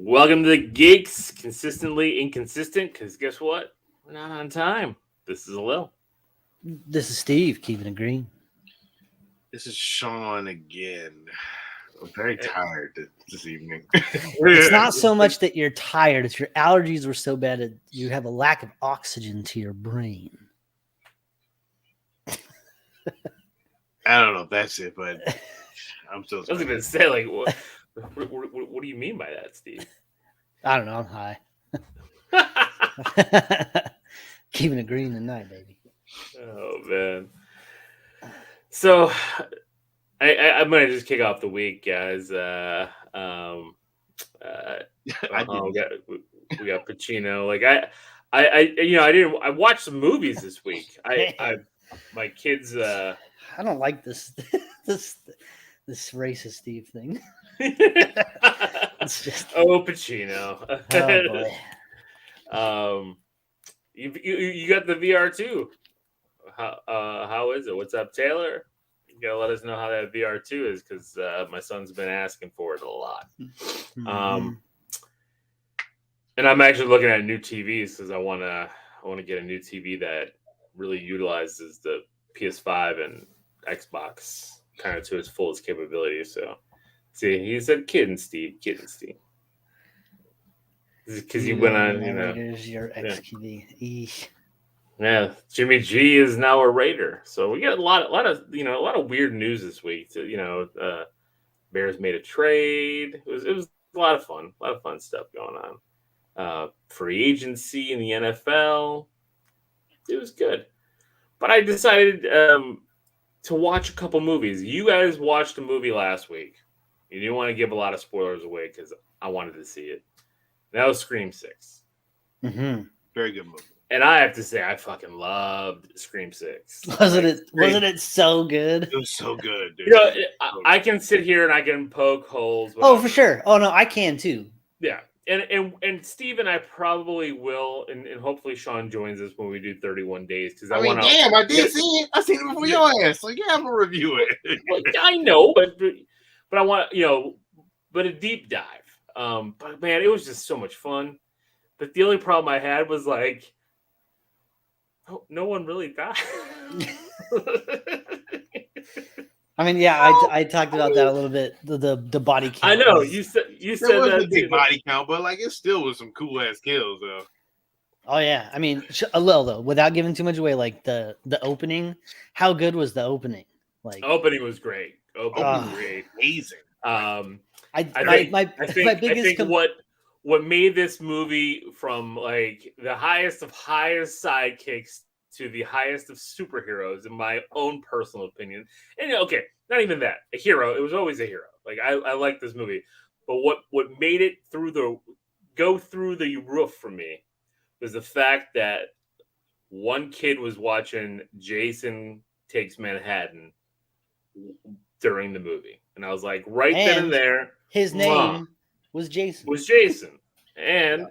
Welcome to the Geekz, consistently inconsistent, because guess what? We're not on time. This is Lil. This is Steve, keeping it green. This is Sean again. I'm very tired this evening. It's not so much that you're tired, it's your allergies were so bad that you have a lack of oxygen to your brain. I don't know if that's it, but I'm so I was going to say, like, what do you mean by that, Steve? I don't know, I'm high. Keeping it green tonight, baby. Oh, man. So, I'm going to just kick off the week, guys. We got Pacino. Like, I watched some movies this week. My kids. I don't like this racist Steve thing. It's just Pacino. Oh boy. You got the VR too. How is it? What's up, Taylor? You gotta let us know how that VR2 is, because my son's been asking for it a lot. And I'm actually looking at new TVs because I want to get a new TV that really utilizes the PS5 and Xbox kind of to its fullest capability. So, see, he said, "Kidding, Steve, because you went on, your XQD. Yeah, Jimmy G is now a Raider. So we got a lot of weird news this week. Bears made a trade. It was a lot of fun stuff going on. Free agency in the NFL. It was good, but I decided to watch a couple movies. You guys watched a movie last week. You didn't want to give a lot of spoilers away because I wanted to see it. That was Scream 6. Mm-hmm. Very good movie. And I have to say, I fucking loved Scream 6. Wasn't it so good? It was so good, dude. I can sit here and I can poke holes. Oh, for sure. Oh, no, I can too. Yeah. And Steve and I probably will, and hopefully Sean joins us when we do 31 days. Because I did see it. I seen it before your ass. Like, yeah, I'm going to review it. Like, I know, but I want, but a deep dive. But man, it was just so much fun. But the only problem I had was like, no one really died. I mean, yeah, I talked about that a little bit. The body count. I know you said that a big body count, but like it still was some cool ass kills though. Oh yeah, I mean a little though, without giving too much away. Like the opening, how good was the opening? Like opening was great. Great, amazing. I think what made this movie from like the highest of highest sidekicks to the highest of superheroes, in my own personal opinion. And okay, not even that. A hero, it was always a hero. Like I like this movie. But what made it go through the roof for me was the fact that one kid was watching Jason Takes Manhattan during the movie. And I was like, then and there, his name was Jason. And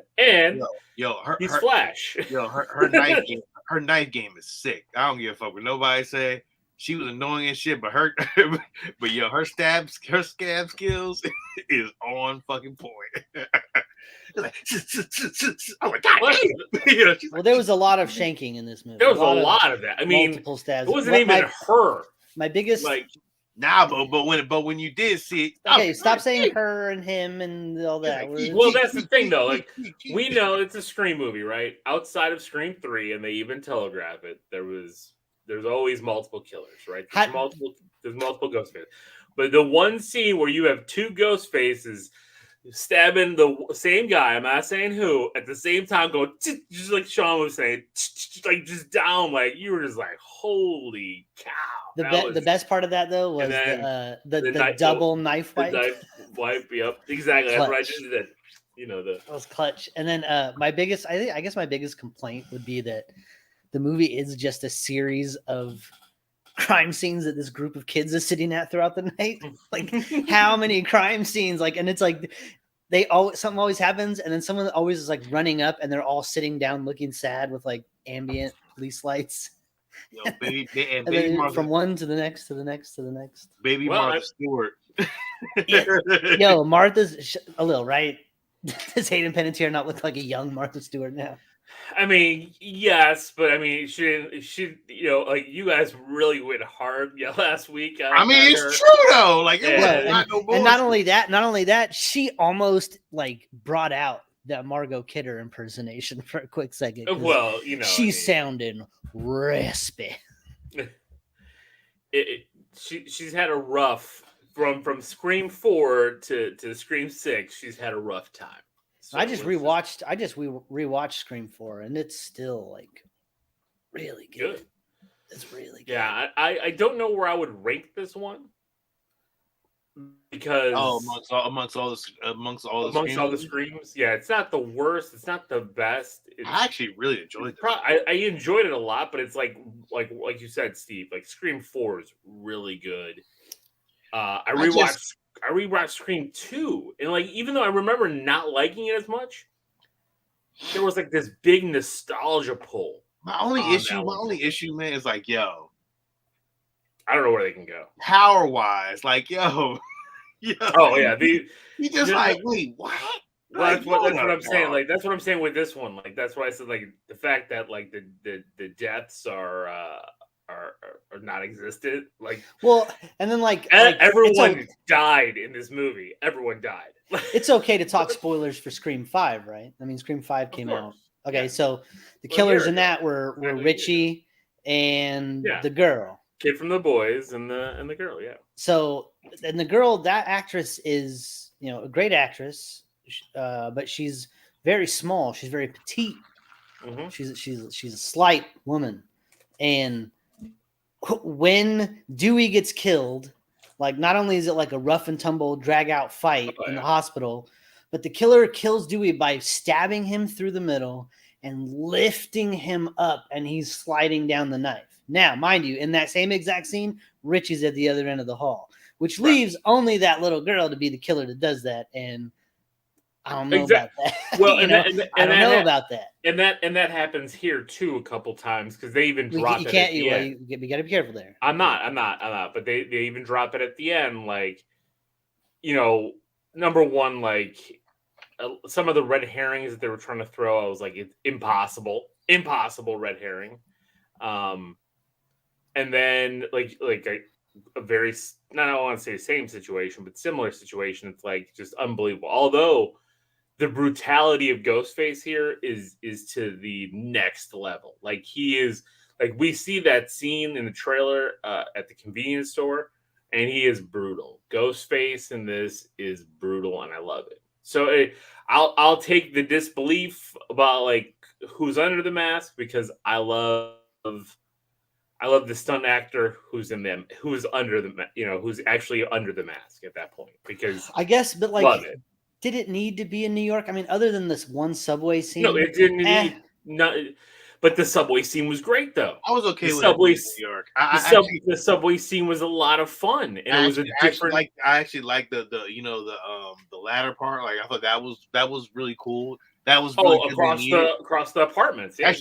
he's Flash. Her knife game is sick. I don't give a fuck what nobody say. She was annoying as shit, but her scab skills is on fucking point. Like, oh my god! Well, there was a lot of shanking in this movie. There was a lot of that. I mean, multiple stabs. It wasn't even her. My biggest but when you did see it, okay, stop saying her and him and all that. Well, that's the thing, though. Like, we know it's a Scream movie, right? Outside of Scream 3, and they even telegraph it. There's always multiple killers, right? There's multiple ghost faces. But the one scene where you have two ghost faces stabbing the same guy, I'm not saying who, at the same time going, just like Sean was saying, like just down, like you were just like, holy cow. The best part of that though was the double knife wipe. The knife wipe, yep, exactly. That's what I just did. That was clutch. And then I guess my biggest complaint would be that the movie is just a series of crime scenes that this group of kids is sitting at throughout the night. Like how many crime scenes? Like, and it's like something always happens, and then someone always is like running up, and they're all sitting down looking sad with like ambient police lights. Baby Martha, from one to the next to the next to the next. Martha Stewart. Yo, Martha's a little right. Does Hayden Panettiere not look like a young Martha Stewart now? I mean, yes, but I mean, she, like you guys really went hard last week. I mean, it's true though. Like, it was not no bullshit. And not only that, she almost like brought out that Margot Kidder impersonation for a quick second. Well, she's sounding raspy. She's had a rough from Scream 4 to Scream 6. She's had a rough time. So I just rewatched Scream 4, and it's still like really good. It's really good. Yeah, I don't know where I would rank this one because amongst all the Screams, yeah, it's not the worst. It's not the best. I actually really enjoyed it. I enjoyed it a lot, but it's like you said, Steve. Like Scream 4 is really good. I rewatched Scream 2, and like even though I remember not liking it as much, there was like this big nostalgia pull. My only issue, man, is like, yo, I don't know where they can go power wise. Like, yo. Oh yeah, you just like, wait, what? Well, that's what I'm saying. Like that's what I'm saying with this one. Like that's why I said like the fact that like the deaths are non-existent. Like, well, and then like everyone died in this movie. Everyone died. It's okay to talk spoilers for Scream 5, right? I mean, Scream 5 came out. Okay, so the killers in that were Richie and the girl, kid from The Boys, and the girl. Yeah. So and the girl, that actress is a great actress, but she's very small. She's very petite. Mm-hmm. She's a slight woman, and when Dewey gets killed, like not only is it like a rough and tumble drag out fight in the hospital, but the killer kills Dewey by stabbing him through the middle and lifting him up, and he's sliding down the knife. Now, mind you, in that same exact scene, Richie's at the other end of the hall, which leaves only that little girl to be the killer that does that. And I don't know about that. Well, I don't know about that. And that happens here too a couple times because they even drop it at the end. You got to be careful there. I'm not. But they even drop it at the end, like, number one, like some of the red herrings that they were trying to throw, I was like, it's impossible red herring. And then like a very, not I don't want to say the same situation, but similar situation. It's like just unbelievable. Although the brutality of Ghostface here is to the next level. Like he is, like we see that scene in the trailer at the convenience store, and he is brutal. Ghostface in this is brutal, and I love it. So I'll take the disbelief about like who's under the mask because I love the stunt actor who's under who's actually under the mask at that point, because I guess, but like, did it need to be in New York? I mean, other than this one subway scene? No, it didn't need. But the subway scene was great, though. I was okay with New York. The subway scene was a lot of fun, and it was a different. I actually liked the latter part. Like I thought that was really cool. That was really across the apartments. Yeah, that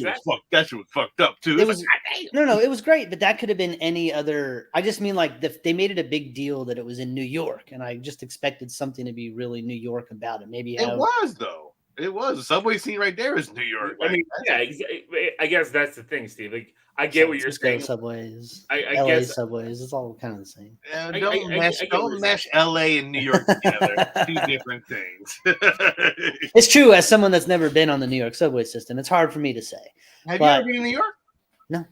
shit was fucked up too. It was it was great, but that could have been any other. I just mean like they made it a big deal that it was in New York, and I just expected something to be really New York about it. Maybe it was though. It was the subway scene right there is New York. I mean, I guess that's the thing, Steve. Like, I get what you're saying. Subways, I LA guess subways. It's all kind of the same. Don't mesh LA and New York together. Two different things. It's true. As someone that's never been on the New York subway system, it's hard for me to say. Have you ever been in New York? No.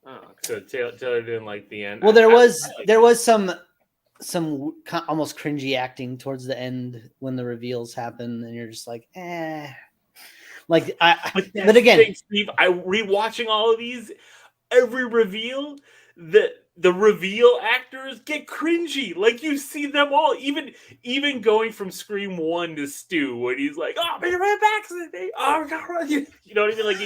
Oh, so Taylor didn't like the end. Well, there was some almost cringy acting towards the end when the reveals happen, and you're just like, Like, but again, thing, Steve, I rewatching all of these, every reveal, the reveal actors get cringy. Like you see them all, even going from Scream 1 to Stu, when he's like, "Oh, man, right back to the day. Oh, God," you know what I mean? Like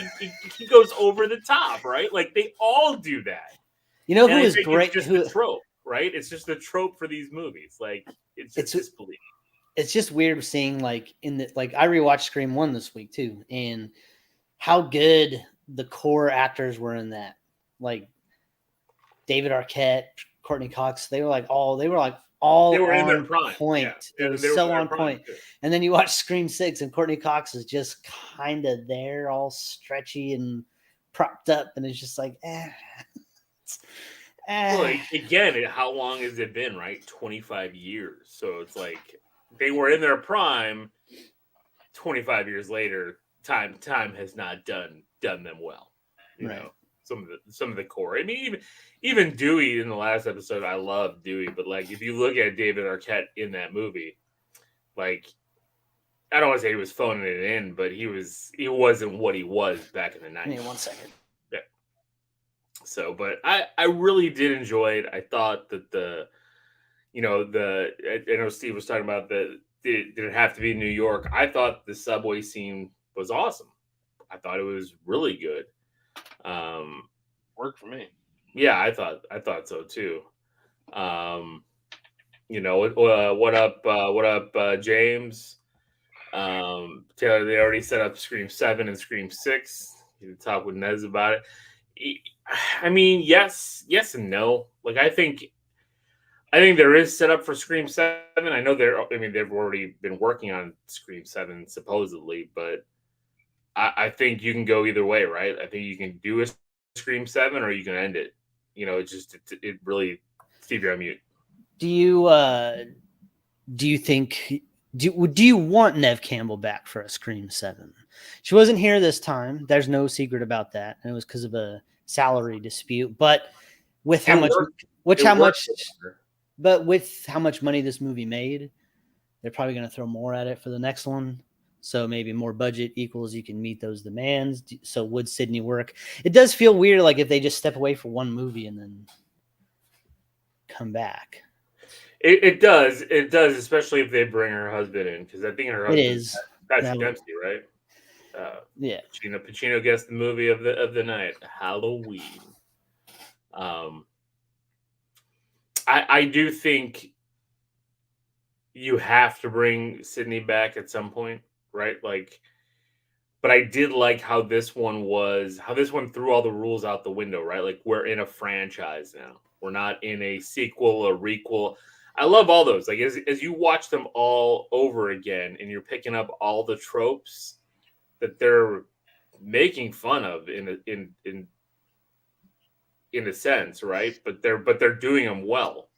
he goes over the top, right? Like they all do that. You know who is great? It's just the trope, right? It's just the trope for these movies. Like it's disbelief. It's just weird seeing I rewatched Scream 1 this week too, and how good the core actors were in that. Like David Arquette, Courtney Cox, they were all all they were on in their prime. point. Yeah. It was so on point. And then you watch Scream 6 and Courtney Cox is just kind of there, all stretchy and propped up, and it's just like, Well, again, how long has it been, right? 25 years. So it's like they were in their prime. 25 years later, time has not done them well. You know, some of the core. I mean, even Dewey in the last episode, I love Dewey, but like if you look at David Arquette in that movie, like I don't want to say he was phoning it in, but he wasn't what he was back in the 90s. Give me 1 second. Yeah. So, but I really did enjoy it. I thought that I know Steve was talking about did it have to be New York? I thought the subway scene was awesome. I thought it was really good. Worked for me. Yeah, I thought so too. What up, James? Taylor, they already set up Scream 7 and Scream 6. You can talk with Nez about it. I mean, yes and no. Like I think there is set up for Scream 7. I know they've already been working on Scream 7 supposedly, but I think you can go either way, right? I think you can do a Scream 7 or you can end it. You know, it really, Steve, you're on mute. Do you think do you want Neve Campbell back for a Scream 7? She wasn't here this time. There's no secret about that. And it was because of a salary dispute. But with how much money this movie made, they're probably going to throw more at it for the next one. So maybe more budget equals you can meet those demands. So would Sydney work? It does feel weird, like if they just step away for one movie and then come back. It does, especially if they bring her husband in, because I think her husband is Patrick Dempsey, right? Yeah. Pacino gets the movie of the night, Halloween. I do think you have to bring Sydney back at some point, right? Like, but I did like how this one threw all the rules out the window, right? Like we're in a franchise now. We're not in a sequel or requel. I love all those. Like as you watch them all over again and you're picking up all the tropes that they're making fun of in a sense, right? But they're doing them well.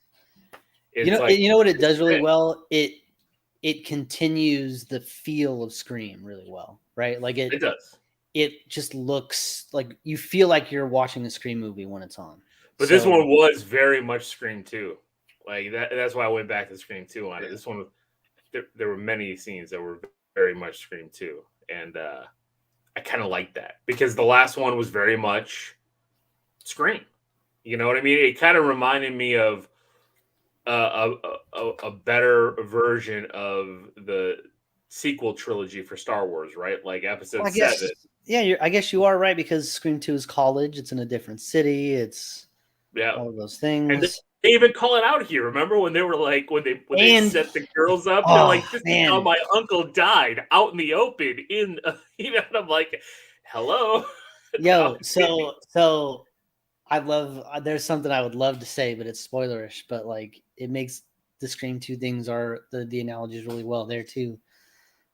You know what it does really well? It continues the feel of Scream really well, right? Like it does. It just looks like you feel like you're watching a Scream movie when it's on. But this one was very much Scream 2. Like that's why I went back to Scream 2 on it. This one, there were many scenes that were very much Scream 2. And I kind of like that because the last one was very much Scream. You know what I mean? It kind of reminded me of a better version of the sequel trilogy for Star Wars, right? Like episode 7. Yeah, I guess you are right because Scream 2 is college. It's in a different city. It's all of those things. And they even call it out here. Remember when they were like when they set the girls up? They're like, "This is how my uncle died out in the open." And I'm like, "Hello, yo." So I love. There's something I would love to say, but it's spoilerish. But like, it makes the Scream 2 things are the analogies really well there too.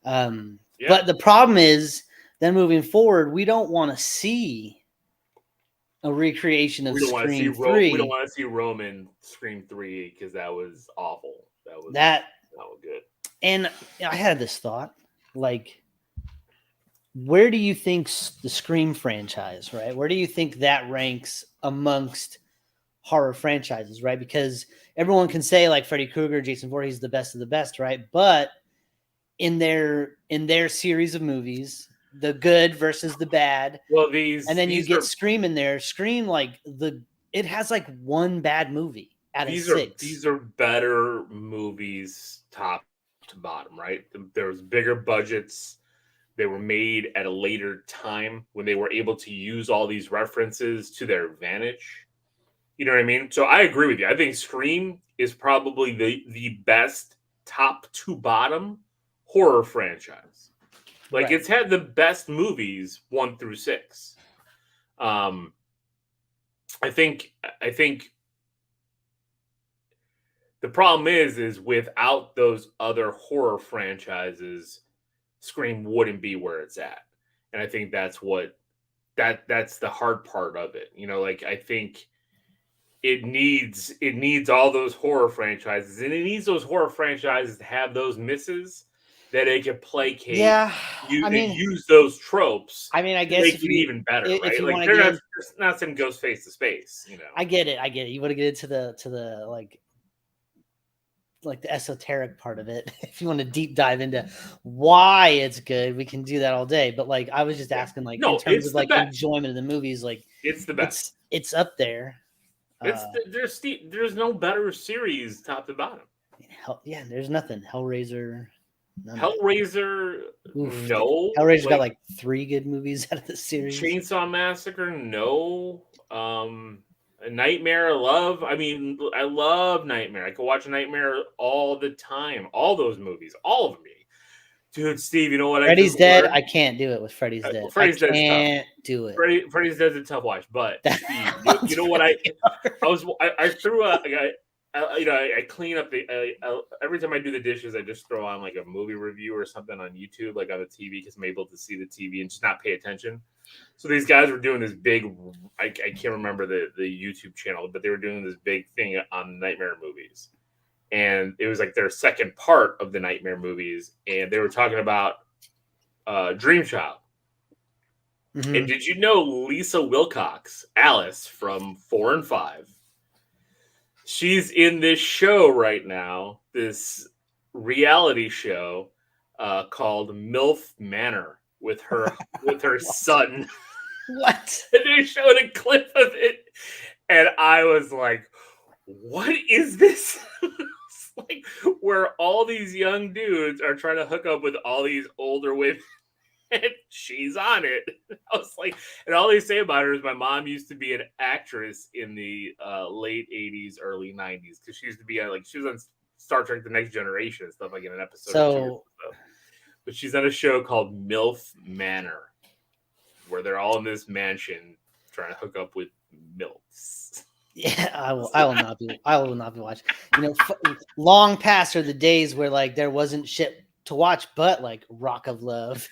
But the problem is, then moving forward, we don't want to see a recreation of Scream 3. We don't want to see Roman Scream 3 because that was awful. That was not good. And I had this thought, like, where do you think the Scream franchise, right? Where do you think that ranks amongst horror franchises, right? Because everyone can say like Freddy Krueger, Jason Voorhees is the best of the best, right? But in their series of movies, the good versus the bad. Well, and then you get Scream in there. Scream, like it has like one bad movie out of 6. These are better movies, top to bottom, right? There was bigger budgets. They were made at a later time when they were able to use all these references to their advantage. You know what I mean? So I agree with you. I think Scream is probably the best top to bottom horror franchise. Like It's had the best movies 1 through 6. I think The problem is without those other horror franchises, Scream wouldn't be where it's at. And I think that's the hard part of it. You know, like I think it needs all those horror franchises, and it needs those horror franchises to have those misses that it can placate. Yeah, I mean, use those tropes. I mean, I guess make it even better, right? Like they're not sending ghost face to space. You know, I get it. You want to get into the like the esoteric part of it. If you want to deep dive into why it's good, we can do that all day. But like, I was just asking, like, in terms of like enjoyment of the movies, like it's the best. It's up there. There's no better series top to bottom. There's nothing. Hellraiser. Hellraiser, no. Hellraiser got like 3 good movies out of the series. Chainsaw Massacre, no. Nightmare, I love. I mean, I love Nightmare. I could watch Nightmare all the time. All those movies, all of me. Dude, Steve, you know what? Freddy's Dead. I can't do it with Freddy's Dead. Freddy's Dead. Can't do it. Freddy's Dead's a tough watch, but Steve, you know what? I threw a. I clean up every time I do the dishes, I just throw on like a movie review or something on YouTube, like on the TV, because I'm able to see the TV and just not pay attention. So these guys were doing this big, I can't remember the YouTube channel, but they were doing this big thing on Nightmare movies. And it was like their second part of the Nightmare movies. And they were talking about Dream Child. Mm-hmm. And did you know Lisa Wilcox, Alice from 4 and 5, she's in this show right now, this reality show called MILF Manor with her son. What? And they showed a clip of it, and I was like, "What is this?" It's like where all these young dudes are trying to hook up with all these older women. And she's on it. I was like, and all they say about her is my mom used to be an actress in the late 80s, early 90s, because she used to be she was on Star Trek The Next Generation and stuff, like in an episode or two. But she's on a show called MILF Manor, where they're all in this mansion trying to hook up with MILFs. Yeah, I will not be watching. You know, long past are the days where like there wasn't shit to watch, but like Rock of Love.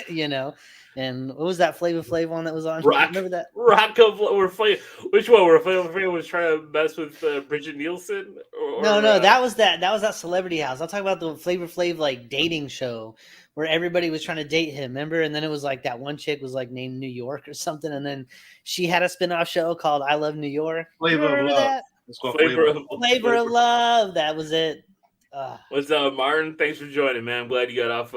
You know, and what was that Flavor Flav one that was on? Remember that? Rock of which one? Where Flavor Flav was trying to mess with Bridget Nielsen? No, that was that Celebrity House. I'll talk about the Flavor Flav like dating show where everybody was trying to date him. Remember? And then it was like that one chick was like named New York or something, and then she had a spinoff show called I Love New York. Flavor of Love. Flavor of Love. That was it. What's up, Martin? Thanks for joining, man. I'm glad you got off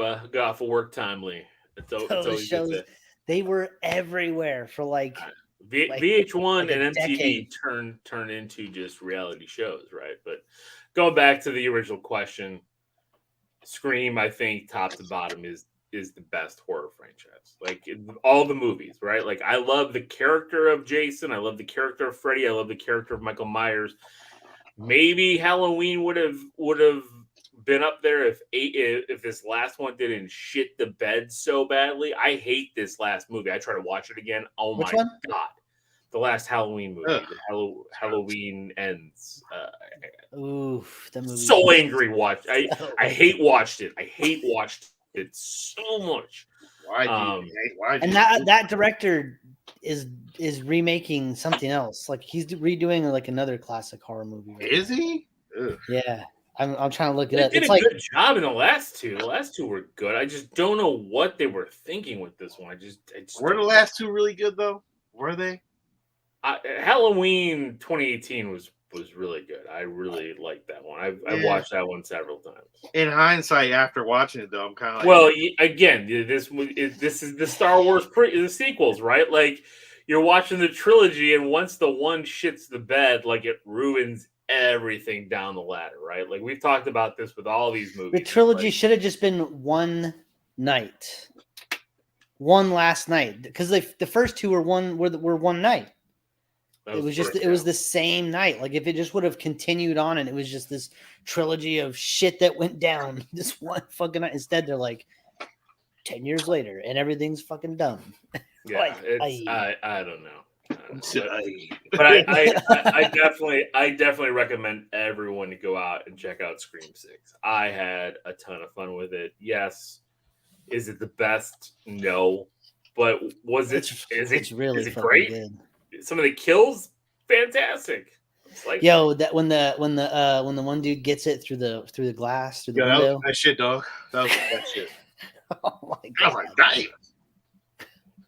of work timely. It's shows, they were everywhere for like VH1 and MTV turned into just reality shows, right? But going back to the original question, Scream, I think top to bottom is the best horror franchise. Like all the movies, right? Like I love the character of Jason, I love the character of Freddy, I love the character of Michael Myers. Maybe Halloween would have been up there if this last one didn't shit the bed so badly. I hate this last movie. I try to watch it again. Oh my god, the last Halloween movie, Halloween Ends. Oof, that movie. So angry. I hate watched it. I hate watched it so much. Why? And that director is remaking something else. Like he's redoing like another classic horror movie. Right? Is he? Ugh. Yeah. I'm trying to look it up. They did a good job in the last two. The last two were good. I just don't know what they were thinking with this one. I just were the last two really good though? Were they? Halloween 2018 was really good. I really liked that one. I watched that one several times. In hindsight, after watching it though, I'm kind of like, again, this is the Star Wars the sequels, right? Like you're watching the trilogy, and once the one shits the bed, like it ruins everything down the ladder, right? Like we've talked about this with all these movies. The trilogy should have just been one night, one last night, because the first two were one night. It was the same night. Like if it just would have continued on, and it was just this trilogy of shit that went down this one fucking night. Instead, they're like 10 years later, and everything's fucking dumb. Yeah, I don't know. But I definitely recommend everyone to go out and check out Scream 6. I had a ton of fun with it. Yes. Is it the best? No. But it's really great? Good. Some of the kills, fantastic. Like, yo, that when the one dude gets it through the glass through the window. That was that shit, dog. That was that shit. Oh my God. I was like, damn.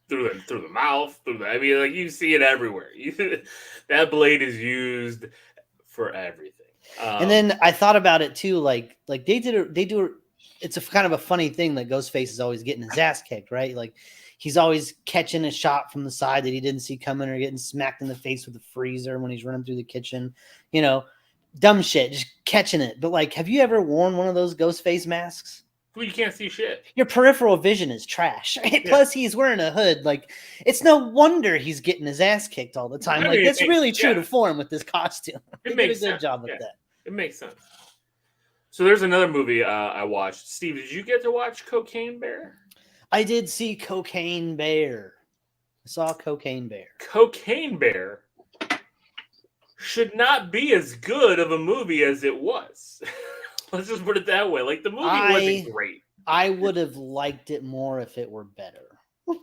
Through the mouth, I mean, like, you see it everywhere. That blade is used for everything. And then I thought about it too, like they do. It's a kind of a funny thing that Ghostface is always getting his ass kicked, right? Like he's always catching a shot from the side that he didn't see coming, or getting smacked in the face with a freezer when he's running through the kitchen. You know, dumb shit, just catching it. But like, have you ever worn one of those Ghostface masks? Well, you can't see shit. Your peripheral vision is trash. Right? Yeah. Plus, he's wearing a hood. Like, it's no wonder he's getting his ass kicked all the time. Like, that's really true to form with this costume. He did a good job with that. It makes sense. So there's another movie I watched. Steve, did you get to watch Cocaine Bear? I did see Cocaine Bear. I saw Cocaine Bear. Cocaine Bear should not be as good of a movie as it was. Let's just put it that way. Like, the movie wasn't great. I would have liked it more if it were better. Of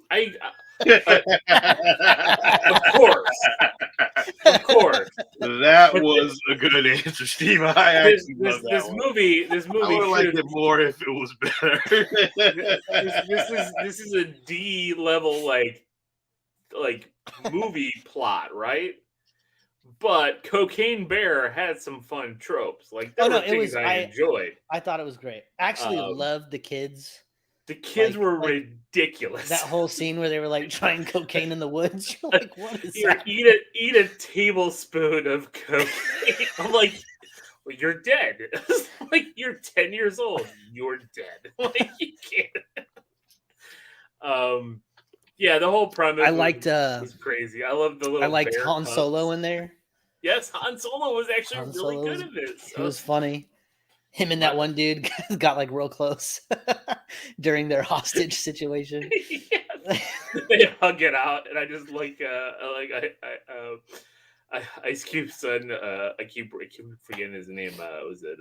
course. That was a good answer, Steve. I actually love that one. This movie. I would have liked it more if it was better. This is a D level like movie plot, right? But Cocaine Bear had some fun tropes. Like, there were things I enjoyed. I thought it was great. I actually loved the kids. The kids were ridiculous. That whole scene where they were like trying cocaine in the woods. You're like, what is that? Eat a tablespoon of cocaine. I'm like, well, you're dead. Like, you're 10 years old. You're dead. Like, you can't. Yeah, the whole premise was crazy. I loved the little. I liked Han Solo in there. Yes, Han Solo was actually really good at this. It was funny. Him and that one dude got like real close during their hostage situation. They hug it out, and I just Ice Cube's son. I keep forgetting his name. Was it?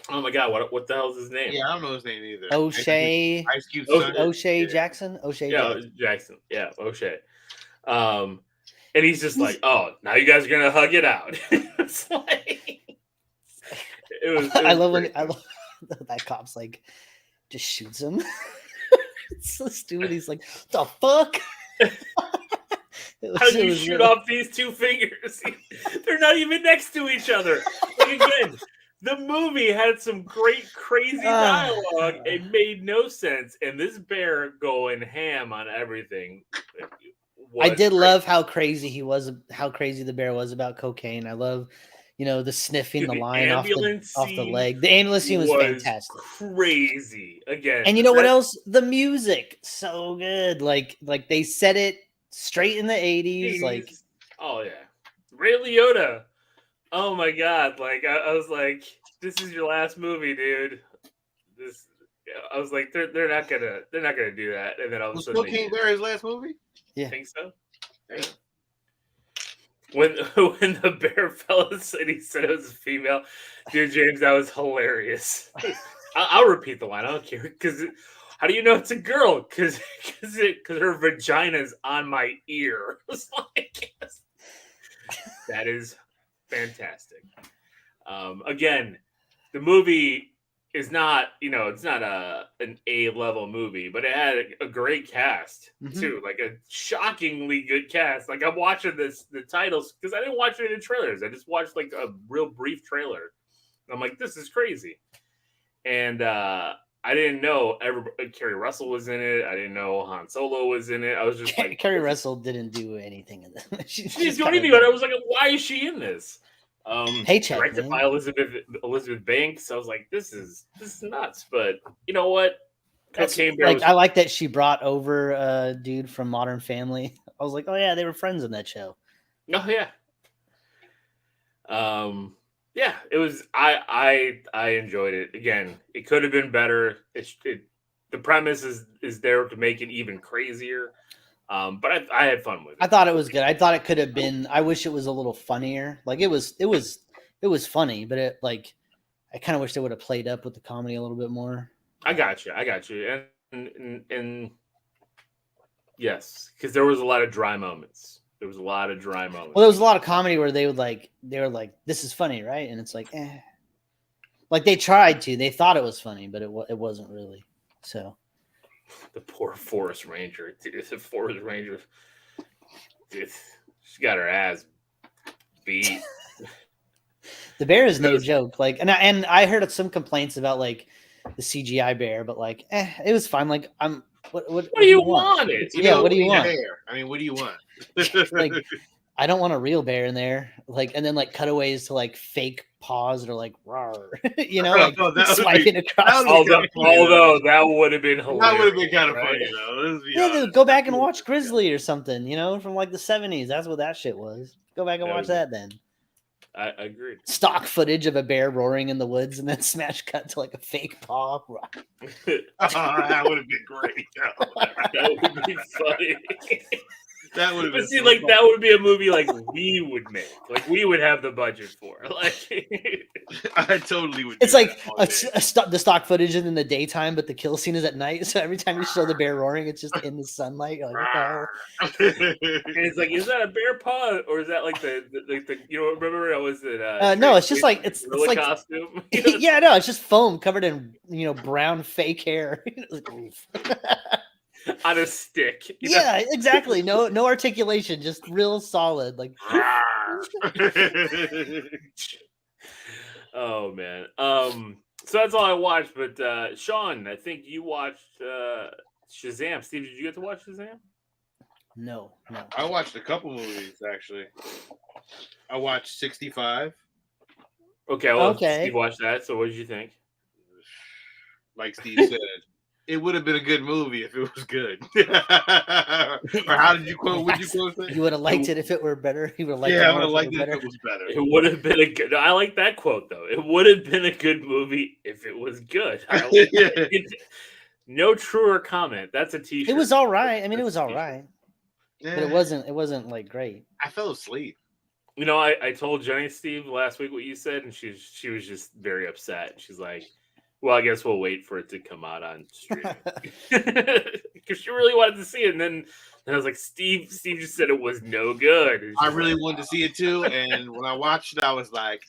Oh my God! What the hell is his name? Yeah, I don't know his name either. O'Shea. Ice Cube's son. O'Shea Jackson. O'Shea. Yeah, Jackson. Yeah, O'Shea. And he's just like, "Oh, now you guys are gonna hug it out." It's like. It was I love that cop's like just shoots him. It's so stupid. He's like, "The fuck." How do you shoot off these two fingers? They're not even next to each other. Like, again, the movie had some great, crazy dialogue. It made no sense, and this bear going ham on everything. I did love how crazy he was. How crazy the bear was about cocaine. I love. The sniffing the line off the leg. The ambulance scene was fantastic. Crazy. Again. And you know what else? The music. So good. Like they set it straight in the 80s. Like, oh yeah. Ray Liotta. Oh my God. Like I was like, this is your last movie, dude. I was like, they're not gonna do that. And then all of a sudden, Cocaine Bear his last movie? Yeah. Think so? Yeah. When the bear fella said he said it was a female, dude, James, that was hilarious. I'll repeat the line. I don't care. Because how do you know it's a girl? Because her vagina's on my ear. Like, that is fantastic. Again, the movie is not, it's not an A-level movie, but it had a great cast too, like a shockingly good cast. Like, I'm watching the titles because I didn't watch it in trailers. I just watched like a real brief trailer. I'm like, this is crazy. And I didn't know Kerry Russell was in it. I didn't know Han Solo was in it. I was just like, Kerry Russell didn't do anything in this. She didn't do anything, but I was like, why is she in this? Paycheck, directed by Elizabeth Banks. I was like, this is nuts. But you know what? I like that she brought over a dude from Modern Family. I was like, oh yeah, they were friends in that show. Oh yeah. Yeah, it was. I enjoyed it. Again, it could have been better. The premise is there to make it even crazier. But I had fun with it. I thought it was good. I thought it could have been. I wish it was a little funnier. Like it was funny, but it like I kind of wish they would have played up with the comedy a little bit more. I got you, and yes, because there was a lot of dry moments. Well, there was a lot of comedy where they were like, "This is funny, right?" And it's like, eh. Like they tried to. They thought it was funny, but it wasn't really. So. The poor forest ranger, dude. The forest ranger, dude, she got her ass beat. The bear is no joke. Like, and I heard some complaints about like the CGI bear, but like, it was fine. Like, what do you want? What do you want? Bear. I mean, what do you want? Like, I don't want a real bear in there. Like, and then like cutaways to like fake paws that are like rawr, like swiping across. Although that would have been hilarious. That would have been kind of funny though. Yeah, go back and watch Grizzly or something, from like the 70s. That's what that shit was. Go back and watch that then. I agreed. Stock footage of a bear roaring in the woods and then smash cut to like a fake paw. That would have been great. That would be funny. That would have been. See, like that would be a movie like we would make. Like we would have the budget for. Like I totally would. It's like the stock footage is in the daytime, but the kill scene is at night. So every time you show the bear roaring, it's just in the sunlight. You're like, what the hell? And it's like, is that a bear paw or is that like the remember that was it? No, it's just like it's like costume. Yeah, no, it's just foam covered in brown fake hair. On a stick. Yeah, exactly. No articulation, just real solid. Like oh man. So that's all I watched, but Sean, I think you watched Shazam. Steve, did you get to watch Shazam? No. I watched a couple movies actually. I watched 65. Okay. Steve watched that. So what did you think? Like Steve said, it would have been a good movie if it was good. Or how did you quote? Would you quote that? You would have liked it if it were better. You would have liked I would have liked it if it was better. It would have been a good. I like that quote though. It would have been a good movie if it was good. No truer comment. That's a T-shirt. It was all right. I mean, it was all right, but it wasn't like great. I fell asleep. I told Jenny, Steve, last week what you said, and she was just very upset. She's like, well, I guess we'll wait for it to come out on streaming because she really wanted to see it. And then I was like, Steve just said it was no good. I really wanted to see it too. And when I watched it, I was like,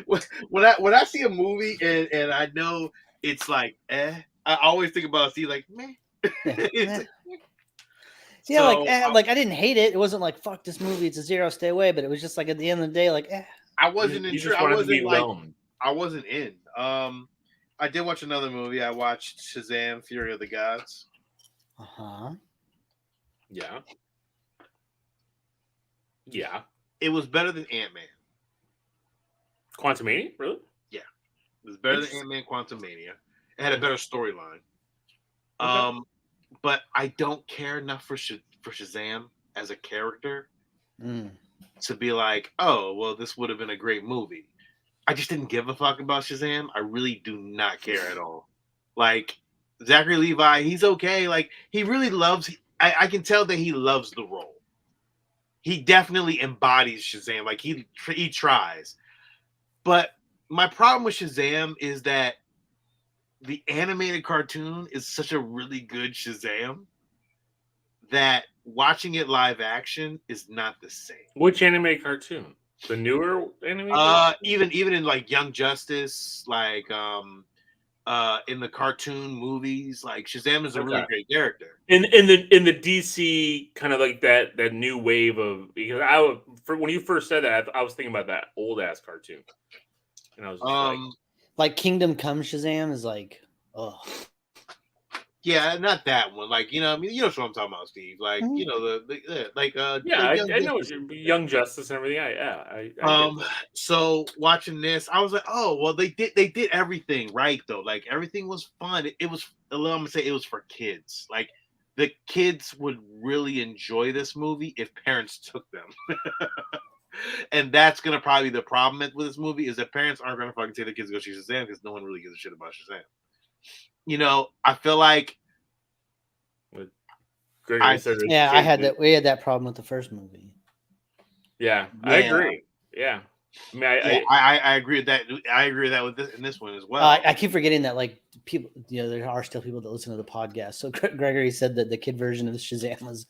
when I see a movie and I know it's like, I always think about Steve like, meh. Yeah, like I didn't hate it. It wasn't like fuck this movie. It's a 0. Stay away. But it was just like at the end of the day, like I wasn't in. I wasn't in. I did watch another movie. I watched Shazam: Fury of the Gods. Yeah. It was better than Ant-Man. Quantumania, really? Yeah, it was better than Ant-Man: Quantumania. It had a better storyline. Okay. But I don't care enough for Shazam as a character to be like, oh, well, this would have been a great movie. I just didn't give a fuck about Shazam. I really do not care at all. Like, Zachary Levi, he's okay. Like, he really loves... I can tell that he loves the role. He definitely embodies Shazam. Like, he tries. But my problem with Shazam is that the animated cartoon is such a really good Shazam that watching it live action is not the same. Which animated cartoon? The newer animated? Even in like Young Justice, like in the cartoon movies, like Shazam is a really great character. In the DC kind of like that new wave of, because when you first said that, I was thinking about that old ass cartoon, and I was just like Kingdom Come Shazam is like, oh. Yeah, not that one. Like, I mean, you know what I'm talking about, Steve. Like, I know Young Justice and everything. I so watching this, I was like, oh, well, they did everything right though. Like everything was fun. It was, I'm gonna say, it was for kids. Like the kids would really enjoy this movie if parents took them. And that's gonna probably be the problem with this movie is that parents aren't gonna fucking take the kids to go see Shazam because no one really gives a shit about Shazam. I feel like Gregory said I had that. We had that problem with the first movie. Yeah, I agree. Yeah. I mean, I agree with that. I agree with that with this in this one as well. I keep forgetting that, like, people, there are still people that listen to the podcast. So Gregory said that the kid version of Shazam was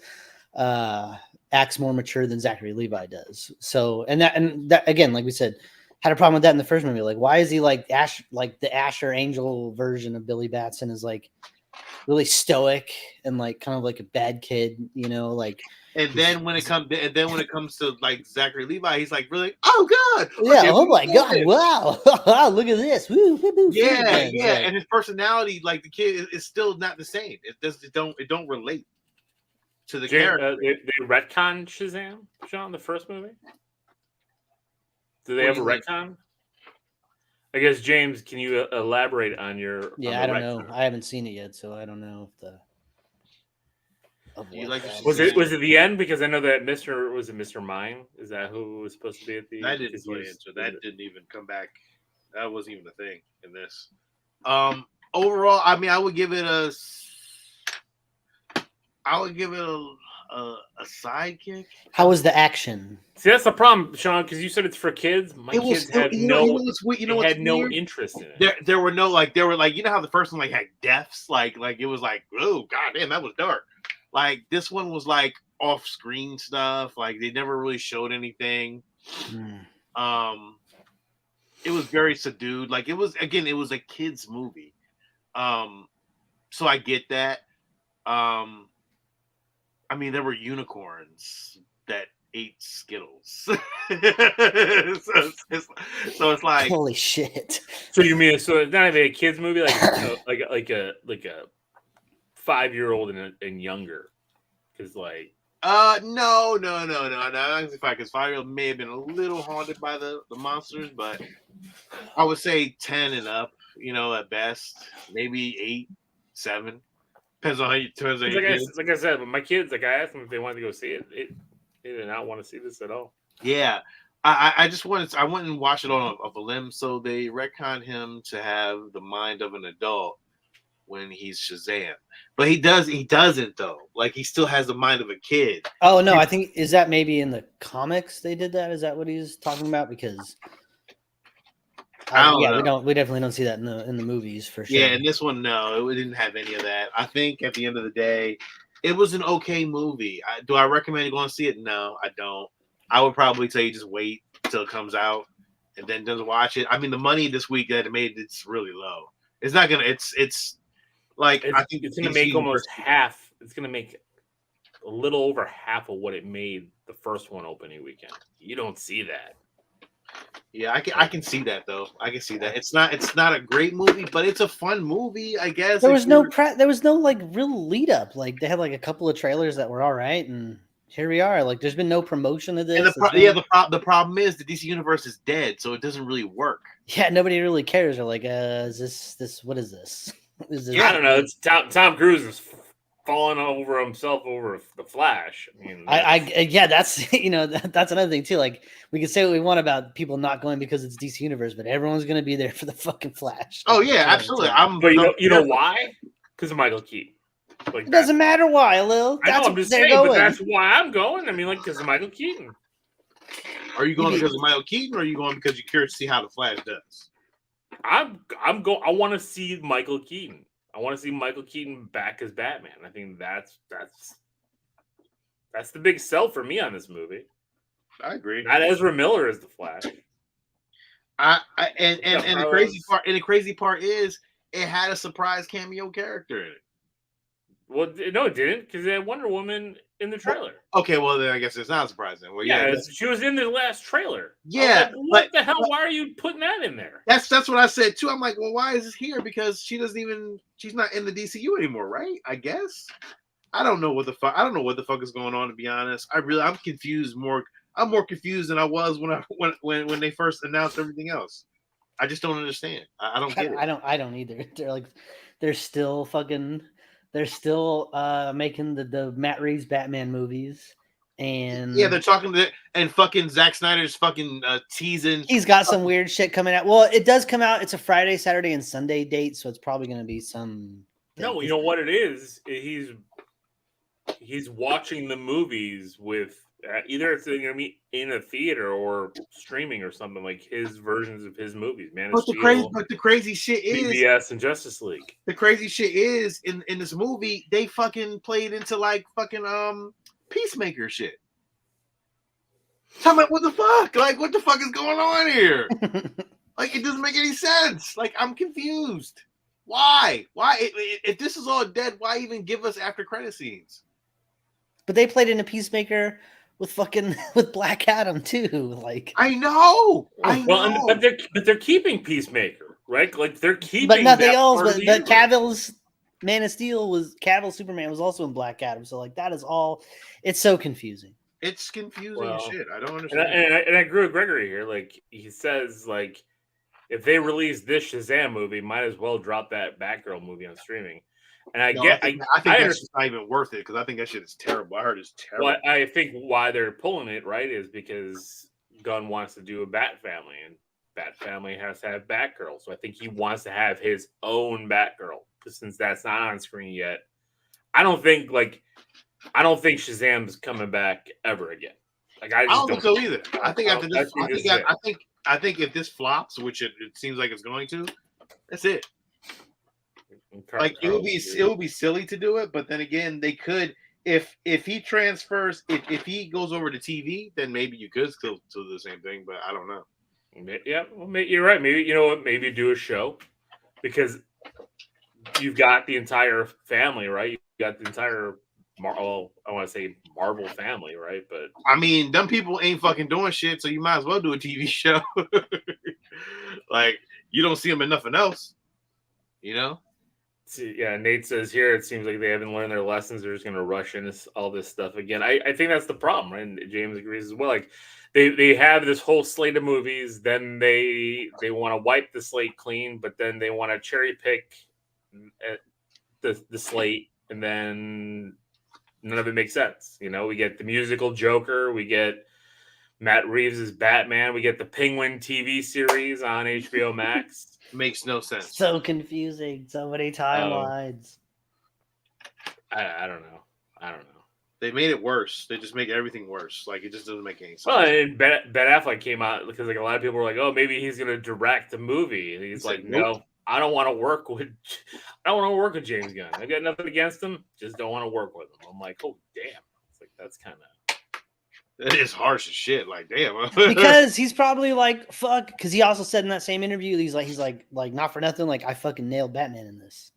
acts more mature than Zachary Levi does. So, and that again, like we said, had a problem with that in the first movie. Like, why is he like the Asher Angel version of Billy Batson is like really stoic and like kind of like a bad kid, like. And then when it comes to like Zachary Levi, he's like, really, oh god, yeah, oh my god, wow, look at this, woo, woo, woo, yeah, like, and his personality, like the kid, is still not the same. It don't relate to the character. They retcon Shazam, Sean, the first movie. Do they have a retcon? I guess, James, can you elaborate on your? Yeah, I don't know. I haven't seen it yet, so I don't know if the. Was it the end? Because I know that Mr. Mime? Is that who was supposed to be at the? I didn't play it, so that didn't even come back. That wasn't even a thing in this. Overall, I mean, I would give it a sidekick. How was the action? See, that's the problem, Sean, because you said it's for kids. My kids had no interest in it. There were no you know how the first one like had deaths, like it was like, oh goddamn, that was dark. Like this one was like off-screen stuff. Like they never really showed anything. It was very subdued. Like it was a kids movie. So I get that. I mean, there were unicorns that ate Skittles. so it's like, holy shit. So you mean it's not even a kids movie, like a 5-year-old and younger? Because like no, because 5-year-old may have been a little haunted by the monsters, but I would say 10 and up, at best, maybe 8, 7. Depends on how you. Like I said, but my kids, like I asked them if they wanted to go see it. They did not want to see this at all. Yeah, I went and watched it on a limb. So they retconned him to have the mind of an adult when he's Shazam, but he doesn't though. Like he still has the mind of a kid. Oh no, I think is that maybe in the comics they did that? Is that what he's talking about? Because. We definitely don't see that in the movies for sure. Yeah, in this one, no, it didn't have any of that. I think at the end of the day, it was an okay movie. Do I recommend you going to see it? No, I don't. I would probably tell you just wait till it comes out and then just watch it. I mean, the money this week that it made, it's really low. It's not gonna. It's like I think it's gonna make almost half. It's gonna make a little over half of what it made the first one opening weekend. You don't see that. Yeah, I can see that though. I can see that. It's not a great movie, but it's a fun movie, I guess. There was no like real lead up. Like they had like a couple of trailers that were all right, and here we are. Like there's been no promotion of this. And the problem is the DC universe is dead, so it doesn't really work. Yeah, nobody really cares. They're like, is this? What is this? Yeah, I don't know. It's Tom Cruise is falling over himself over the Flash. I mean, that's that's another thing too. Like we can say what we want about people not going because it's DC Universe, but everyone's going to be there for the fucking Flash. Oh yeah, absolutely. But you know why? Because of Michael Keaton. Like it doesn't matter why, Lil. I'm just saying, but that's why I'm going. I mean, like because of Michael Keaton. Are you going because of Michael Keaton, or are you going because you're curious to see how the Flash does? I'm going. I want to see Michael Keaton. I want to see Michael Keaton back as Batman. I think that's the big sell for me on this movie. I agree. Not Ezra Miller as the Flash. And the crazy part is it had a surprise cameo character in it. Well, no, it didn't, because they had Wonder Woman in the trailer. Okay, well then I guess it's not surprising. Well, yeah, she was in the last trailer. Yeah, like, what the hell? Why are you putting that in there? That's what I said too. I'm like, well, why is this here? Because she's not in the DCU anymore, right? I guess. I don't know what the fuck. I don't know what the fuck is going on. To be honest, I'm confused. I'm more confused than I was when they first announced everything else. I just don't understand. I don't get it. I don't either. They're still making the Matt Reeves Batman movies, and yeah, they're talking and fucking Zack Snyder's fucking teasing. He's got some weird shit coming out. Well, it does come out. It's a Friday, Saturday, and Sunday date, so it's probably going to be some. No, you know what it is? He's he's watching the movies with either it's going to be in a theater or streaming or something, like his versions of his movies. Man of Steel, but the crazy shit is BVS, and Justice League. The crazy shit is in this movie they fucking played into like fucking Peacemaker shit. Tell me what the fuck? Like what the fuck is going on here? Like it doesn't make any sense. Like I'm confused. Why? If this is all dead, why even give us after credit scenes? But they played into Peacemaker with Black Adam too. Like I know. But they're keeping Peacemaker, right? Like they're keeping. But nothing else. But Cavill's Man of Steel Cavill Superman was also in Black Adam. So like that is all. It's so confusing. It's confusing as shit. I don't understand. And I agree with Gregory here. Like he says, like if they release this Shazam movie, might as well drop that Batgirl movie on streaming. And I think that's just not even worth it because I think that shit is terrible. I heard it's terrible. Well, I think why they're pulling it, right, is because Gunn wants to do a Bat Family, and Bat Family has to have Batgirl. So I think he wants to have his own Batgirl. Since that's not on screen yet, I don't think Shazam's coming back ever again. Like I don't think so either. I think after this, I think if this flops, which it seems like it's going to, that's it. Like it would be silly to do it, but then again, they could if he transfers if he goes over to TV, then maybe you could still do the same thing. But I don't know. Yeah, well, you're right. Maybe you know what? Maybe do a show because you've got the entire family, right? You've got the entire I want to say Marvel family, right? But I mean, them people ain't fucking doing shit, so you might as well do a TV show. Like you don't see them in nothing else, you know. Yeah, Nate says here it seems like they haven't learned their lessons. They're just going to rush into all this stuff again. I think that's the problem, right? And James agrees as well. Like they have this whole slate of movies, then they want to wipe the slate clean, but then they want to cherry pick the slate, and then none of it makes sense. You know, we get the musical Joker, we get Matt Reeves' Batman, we get the Penguin TV series on HBO Max. Makes no sense. So confusing. So many timelines. I don't know. They made it worse. They just make everything worse. Like it just doesn't make any sense. Well, and Ben Affleck came out because like a lot of people were like, "Oh, maybe he's going to direct the movie." And he's like, "No, nope. I don't want to work with James Gunn. I got nothing against him. Just don't want to work with him." I'm like, "Oh, damn." It's like that's kind of. That is harsh as shit. Like, damn. Because he's probably like, fuck. Because he also said in that same interview, he's like, not for nothing. Like, I fucking nailed Batman in this.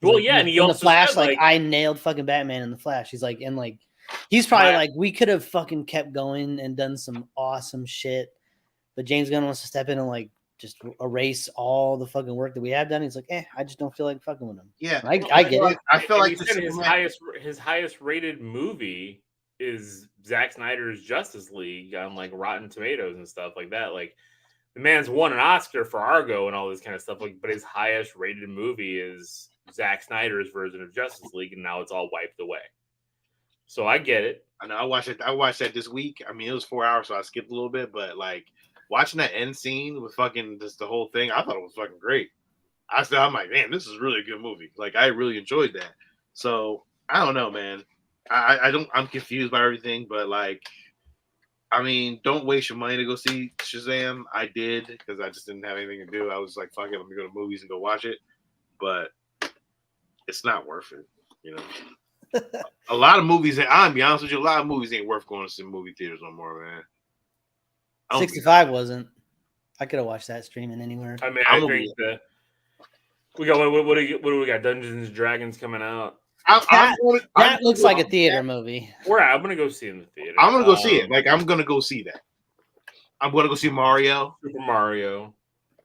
Well, like, yeah, and he in also the Flash, said, like, I nailed fucking Batman in the Flash. He's like, and like, he's probably like, we could have fucking kept going and done some awesome shit, but James Gunn wants to step in and like just erase all the fucking work that we have done. He's like, I just don't feel like fucking with him. Yeah, I get it. I feel like his highest rated movie is Zack Snyder's Justice League on like Rotten Tomatoes and stuff like that. Like the man's won an Oscar for Argo and all this kind of stuff. Like, but his highest rated movie is Zack Snyder's version of Justice League, and now it's all wiped away. So I get it. I know. I watched that this week. I mean, it was 4 hours, so I skipped a little bit. But like watching that end scene with fucking just the whole thing, I thought it was fucking great. I'm like, man, this is really a good movie. Like I really enjoyed that. So I don't know, man. I'm confused by everything, but like, I mean, don't waste your money to go see Shazam. I did because I just didn't have anything to do. I was like, fuck it, let me go to movies and go watch it. But it's not worth it, you know. A lot of movies, I'll be honest with you, a lot of movies ain't worth going to see movie theaters no more, man. 65 wasn't. I could have watched that streaming anywhere. I mean, I think that we got what do we got? Dungeons and Dragons coming out. That looks like a theater movie. I'm gonna go see it in the theater. I'm gonna go see it. Like I'm gonna go see that. I'm gonna go see Mario. Super Mario.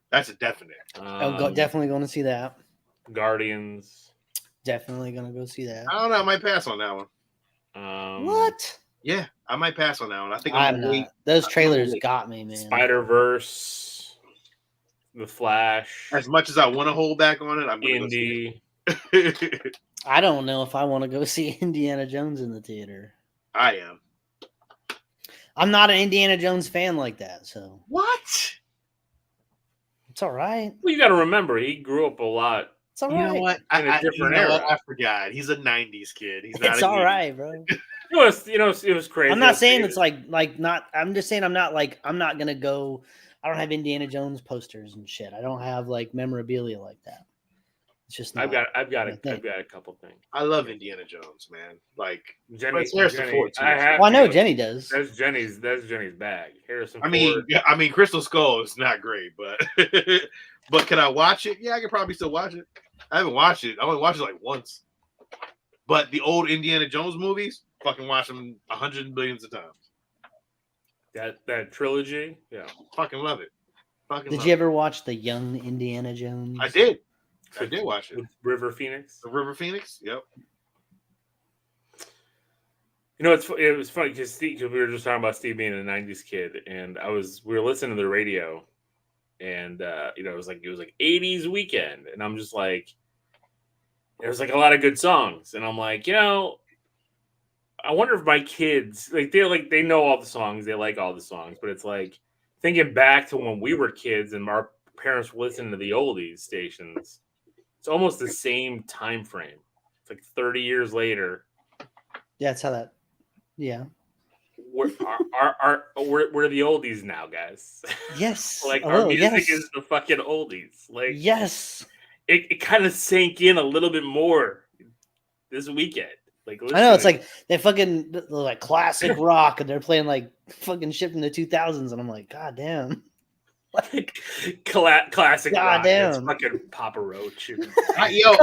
That's a definite. Definitely going to see that. Guardians. Definitely gonna go see that. I don't know. I might pass on that one. What? Yeah, I might pass on that one. I think I'm not. Those trailers got me, man. Spider-Verse, The Flash. As much as I want to hold back on it, I'm going to Indy. I don't know if I want to go see Indiana Jones in the theater. I am. I'm not an Indiana Jones fan like that, so. What? It's all right. Well, you got to remember, he grew up a lot It's all right. You know what? I forgot. He's a '90s kid. He's not. It's all right, bro. It was crazy. I'm not saying it's like not. I'm just saying I'm not gonna go. I don't have Indiana Jones posters and shit. I don't have like memorabilia like that. It's just not. I've got a couple things. I love Indiana Jones, man. Like Jenny. I know Jenny does. That's Jenny's bag. Harrison I Ford. mean, Crystal Skull is not great, but but can I watch it? Yeah, I can probably still watch it. I haven't watched it. I only watched it like once. But the old Indiana Jones movies, fucking watch them 100 billions of times. That trilogy, yeah, fucking love it. Did you ever watch the Young Indiana Jones? I did watch it. With River Phoenix. The River Phoenix, yep. You know, it was funny because we were just talking about Steve being a '90s kid, and we were listening to the radio, and you know, it was like 80s weekend, and I'm just like, there's like a lot of good songs, and I'm like, you know, I wonder if my kids they know all the songs, they like all the songs, but it's like thinking back to when we were kids and our parents were listening to the oldies stations. It's almost the same time frame. It's like 30 years later. Yeah, that's how that. Yeah. We're the oldies now, guys. Yes. Like our music is the fucking oldies. Like yes. It kind of sank in a little bit more this weekend. Like I know it's like they fucking like classic rock and they're playing like fucking shit from the 2000s and I'm like, God damn. Like classic God rock. damn. It's fucking Papa Roach. Yo,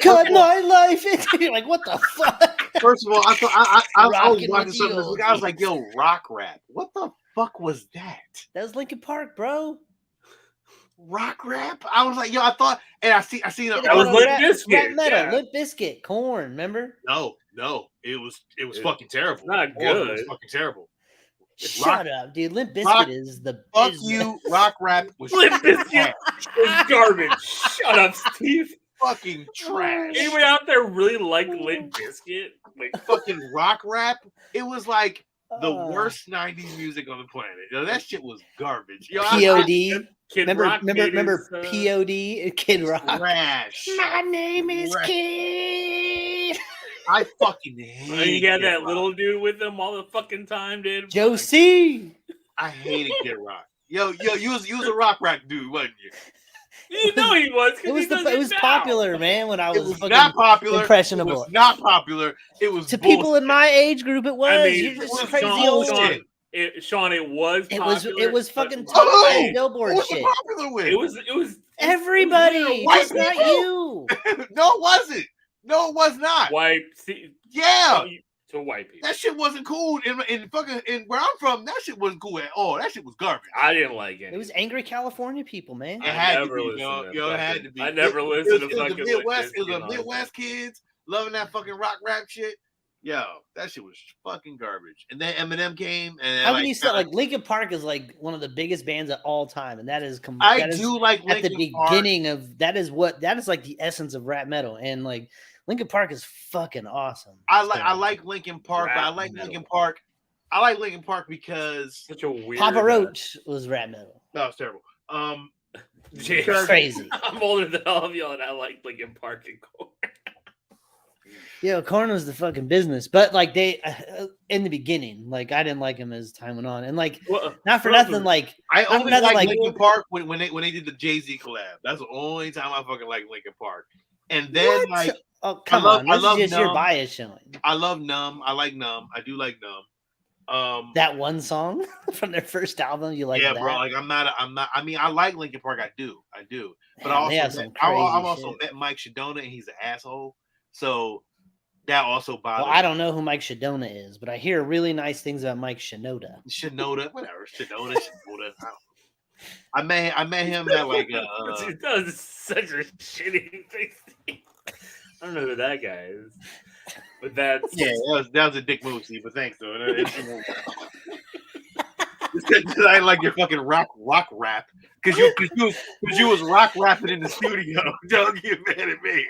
cut my life into you're like, what the fuck? First of all, I was watching something this week. I was like, yo, rock rap. What the fuck was that? That was Linkin Park, bro. Rock rap? I was like, yo, I thought, and I see that was Limp Bizkit. Rap metal, Limp Bizkit, Korn, remember? No, it was fucking terrible. It's not good. It was fucking terrible. Shut up, dude. Limp Bizkit is the fuck you. Rock rap was Limp Bizkit is garbage. Shut up, Steve. Fucking trash. Anybody out there really like Limp Bizkit? Like fucking rock rap? It was like the worst 90s music on the planet. Yo, that shit was garbage. Yo, POD. Kid remember Rock POD? Kid Rock. Trash. My name is Kid. I fucking hate you got that little dude with him all the fucking time, dude. Joe C. I hated Kid Rock. Yo, you was a rock rap dude, wasn't you? You know he was. It was popular, man. When I was fucking not popular, impressionable. It was not popular. It was to bullshit. people in my age group. It was. I mean, You're just crazy old shit. Sean, it was. Popular, it was fucking top billboard shit. Popular with? It was everybody. Just not you. No, it wasn't. No, it was not. White. Yeah. To white people. That shit wasn't cool in where I'm from. That shit wasn't cool at all. That shit was garbage. I didn't like it. It was angry California people, man. It had to be, yo. It had to be. I never listened to fucking Midwest. It was the Midwest kids loving that fucking rock rap shit. Yo, that shit was fucking garbage. And then Eminem came, and how can you say like Linkin Park is like one of the biggest bands of all time, and that is I do like at Linkin the Park. beginning of that is like the essence of rap metal, and like Linkin Park is fucking awesome. I like Linkin Park, but I like Linkin Park. I like Linkin Park because such a weird. Papa Roach was rap metal. That was terrible. Crazy. I'm older than all of y'all, and I like Linkin Park and Korn. Yeah, Korn was the fucking business, but like they in the beginning, like I didn't like him as time went on, and like not for nothing, like I only like Linkin Park when they did the Jay-Z collab. That's the only time I fucking like Linkin Park. And then like, oh come on, I love just Numb. Your bias showing. I love Numb. I like Numb. I do like Numb. That one song from their first album, you like? Yeah, that? bro. Like I'm not. I mean, I like Linkin Park. I do. But Man, I also met Mike Shadona, and he's an asshole. So that also bothers. Well, I don't know who Mike Shadona is, but I hear really nice things about Mike Shinoda. Whatever. Shinoda. I met him at like that was such a shitty thing. I don't know who that guy is, but that's that was a dick move, Steve. But thanks, though. I like your fucking rock rap because you was rock rapping in the studio. Don't get mad at me.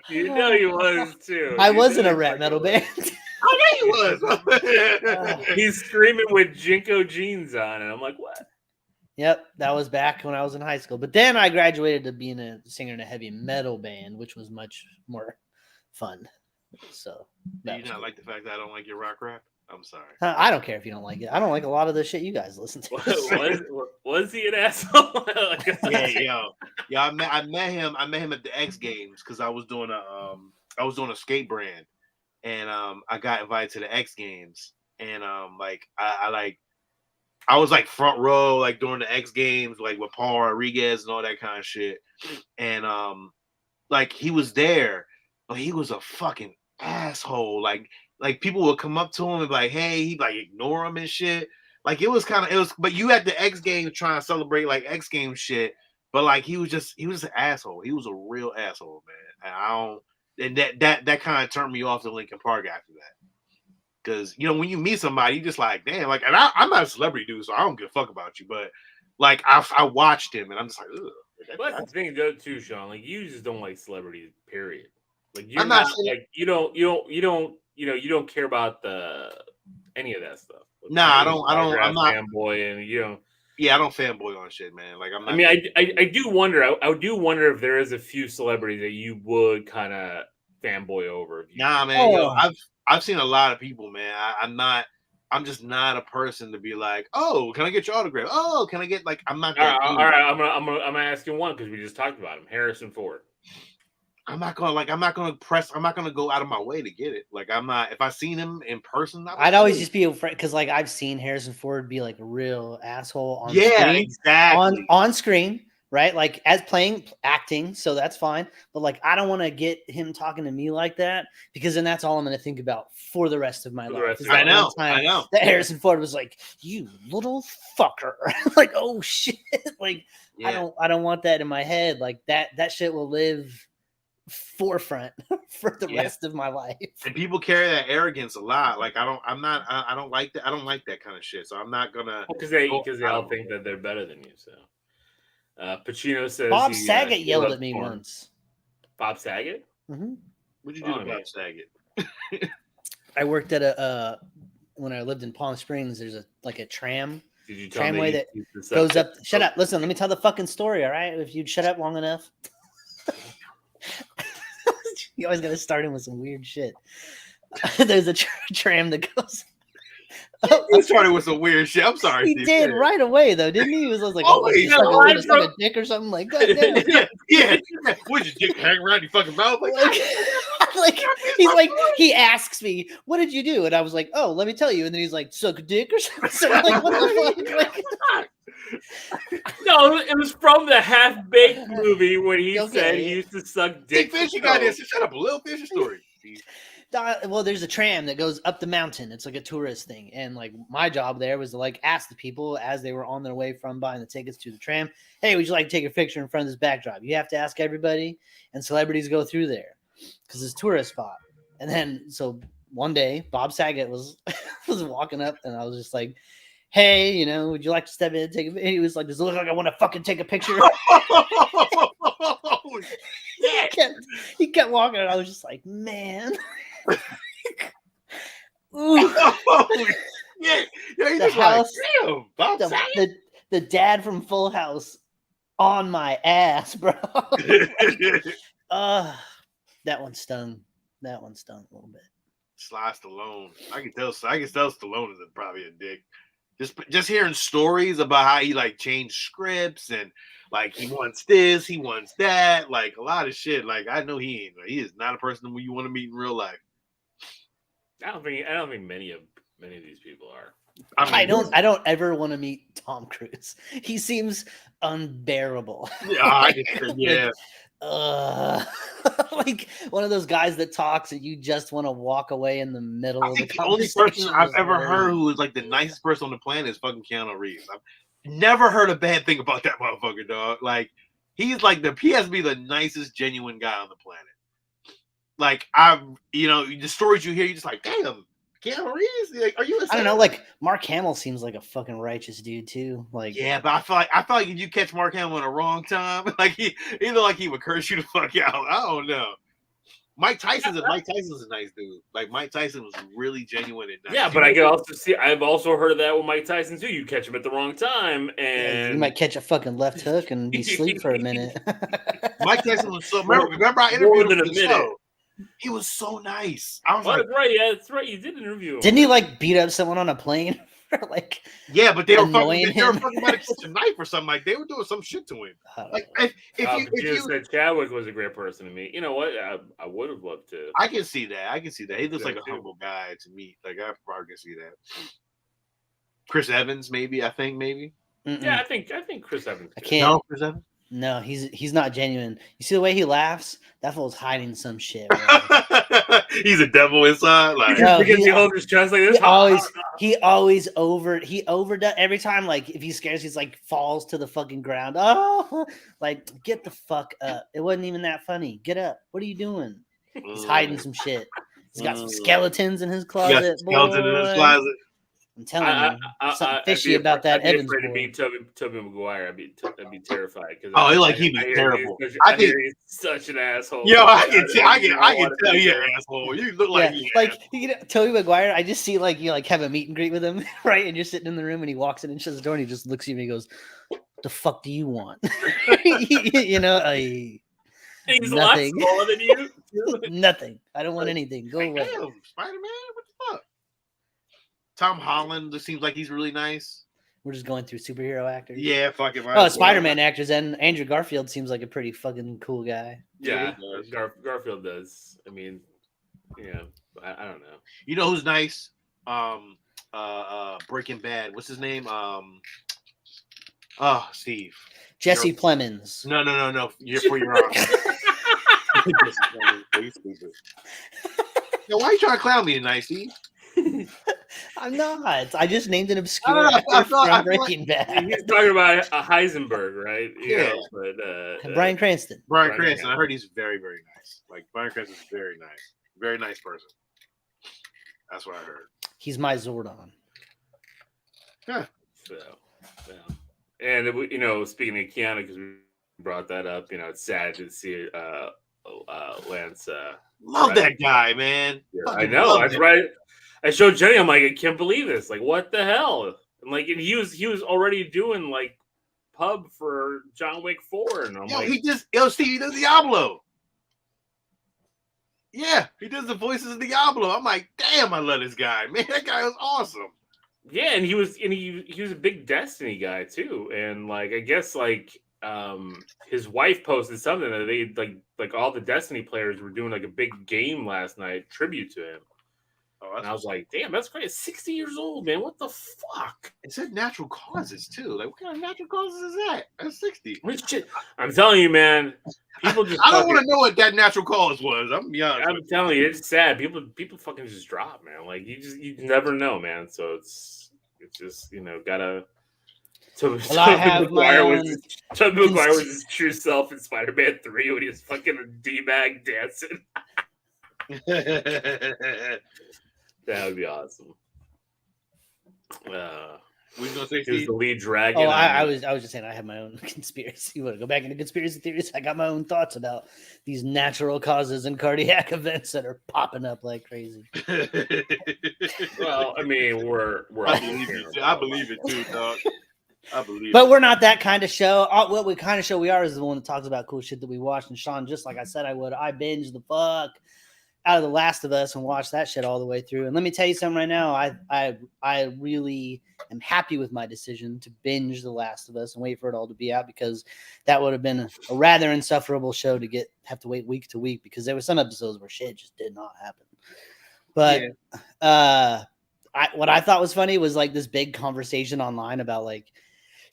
You know he was too. I was in a rap metal band. I know he was. He's screaming with Jinko jeans on, and I'm like, what? Yep, that was back when I was in high school. But then I graduated to being a singer in a heavy metal band, which was much more fun. So do you not like the fact that I don't like your rock rap? I'm sorry. I don't care if you don't like it. I don't like a lot of the shit you guys listen to. Was he an asshole? Yeah. I met him at the X Games because I was doing a skate brand, and I got invited to the X Games, and I was like front row like during the X Games like with Paul Rodriguez and all that kind of shit, and like he was there, but he was a fucking asshole. Like people would come up to him and be like, hey, he'd like ignore him and shit. Like it was, but you at the X Games trying to celebrate like X Games shit, but like he was just an asshole. He was a real asshole, man. And that kind of turned me off to Linkin Park after that. Because when you meet somebody, you just like, damn, like, and I'm not a celebrity dude, so I don't give a fuck about you. But like I watched him and I'm just like, ugh. Well, that's the thing though too, Sean. Like you just don't like celebrities, period. Like you're I'm not like you don't care about any of that stuff. Like, nah, I'm not fanboy, and you don't. Yeah, I don't fanboy on shit, man. Like I'm not. I mean, I do wonder. I do wonder if there is a few celebrities that you would kind of fanboy over. Nah, man. I've seen a lot of people, man. I'm just not a person to be like, oh, can I get your autograph? Oh, can I get like? I'm not. All right. I'm gonna ask you one because we just talked about him, Harrison Ford. I'm not gonna go out of my way to get it. Like I'm not. If I seen him in person, I'd always just be afraid because like I've seen Harrison Ford be like a real asshole on screen. Exactly on screen, right? Like as acting, so that's fine. But like I don't want to get him talking to me like that because then that's all I'm going to think about for the rest of my life. I know. That Harrison Ford was like, "You little fucker!" Like, oh shit! Like I don't want that in my head. Like that shit will live forefront for the rest of my life. And people carry that arrogance a lot. Like I don't like that. I don't like that kind of shit. So I'm not gonna because they all think that they're better than you. So Pacino says Bob Saget yelled at me once. Bob Saget? Mm-hmm. What'd you do to Bob Saget? I worked at when I lived in Palm Springs, there's a tram. Did you tell tramway that goes up? Shut up. Listen, let me tell the fucking story, all right? If you'd shut up long enough. You always got to start in with some weird shit. There's a tram that goes. He started with some weird shit. I'm sorry. He did right away though, didn't he? He was like, "Oh, he's like a dick or something." Like, God damn. Yeah. Would your dick hang around your fucking mouth? Like he's like, he asks me, "What did you do?" And I was like, "Oh, let me tell you." And then he's like, "Suck a dick or something." So I'm like, what the fuck? Like, no, it was from the Half-Baked movie when he said he used to suck dick. Big Fish, you got this. Shut up, a Little Fish story. Well, there's a tram that goes up the mountain. It's like a tourist thing. And like my job there was to like ask the people as they were on their way from buying the tickets to the tram, "Hey, would you like to take a picture in front of this backdrop?" You have to ask everybody, and celebrities go through there because it's a tourist spot. And then so one day Bob Saget was walking up and I was just like, "Hey, would you like to step in and take a picture?" He was like, "Does it look like I want to fucking take a picture?" He kept walking and I was just like, man. The house, like, the dad from Full House on my ass, bro. That one stung. That one stung a little bit. Sly Stallone. I can tell Stallone is probably a dick. Just hearing stories about how he like changed scripts and like he wants this, he wants that, like a lot of shit. Like I know he is not a person who you want to meet in real life. I don't think many of these people are. I don't ever want to meet Tom Cruise. He seems unbearable. Yeah. Like one of those guys that talks and you just want to walk away in the middle of the conversation. The only person I've ever heard who is like the nicest person on the planet is fucking Keanu Reeves. I've never heard a bad thing about that motherfucker, dog. Like he's like he has to be the nicest, genuine guy on the planet. Like the stories you hear, you're just like, damn, Keanu Reeves. Like, are you? I don't know. Like Mark Hamill seems like a fucking righteous dude too. Like yeah, but I feel like if you catch Mark Hamill in the wrong time, like he would curse you the fuck out. I don't know. Mike Tyson's a nice dude. Like Mike Tyson was really genuine and nice. Yeah, but I've also heard of that with Mike Tyson too. You catch him at the wrong time, and you might catch a fucking left hook and be asleep for a minute. Mike Tyson was so. Remember I interviewed him for the show. He was so nice. I was like, right, yeah, that's right. You did interview him. Didn't he like beat up someone on a plane? Like, yeah, but they were fucking about to catch a knife or something. Like they were doing some shit to him. Like if you said Chadwick was a great person to me, you know what? I would have loved to. I can see that. He looks like a humble guy to meet. Like I probably can see that. Chris Evans, maybe. I think maybe. Mm-mm. Yeah, I think Chris Evans. I can't. No, Chris Evans. No, he's not genuine. You see the way he laughs? That fool's hiding some shit. He's a devil inside. Like he holds his chest like this. He always overdoes every time. Like if he scares, he's like falls to the fucking ground. Oh, like get the fuck up! It wasn't even that funny. Get up! What are you doing? He's hiding some shit. He's got some skeletons in his closet. I'm telling you, something fishy about that Evans boy. To be Tobey Maguire. I'd be terrified because he'd be terrible. I think he's such an asshole. Yo, I can tell you're an asshole. You look like Tobey Maguire. I just see you have a meet and greet with him, right? And you're sitting in the room, and he walks in and shuts the door, and he just looks at you and he goes, "The fuck do you want?" He's nothing. A lot smaller than you. Nothing. I don't want anything. Go away. Damn, Spider-Man. What the fuck? Tom Holland just seems like he's really nice. We're just going through superhero actors. Yeah, fucking right. Oh, Spider-Man actors, and Andrew Garfield seems like a pretty fucking cool guy. Yeah, Garfield does. I mean, yeah, I don't know. You know who's nice? Breaking Bad. What's his name? Steve. Jesse Plemons. No. You're for your arm. Yo, why are you trying to clown me tonight, Steve? I'm not. I just named an obscure actor from Breaking Bad. He's talking about Heisenberg, right? Yeah. But Bryan Cranston. Bryan Cranston. I heard he's very, very nice. Like Bryan Cranston's very nice. Very nice person. That's what I heard. He's my Zordon. Yeah. So, and speaking of Keanu, because we brought that up, it's sad to see Lance. Love that guy, man. Yeah, I know. That's right. I showed Jenny. I'm like, I can't believe this. Like, what the hell? And he was already doing pub for John Wick 4, and I'm Steve, he does Diablo. Yeah, he does the voices of Diablo. I'm like, damn, I love this guy, man. That guy was awesome. Yeah, and he was a big Destiny guy too, and I guess his wife posted something that they like all the Destiny players were doing a big game last night tribute to him. Oh, and I was like, damn, that's great. 60 years old, man. What the fuck? It said natural causes too. Like, what kind of natural causes is that? That's 60. I'm telling you, man. People just I don't want to know what that natural cause was. I'm telling you, it's sad. People fucking just drop, man. You never know, man. So it's just gotta. Tobey Maguire was his true self in Spider-Man 3 when he was fucking a D-bag dancing. That would be awesome. We gonna say he was the lead dragon. Oh, I was just saying I have my own conspiracy. You want to go back into conspiracy theories? I got my own thoughts about these natural causes and cardiac events that are popping up like crazy. Well, I mean, I believe it too, dog. I believe but we're not that kind of show. What we kind of show we are is the one that talks about cool shit that we watched. And Sean, just like I said I would, I binged the fuck out of The Last of Us and watched that shit all the way through. And let me tell you something right now. I really am happy with my decision to binge The Last of Us and wait for it all to be out, because that would have been a rather insufferable show to have to wait week to week, because there were some episodes where shit just did not happen. But what I thought was funny was this big conversation online about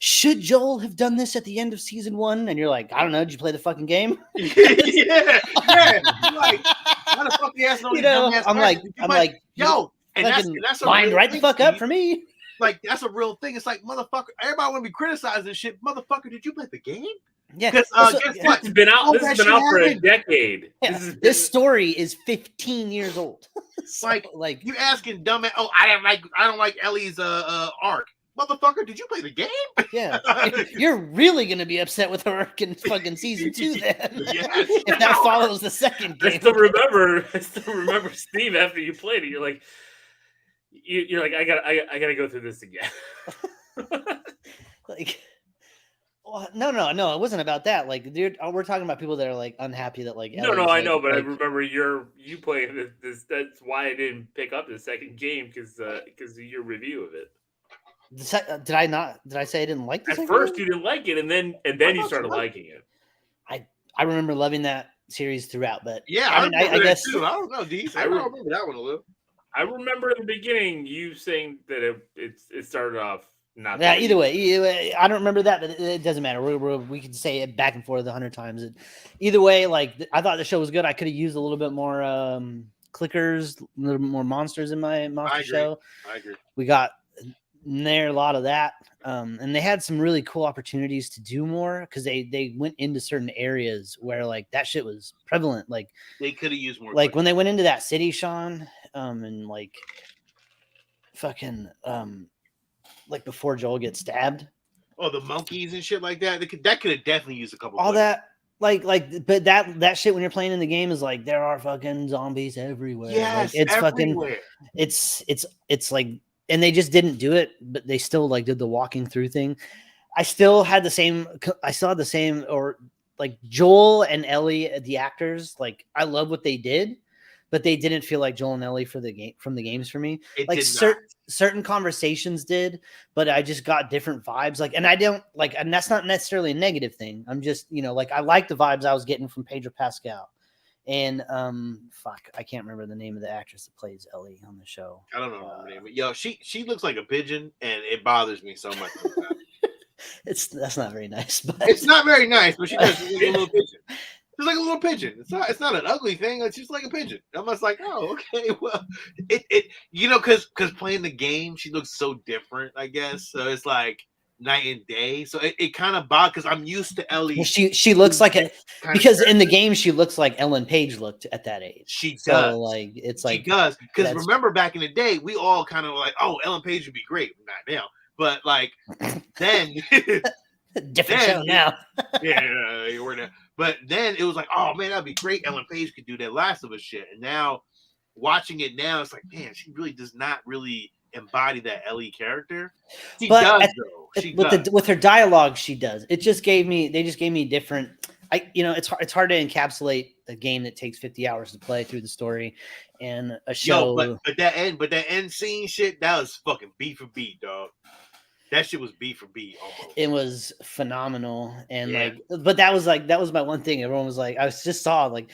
should Joel have done this at the end of season 1? And you're like, I don't know. Did you play the fucking game? yeah. How the fuck you ask no? I'm like, yo, and that's lined right the fuck up for me. That's a real thing. It's like, motherfucker, everybody want to be criticizing shit. Motherfucker, did you play the game? Yeah. Guess what? This has been out for a decade. Yeah. This story is 15 years old. So, you asking dumb. Oh, I don't like Ellie's arc. motherfucker, did you play the game? Yeah, you're really gonna be upset with her in fucking season 2 then. Yes. If that follows the second game. I still remember Steve after you played it. You're like, I gotta go through this again. Like, well, no, it wasn't about that. Like, dude, we're talking about people that are like unhappy that like. No, I know, but I remember you playing this. That's why I didn't pick up the second game because of your review of it. Did I not? Did I say I didn't like this? At first, you didn't like it, and then you started liking it. I remember loving that series throughout, but yeah, I guess too. I don't know, D. I don't remember that one a little. I remember in the beginning you saying that it started off not. Yeah, either way, I don't remember that, but it doesn't matter. We can say it back and forth 100 times. Either way, like I thought the show was good. I could have used a little bit more clickers, a little bit more monsters in my monster show. I agree. We got there a lot of that, and they had some really cool opportunities to do more because they went into certain areas where like that shit was prevalent. Like they could have used more. Like when they went into that city, Sean, and like fucking like before Joel gets stabbed. Oh, the monkeys and shit like that. That could have definitely used a couple. All that. But that shit when you're playing in the game is like there are fucking zombies everywhere. Yes, like, it's everywhere. Fucking it's like, and they just didn't do it, but they still like did the walking through thing. I still had the same, or like Joel and Ellie, the actors, like I love what they did, but they didn't feel like Joel and Ellie from the games for me. Like certain conversations did, but I just got different vibes. Like, and I don't like, and that's not necessarily a negative thing. I'm just, like I like the vibes I was getting from Pedro Pascal. And I can't remember the name of the actress that plays Ellie on the show. I don't know her name, but yo, she looks like a pigeon, and it bothers me so much. That's not very nice. But it's not very nice, but she does look like a little pigeon. She's like a little pigeon. It's not an ugly thing. It's just like a pigeon. I'm just like, oh, okay, well, because playing the game, she looks so different, I guess. So it's like night and day. So it kind of bothers because I'm used to Ellie. Well, she looks like because in the game she looks like Ellen Page looked at that age. She does. So like it's like she does because remember back in the day we all kind of like, oh, Ellen Page would be great. Not now, but like then different show now. Yeah, we're there. But then it was like, oh man, that'd be great. Ellen Page could do that Last of Us shit. And now watching it now, it's like, man, she really does not really embody that Ellie character. She does though. With her dialogue, she does. They just gave me different. It's hard to encapsulate a game that takes 50 hours to play through the story and a show. But that end scene shit, that was fucking beat for beat, dog. That shit was beat for beat almost. It was phenomenal. And but that was my one thing. Everyone was like, I just saw like,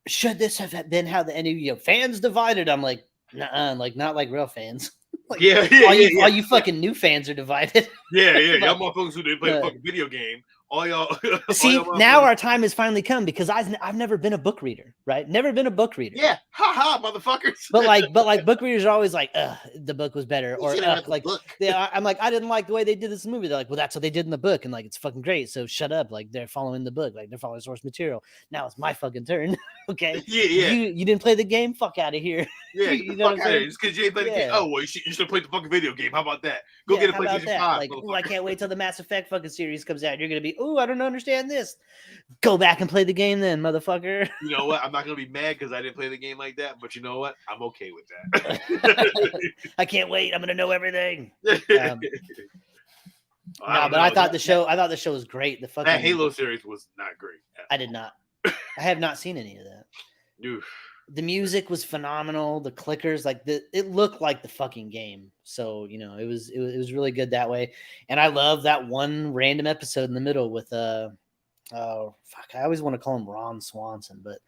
should this have been how the end fans divided? I'm like, nuh-uh, like not like real fans. Like, all you fucking new fans are divided. Yeah. Y'all motherfuckers who didn't play a fucking video game. All y'all. See, now our time has finally come because I've never been a book reader, right? Never been a book reader. Yeah, motherfuckers. But like book readers are always like, the book was better, or like, I'm like, I didn't like the way they did this movie. They're like, well, that's what they did in the book, and like, it's fucking great. So shut up. Like, they're following the book, like they're following source material. Now it's my fucking turn. Okay. Yeah. You didn't play the game. Fuck out of here. Yeah, you know fuck out of here. Just because you ain't played the game. Oh well, you should have played the fucking video game. How about that? Go get a PlayStation 5. Like, I can't wait till the Mass Effect fucking series comes out. You're gonna be, I don't understand this. Go back and play the game then, motherfucker. You know what? I'm not gonna be mad because I didn't play the game like that, but you know what? I'm okay with that. I can't wait. I'm gonna know everything. But I thought the show was great. That Halo series was not great. I did not. I have not seen any of that. Oof. The music was phenomenal. The clickers, it looked like the fucking game. So it was really good that way. And I love that one random episode in the middle with I always want to call him Ron Swanson, but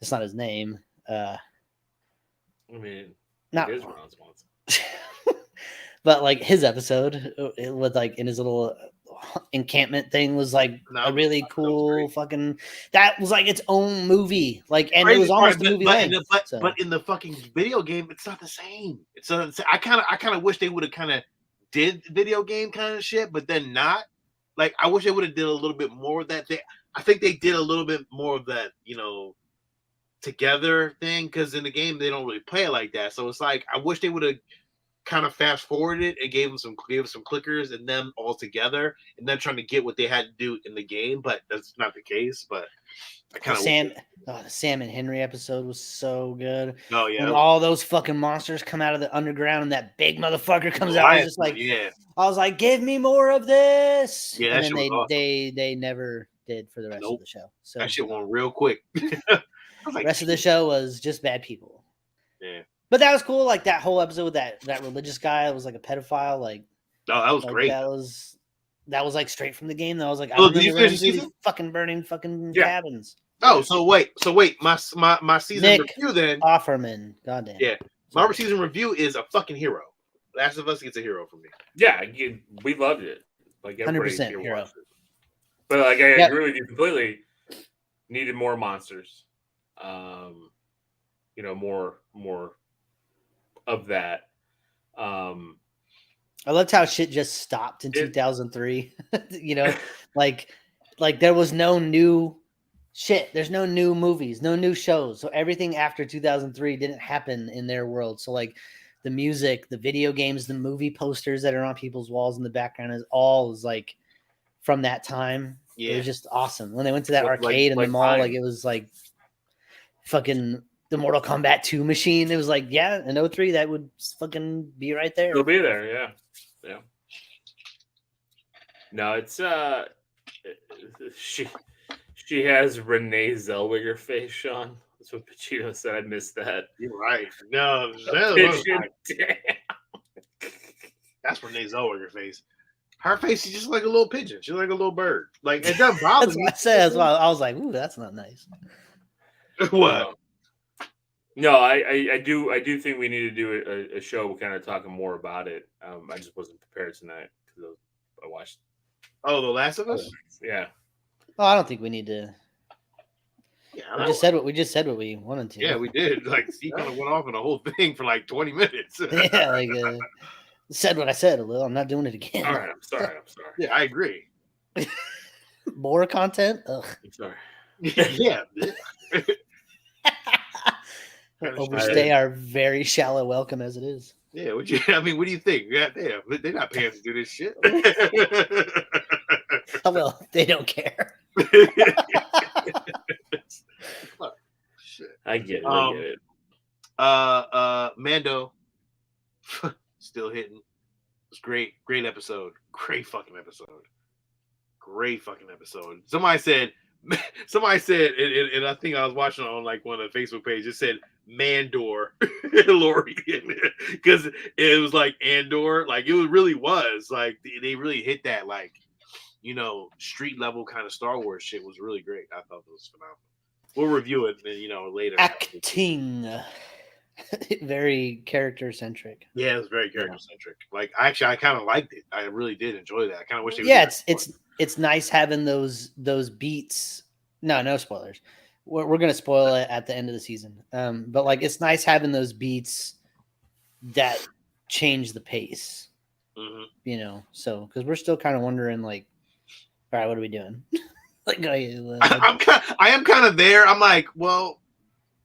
it's not his name. I mean, not it is Ron Swanson. But like his episode, it was like in his little encampment thing was like a really cool fucking. That was like its own movie, like, and it was almost a movie length. But in the fucking video game, it's not the same. I kind of wish they would have kind of did video game kind of shit, but then not. Like, I wish they would have did a little bit more of that. I think they did a little bit more of that, together thing, because in the game they don't really play it like that. So it's like I wish they would have kind of fast forwarded and gave them some clickers and them all together, and then trying to get what they had to do in the game, but that's not the case. But I kind of the Sam and Henry episode was so good. Oh yeah, when all those fucking monsters come out of the underground and that big motherfucker comes out, I was just like, I was like, give me more of this. Yeah, and then they never did for the rest of the show. So that shit went real quick. The rest of the show was just bad people. Yeah. But that was cool. Like that whole episode with that religious guy was like a pedophile. Like, that was great. That was like straight from the game. That was like, did you finish the season? Fucking burning fucking cabins. Oh, so wait. My season review then. Offerman, goddamn. Yeah, my season review is a fucking hero. Last of Us gets a hero from me. Yeah, we loved it. Like 100% hero. But like I agree with you completely. Needed more monsters. More of that. I loved how shit just stopped in 2003. like there was no new shit. There's no new movies, no new shows. So everything after 2003 didn't happen in their world. So like the music, the video games, the movie posters that are on people's walls in the background is like from that time. Yeah. It was just awesome. When they went to that arcade in the mall, like it was like fucking the Mortal Kombat 2 machine. It was like, yeah, in 2003, that would fucking be right there. It'll be there, yeah. Yeah. No, it's she has Renee Zellweger face, Sean. That's what Pacino said. I missed that. You're right. No, that's Renee Zellweger face. Her face is just like a little pigeon. She's like a little bird. Like it doesn't bother me. That's what I said as well. I was like, ooh, that's not nice. What? No, I do think we need to do a show kind of talking more about it. I just wasn't prepared tonight because I watched. Oh, The Last of Us? Yeah. Oh, I don't think we need to. Yeah, we just said what we wanted to. Yeah, we did. Like, he kind of went off on a whole thing for like 20 minutes. Yeah, like said what I said a little. I'm not doing it again. All right, I'm sorry. Yeah, I agree. More content? Ugh. I'm sorry. Yeah. Overstay our very shallow welcome as it is. Yeah, what do you think? Yeah, damn, they're not paying to do this shit. Oh, well, they don't care. Shit. I get it. Mando, still hitting. It's great episode. Great fucking episode. Somebody said, and I think I was watching on like one of the Facebook pages. It said Mandor, Lori, because it was like Andor, like it really was like they really hit that like street level kind of Star Wars shit was really great. I thought it was phenomenal. We'll review it later. Acting. Very character centric. Yeah, it was very character centric. Like I kind of liked it. I really did enjoy that. I kind of wish. It's nice having those beats. No spoilers. We're gonna spoil it at the end of the season. But like it's nice having those beats that change the pace. Mm-hmm. So because we're still kind of wondering like, all right, what are we doing? Like, I am kind of there. I'm like, well,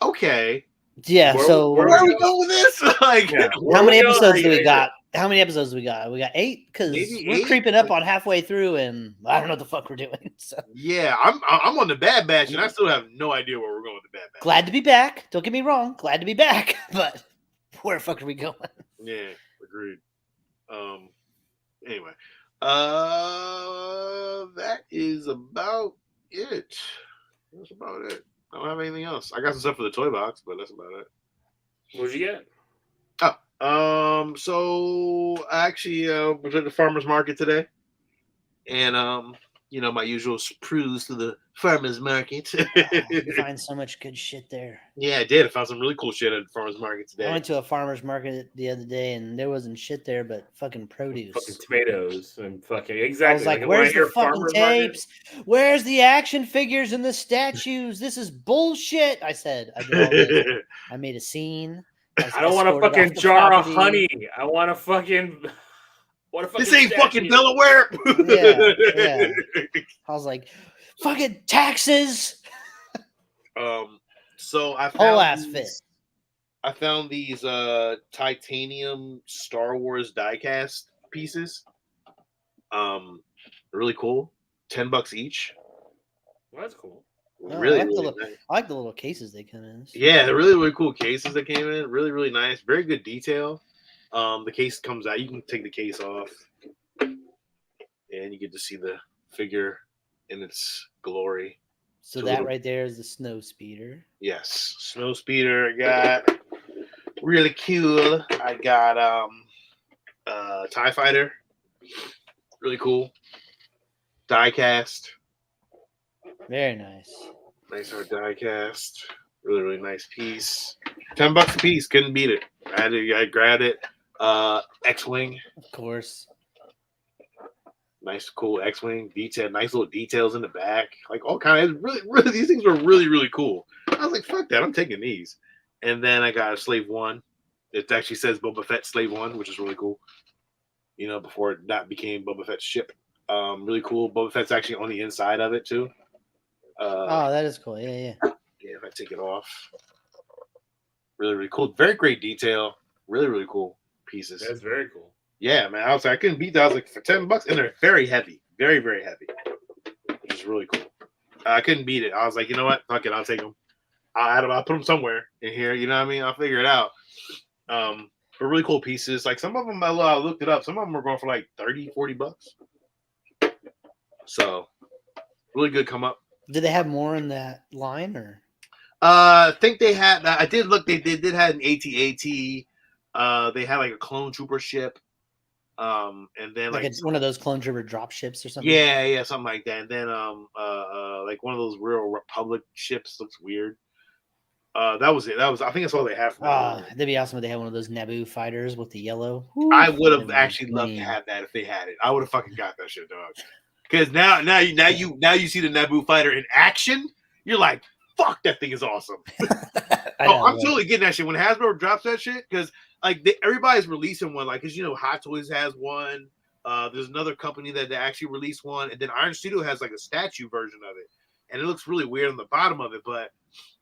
okay. Yeah, where are we going with this? Like, how many episodes do we got? How many episodes we got? We got 8 because we're creeping up on halfway through, and I don't know what the fuck we're doing. So. Yeah, I'm on the Bad Batch, and I still have no idea where we're going with the Bad Batch. Glad to be back. Don't get me wrong. Glad to be back, but where the fuck are we going? Yeah, agreed. Anyway, that is about it. That's about it. I don't have anything else. I got some stuff for the toy box, but that's about it. What'd you get? So I actually was at the farmer's market today, and my usual cruise to the farmer's market. You find so much good shit there. Yeah, I did. I found some really cool shit at the farmer's market today. I went to a farmer's market the other day, and there wasn't shit there but fucking produce. Fucking tomatoes and fucking exactly. I was like, where's the fucking tapes? Market? Where's the action figures and the statues? This is bullshit. I said. I made a scene. I don't want a fucking jar of honey. I want a fucking. This ain't fucking Delaware. Yeah. I was like, fucking taxes. So I found whole ass fit. I found these titanium Star Wars diecast pieces. Really cool. $10 each. Well, that's cool. Really, I nice. I like the little cases they come in. Yeah, they're really, really cool cases that came in. Really, really nice. Very good detail. The case comes out. You can take the case off, and you get to see the figure in its glory. So that right there is the snow speeder. Yes, snow speeder. I got really cool. I got TIE fighter. Really cool. Diecast. Very nice. Nice hard diecast. Really, really nice piece. $10 a piece. Couldn't beat it. I grabbed it. X-wing. Of course. Nice, cool X-wing detail. Nice little details in the back. Like all kind of really, really. These things were really, really cool. I was like, fuck that. I'm taking these. And then I got a Slave One. It actually says Boba Fett Slave One, which is really cool. You know, before it not became Boba Fett's ship. Really cool. Boba Fett's actually on the inside of it too. Oh, that is cool. Yeah. Yeah, if I take it off. Really, really cool. Very great detail. Really, really cool pieces. That's very cool. Yeah, man. I couldn't beat that. I was like, for $10, and they're very heavy. Very, very heavy. Which is really cool. I couldn't beat it. I was like, you know what? Fuck it. I'll take them. I'll put them somewhere in here. You know what I mean? I'll figure it out. But really cool pieces. Like some of them, I looked it up. Some of them were going for like $30, $40. So, really good come up. Did they have more in that line or? I think they had. I did look. They did have an AT-AT. They had like a clone trooper ship. And then like one of those clone trooper drop ships or something. Yeah, something like that. And then like one of those Real Republic ships looks weird. That was it. I think that's all they have. That'd be awesome if they had one of those Naboo fighters with the yellow. I would have actually loved to have that if they had it. I would have fucking got that shit, dog. Because now you see the Naboo fighter in action. You're like, fuck, that thing is awesome. I'm totally getting that shit when Hasbro drops that shit. Because like everybody's releasing one, like because Hot Toys has one. There's another company that they actually released one, and then Iron Studio has like a statue version of it, and it looks really weird on the bottom of it. But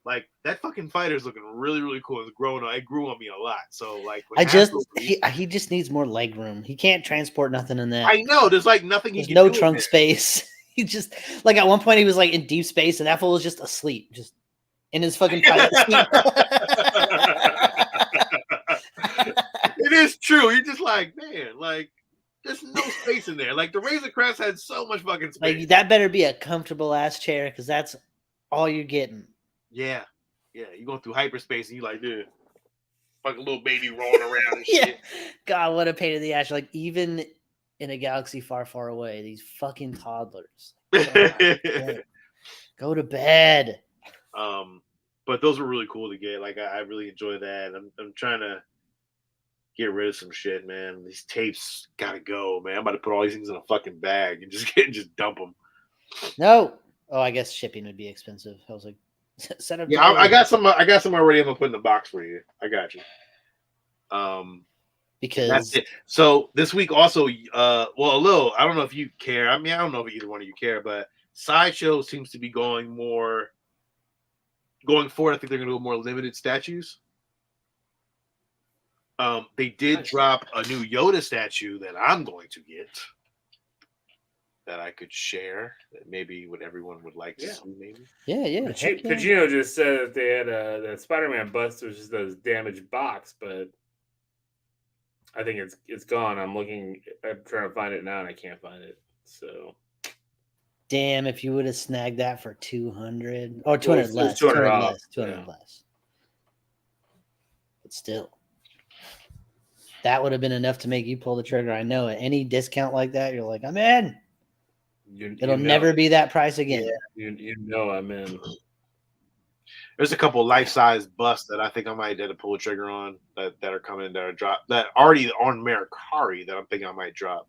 like that fucking fighter is looking really, really cool. It's growing on. It grew on me a lot. So like, he just needs more leg room. He can't transport nothing in that. I know. There's like nothing. There's no trunk space. He just like at one point he was like in deep space, and that fool was just asleep, just in his fucking pilot seat. It is true. You're just like, man, like there's no space in there. Like the Razor Crest had so much fucking space. Like that better be a comfortable ass chair because that's all you're getting. Yeah. You're going through hyperspace and you like, dude, fucking little baby rolling around and shit. God, what a pain in the ass. Like even in a galaxy far, far away, these fucking toddlers. Go to bed. But those were really cool to get. Like I really enjoy that. I'm trying to get rid of some shit, man. These tapes gotta go, man. I'm about to put all these things in a fucking bag and just dump them. No. Oh, I guess shipping would be expensive. I was like, set up. Yeah, I got some already. I'm gonna put in the box for you. I got you. Because that's it. So this week also, Lil, I don't know if you care. I mean, I don't know if either one of you care, but Sideshow seems to be going forward. I think they're gonna do more limited statues. They did drop a new Yoda statue that I'm going to get that I could share. That maybe what everyone would like to see. Maybe. Yeah. Pacino just said that they had that Spider-Man bust, which is the damaged box, but I think it's gone. I'm trying to find it now, and I can't find it. So, damn! If you would have snagged that for 200 or 200 less, 200 less. But still, that would have been enough to make you pull the trigger. I know at any discount like that, you're like, I'm in. It'll never be that price again. Yeah, you know I'm in. There's a couple life-size busts that I think I might pull the trigger on that are coming, that are dropped, that already on Mercari that I'm thinking I might drop.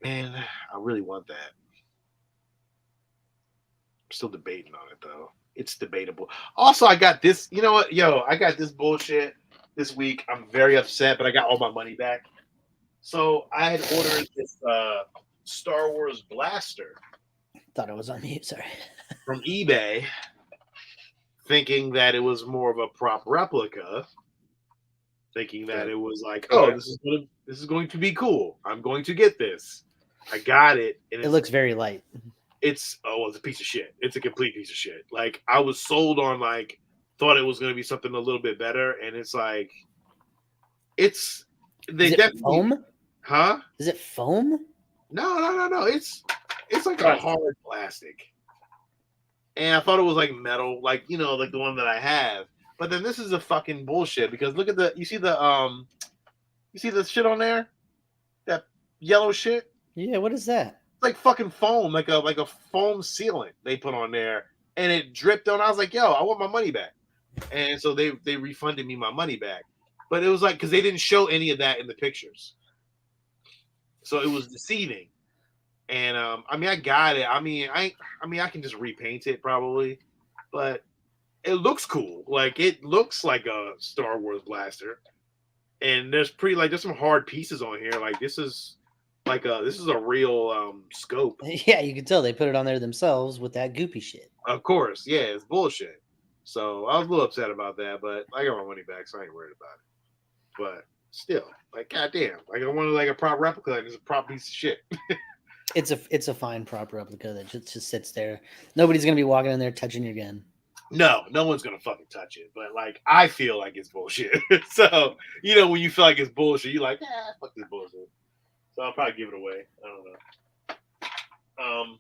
Man, I really want that. I'm still debating on it though. It's debatable. Also, I got this. You know what? I got this bullshit this week. I'm very upset, but I got all my money back. So I had ordered this Star Wars blaster. Thought it was on mute. Sorry. From eBay thinking that it was more of a prop replica, thinking that it was like, this is going to be cool. I'm going to get this. I got it, and it looks very light. It's a piece of shit. It's a complete piece of shit. Like I was sold on thought it was going to be something a little bit better, and it's like they definitely foam? Huh? Is it foam? No. It's like a hard plastic. And I thought it was like metal, like the one that I have. But then this is a fucking bullshit because look at you see the shit on there? That yellow shit? Yeah, what is that? It's like fucking foam, like a foam sealant they put on there, and it dripped on. I was like, yo, I want my money back. And so they refunded me my money back. But it was like because they didn't show any of that in the pictures. So it was deceiving. And I got it. I can just repaint it probably, but it looks cool. Like it looks like a Star Wars blaster, and there's some hard pieces on here. Like this is a real scope. Yeah, you can tell they put it on there themselves with that goopy shit. Of course, yeah, it's bullshit. So I was a little upset about that, but I got my money back, so I ain't worried about it. But still, like goddamn, like I wanted like a prop replica, and it's a prop piece of shit. It's a fine prop replica that just sits there. Nobody's gonna be walking in there touching your gun. No one's gonna fucking touch it. But like, I feel like it's bullshit. So when you feel like it's bullshit, you're like, fuck this bullshit. So I'll probably give it away. I don't know.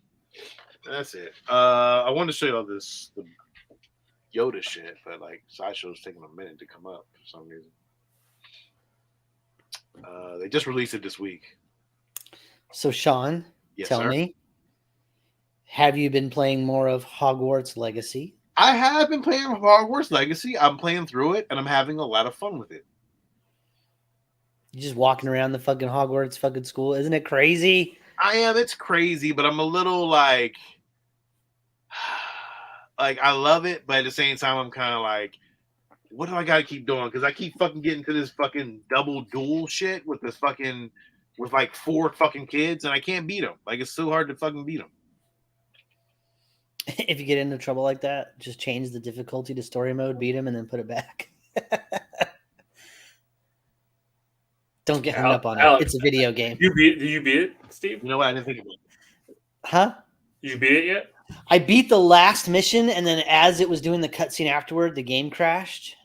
That's it. I wanted to show you all the Yoda shit, but like Sideshow's taking a minute to come up for some reason. They just released it this week. So Sean, tell me, have you been playing more of Hogwarts Legacy? I have been playing Hogwarts Legacy. I'm playing through it, and I'm having a lot of fun with it. You're just walking around the fucking Hogwarts fucking school. Isn't it crazy? I am. It's crazy, but I'm a little like I love it, but at the same time, I'm kind of like, what do I got to keep doing? Because I keep fucking getting to this fucking double duel shit with like 4 fucking kids, and I can't beat them. Like, it's so hard to fucking beat them. If you get into trouble like that, just change the difficulty to story mode, beat him, and then put it back. Don't get hung up on it. It's a video game. Did you beat it, Steve? You know what? I didn't think about it. Huh? Did you beat it yet? I beat the last mission, and then as it was doing the cutscene afterward, the game crashed.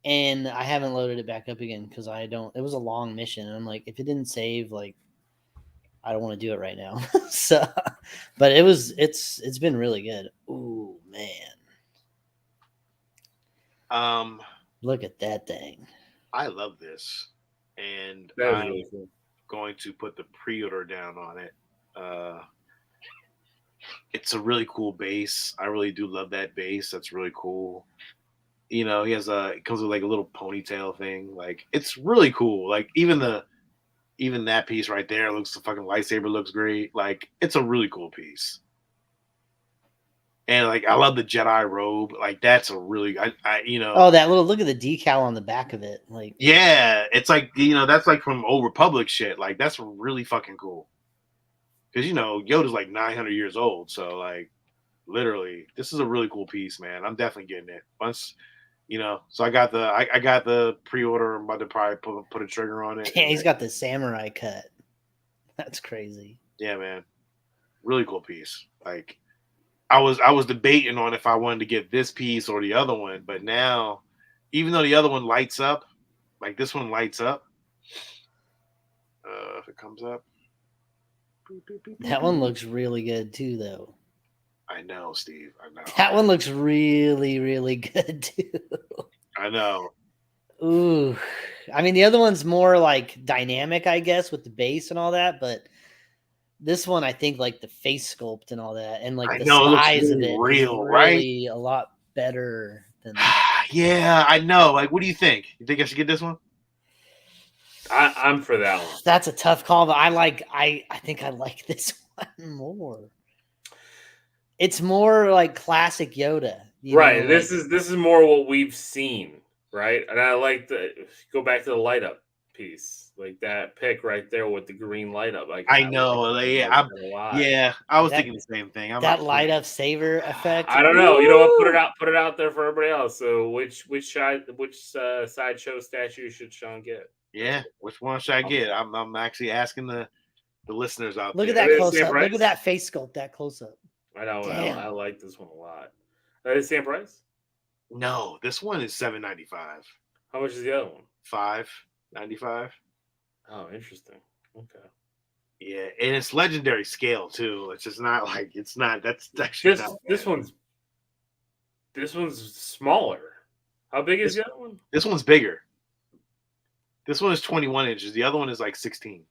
And I haven't loaded it back up again because it was a long mission. And I'm like, if it didn't save, like, I don't want to do it right now. So, but it's been really good. Ooh, man. Look at that thing. I love this. And I'm really cool. Going to put the pre-order down on it. It's a really cool base. I really do love that base. That's really cool. He has it comes with like a little ponytail thing. Like it's really cool. Like even that piece right there the fucking lightsaber looks great. Like it's a really cool piece. And like I love the Jedi robe. Like that's a really Oh, that little look at the decal on the back of it. Like yeah, it's like that's like from Old Republic shit. Like that's really fucking cool. Because Yoda's like 900 years old, so like literally, this is a really cool piece, man. I'm definitely getting it once. So I got the pre-order. I'm about to probably put a trigger on it. Yeah, he's got the samurai cut. That's crazy. Yeah, man. Really cool piece. Like I was debating on if I wanted to get this piece or the other one, but now, even though the other one lights up, like this one lights up. If it comes up. That one looks really good too, though. I know, Steve. I know. That one looks really, really good too. I know. Ooh. I mean, the other one's more like dynamic, I guess, with the base and all that, but this one, I think, like the face sculpt and all that, and like the size of it, real, is right? Really a lot better than that. Yeah, I know. Like, what do you think? You think I should get this one? I'm for that one. That's a tough call, but I think I like this one more. It's more like classic Yoda, right? This is more what we've seen, right? And I like go back to the light up piece. Like that pick right there with the green light up. Like I know. I was thinking the same thing. That light up saver effect. I don't know. You know what? Put it out there for everybody else. So which sideshow statue should Sean get? Yeah, which one should I get? I'm actually asking the listeners out there. Look at that close up. Look at that face sculpt. That close up. I know. I like this one a lot. That is the same price? No, this one is $7.95. How much is the other one? $5.95. Oh, interesting. Okay. Yeah, and it's legendary scale too. It's just not like it's not. That's actually this one's smaller. How big is the other one? This one's bigger. This one is 21 inches. The other one is like 16.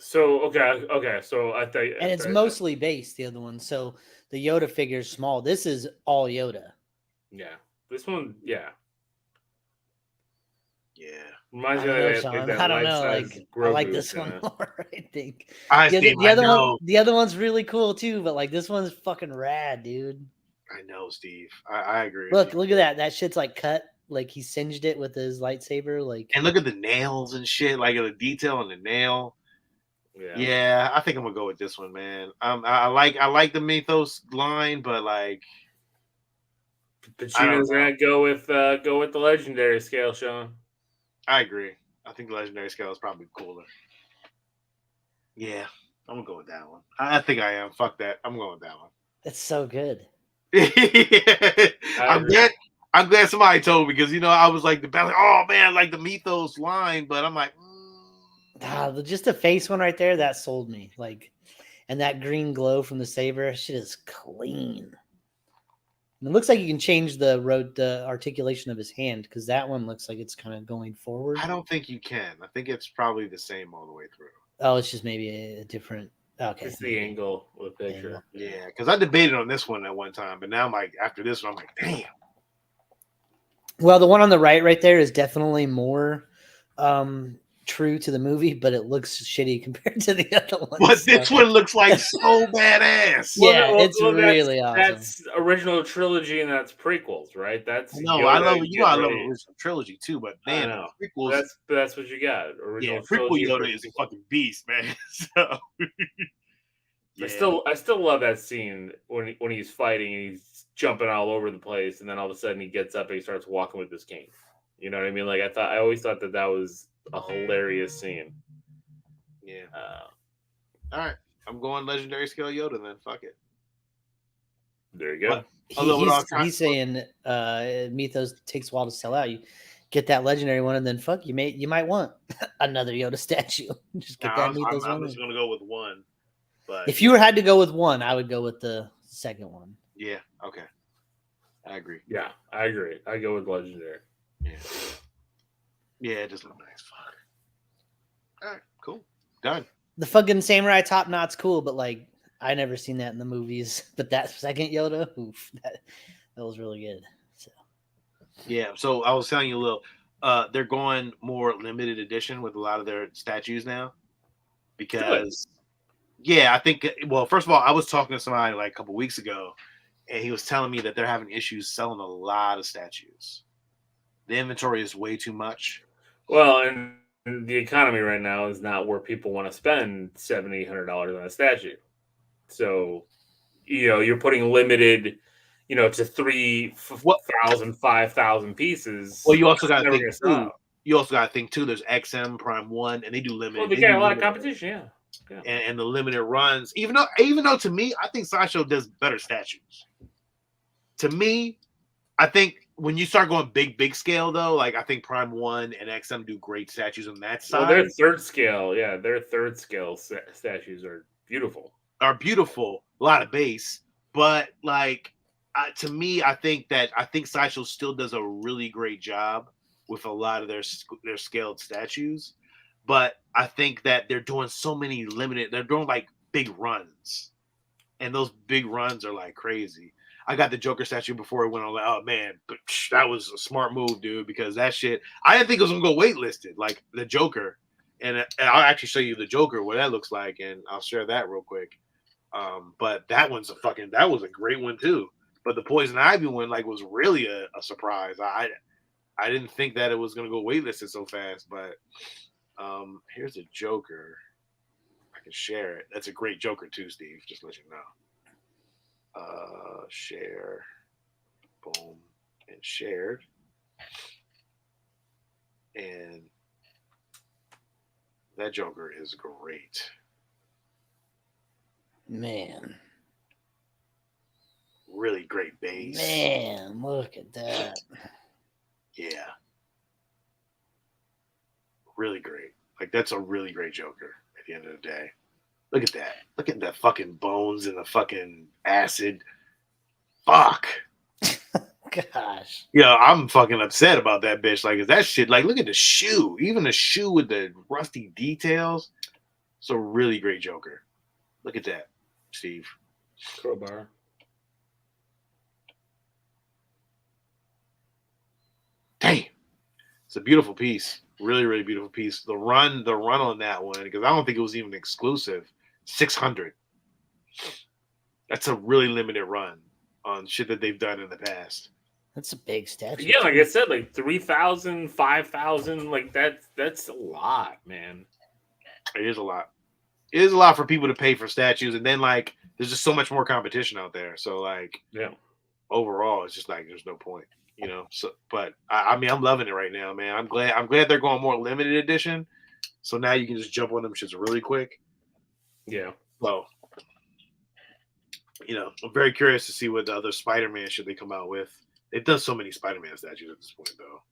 So okay. So I thought, and it's mostly base. The other one, so the Yoda figure is small. This is all Yoda. Yeah, this one, yeah. Reminds me of that. I don't know. Like I like this one more. I think the other one's really cool too, but like this one's fucking rad, dude. I know, Steve. I agree. Look at that. That shit's like cut. Like he singed it with his lightsaber. Like, and look at the nails and shit. Like the detail on the nail. Yeah. I think I'm gonna go with this one, man. I like the Mythos line, but like. Pacino's gonna go with the legendary scale, Sean. I agree. I think the legendary scale is probably cooler. Yeah, I'm gonna go with that one. I think I am. Fuck that. I'm going with that one. That's so good. I'm glad somebody told me because I was like oh man, like the Mythos line, but I'm like, just the face one right there that sold me. Like, and that green glow from the saber, shit is clean. And it looks like you can change the articulation of his hand because that one looks like it's kind of going forward. I don't think you can. I think it's probably the same all the way through. Oh, it's just maybe a different. Okay, it's the angle of the picture. Yeah, because I debated on this one at one time, but now I'm like, after this one, I'm like, damn. Well, the one on the right there is definitely more true to the movie, but it looks shitty compared to the other one. But this one looks like so badass. Yeah, it's really awesome. That's original trilogy and that's prequels, right? That's I love original trilogy too, but man, prequels. That's what you got. Original prequel Yoda is a fucking beast, man. So I still love that scene when he's fighting and he's jumping all over the place, and then all of a sudden he gets up and he starts walking with his cane. You know what I mean? Like I always thought that was a hilarious scene. Yeah. All right, I'm going legendary scale Yoda then. Fuck it. There you go. He's saying Mythos takes a while to sell out. You get that legendary one, and then you might want another Yoda statue. Just get that Mythos one. I'm just gonna go with one. But if you had to go with one, I would go with the second one. Yeah. Okay. I agree. Yeah, I agree. I go with legendary. Yeah. Yeah, it just looks nice. Fuck. All right, cool. Done. The fucking samurai top knot's cool, but like I never seen that in the movies. But that second Yoda, that was really good. So yeah, so I was telling you a little. They're going more limited edition with a lot of their statues now, because I think. Well, first of all, I was talking to somebody like a couple weeks ago, and he was telling me that they're having issues selling a lot of statues. The inventory is way too much. Well, and the economy right now is not where people want to spend $700-$800 on a statue. So, you're putting limited, to 3,000, 5,000 pieces. Well, you also got to think too. You also got to think too. There's XM Prime 1, and they do limited. Well, they got a lot of competition, yeah. And the limited runs. Even though to me, I think Sideshow does better statues. To me, I think. When you start going big scale, though, like I think Prime 1 and XM do great statues on that side. Well, their third scale, their third scale statues are beautiful. A lot of base, but like to me, I think Sideshow still does a really great job with a lot of their scaled statues. But I think that they're doing so many limited. They're doing like big runs, and those big runs are like crazy. I got the Joker statue before it went on. Like, oh man, that was a smart move, dude. Because that shit, I didn't think it was gonna go waitlisted like the Joker. And I'll actually show you the Joker what that looks like, and I'll share that real quick. But that was a great one too. But the Poison Ivy one was really a surprise. I didn't think that it was gonna go waitlisted so fast, but Here's a Joker. I can share it. That's a great Joker too, Steve. Just to let you know. Share. Boom. And shared. And that Joker is great. Man. Really great base. Man, look at that. Yeah. Really great. Like, that's a really great Joker at the end of the day. Look at that. Look at the fucking bones and the fucking acid. Fuck. Gosh. Yeah, I'm fucking upset about that bitch. Like, is that shit? Like, look at the shoe. Even the shoe with the rusty details. It's a really great Joker. Look at that, Steve. Crowbar. Dang. It's a beautiful piece. Really, really beautiful piece. The run on that one, because I don't think it was even exclusive. 600. That's a really limited run on shit that they've done in the past. That's a big statue. Yeah, like I said, like 3,000, 5,000, like that's a lot, man. It is a lot. It is a lot for people to pay for statues, and then like there's just so much more competition out there. So like, yeah, overall, it's just like there's no point, you know. So, but I mean, I'm loving it right now, man. I'm glad they're going more limited edition. So now you can just jump on them shits really quick. Yeah. So, you know, I'm very curious to see what the other Spider-Man shit they come out with. They've done so many Spider-Man statues at this point, though.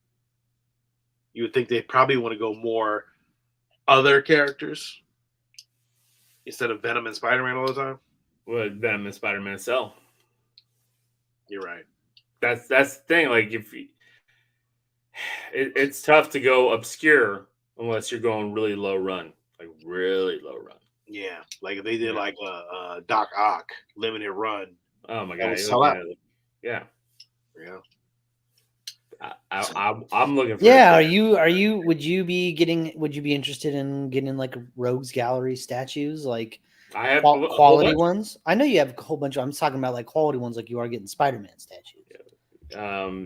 You would think they probably want to go more other characters instead of Venom and Spider-Man all the time. Well, Venom and Spider-Man sell. You're right. That's the thing. Like, if it's tough to go obscure unless you're going really low run, like really low run. Yeah, like if they did like a Doc Ock limited run. Oh my god! Yeah. Yeah. I'm looking for. Yeah, are you? Would you be interested in getting like Rogues Gallery statues, like I have quality ones? I know you have a whole bunch. I'm talking about like quality ones, like you are getting Spider-Man statues.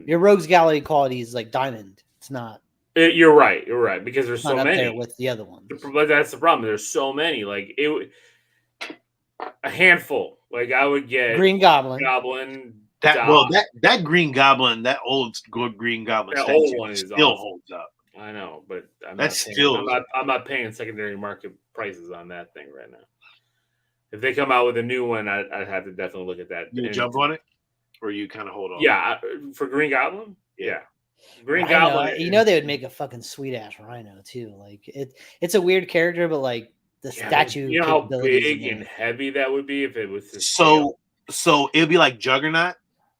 Your Rogues Gallery quality is like diamond. It's not. You're right because there's so many there with the other ones. But that's the problem. There's so many. Like a handful. Like I would get Green Goblin. That Green Goblin, that old Green Goblin that statue old one still awesome. holds up. I know, but I'm not paying secondary market prices on that thing right now. If they come out with a new one, I'd have to definitely look at that. You jump on it, or you kind of hold on? Yeah, for Green Goblin, yeah. Green Goblin. You know they would make a fucking sweet ass Rhino too. Like it's a weird character, but like the statue. You know how big and heavy that would be if it was so it'd be like Juggernaut.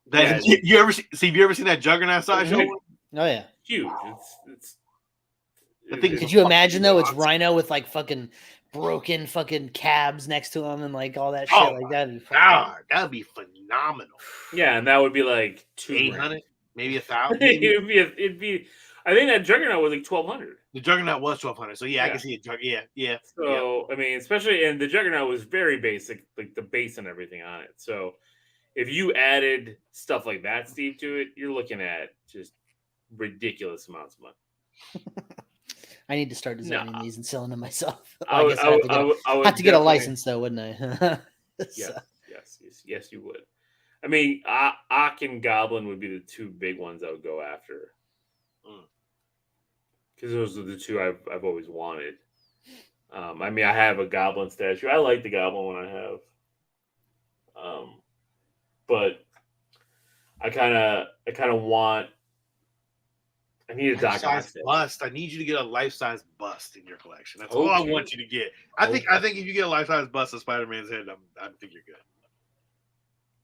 That you ever seen that Juggernaut sideshow? Oh yeah, huge. Could you imagine though? It's Rhino with like fucking broken fucking cabs next to him and like all that shit. Like that'd be phenomenal. Yeah, and that would be like 800, maybe 1,000. It'd be. I think that Juggernaut was like 1,200. The Juggernaut was 1,200. So I can see it. Yeah. So I mean, especially and the Juggernaut was very basic, like the base and everything on it. So if you added stuff like that, Steve, to it, you're looking at just ridiculous amounts of money. I need to start designing these and selling them myself. I guess I have to get a license though, wouldn't I? Yes, you would. I mean, Ock and Goblin would be the two big ones I would go after. Because those are the two I've always wanted. I mean, I have a Goblin statue. I like the Goblin one I have. But I kind of want. I need a Doc Ock bust. I need you to get a life-size bust in your collection. That's all I want you to get. I think if you get a life-size bust of Spider-Man's head, I think you're good.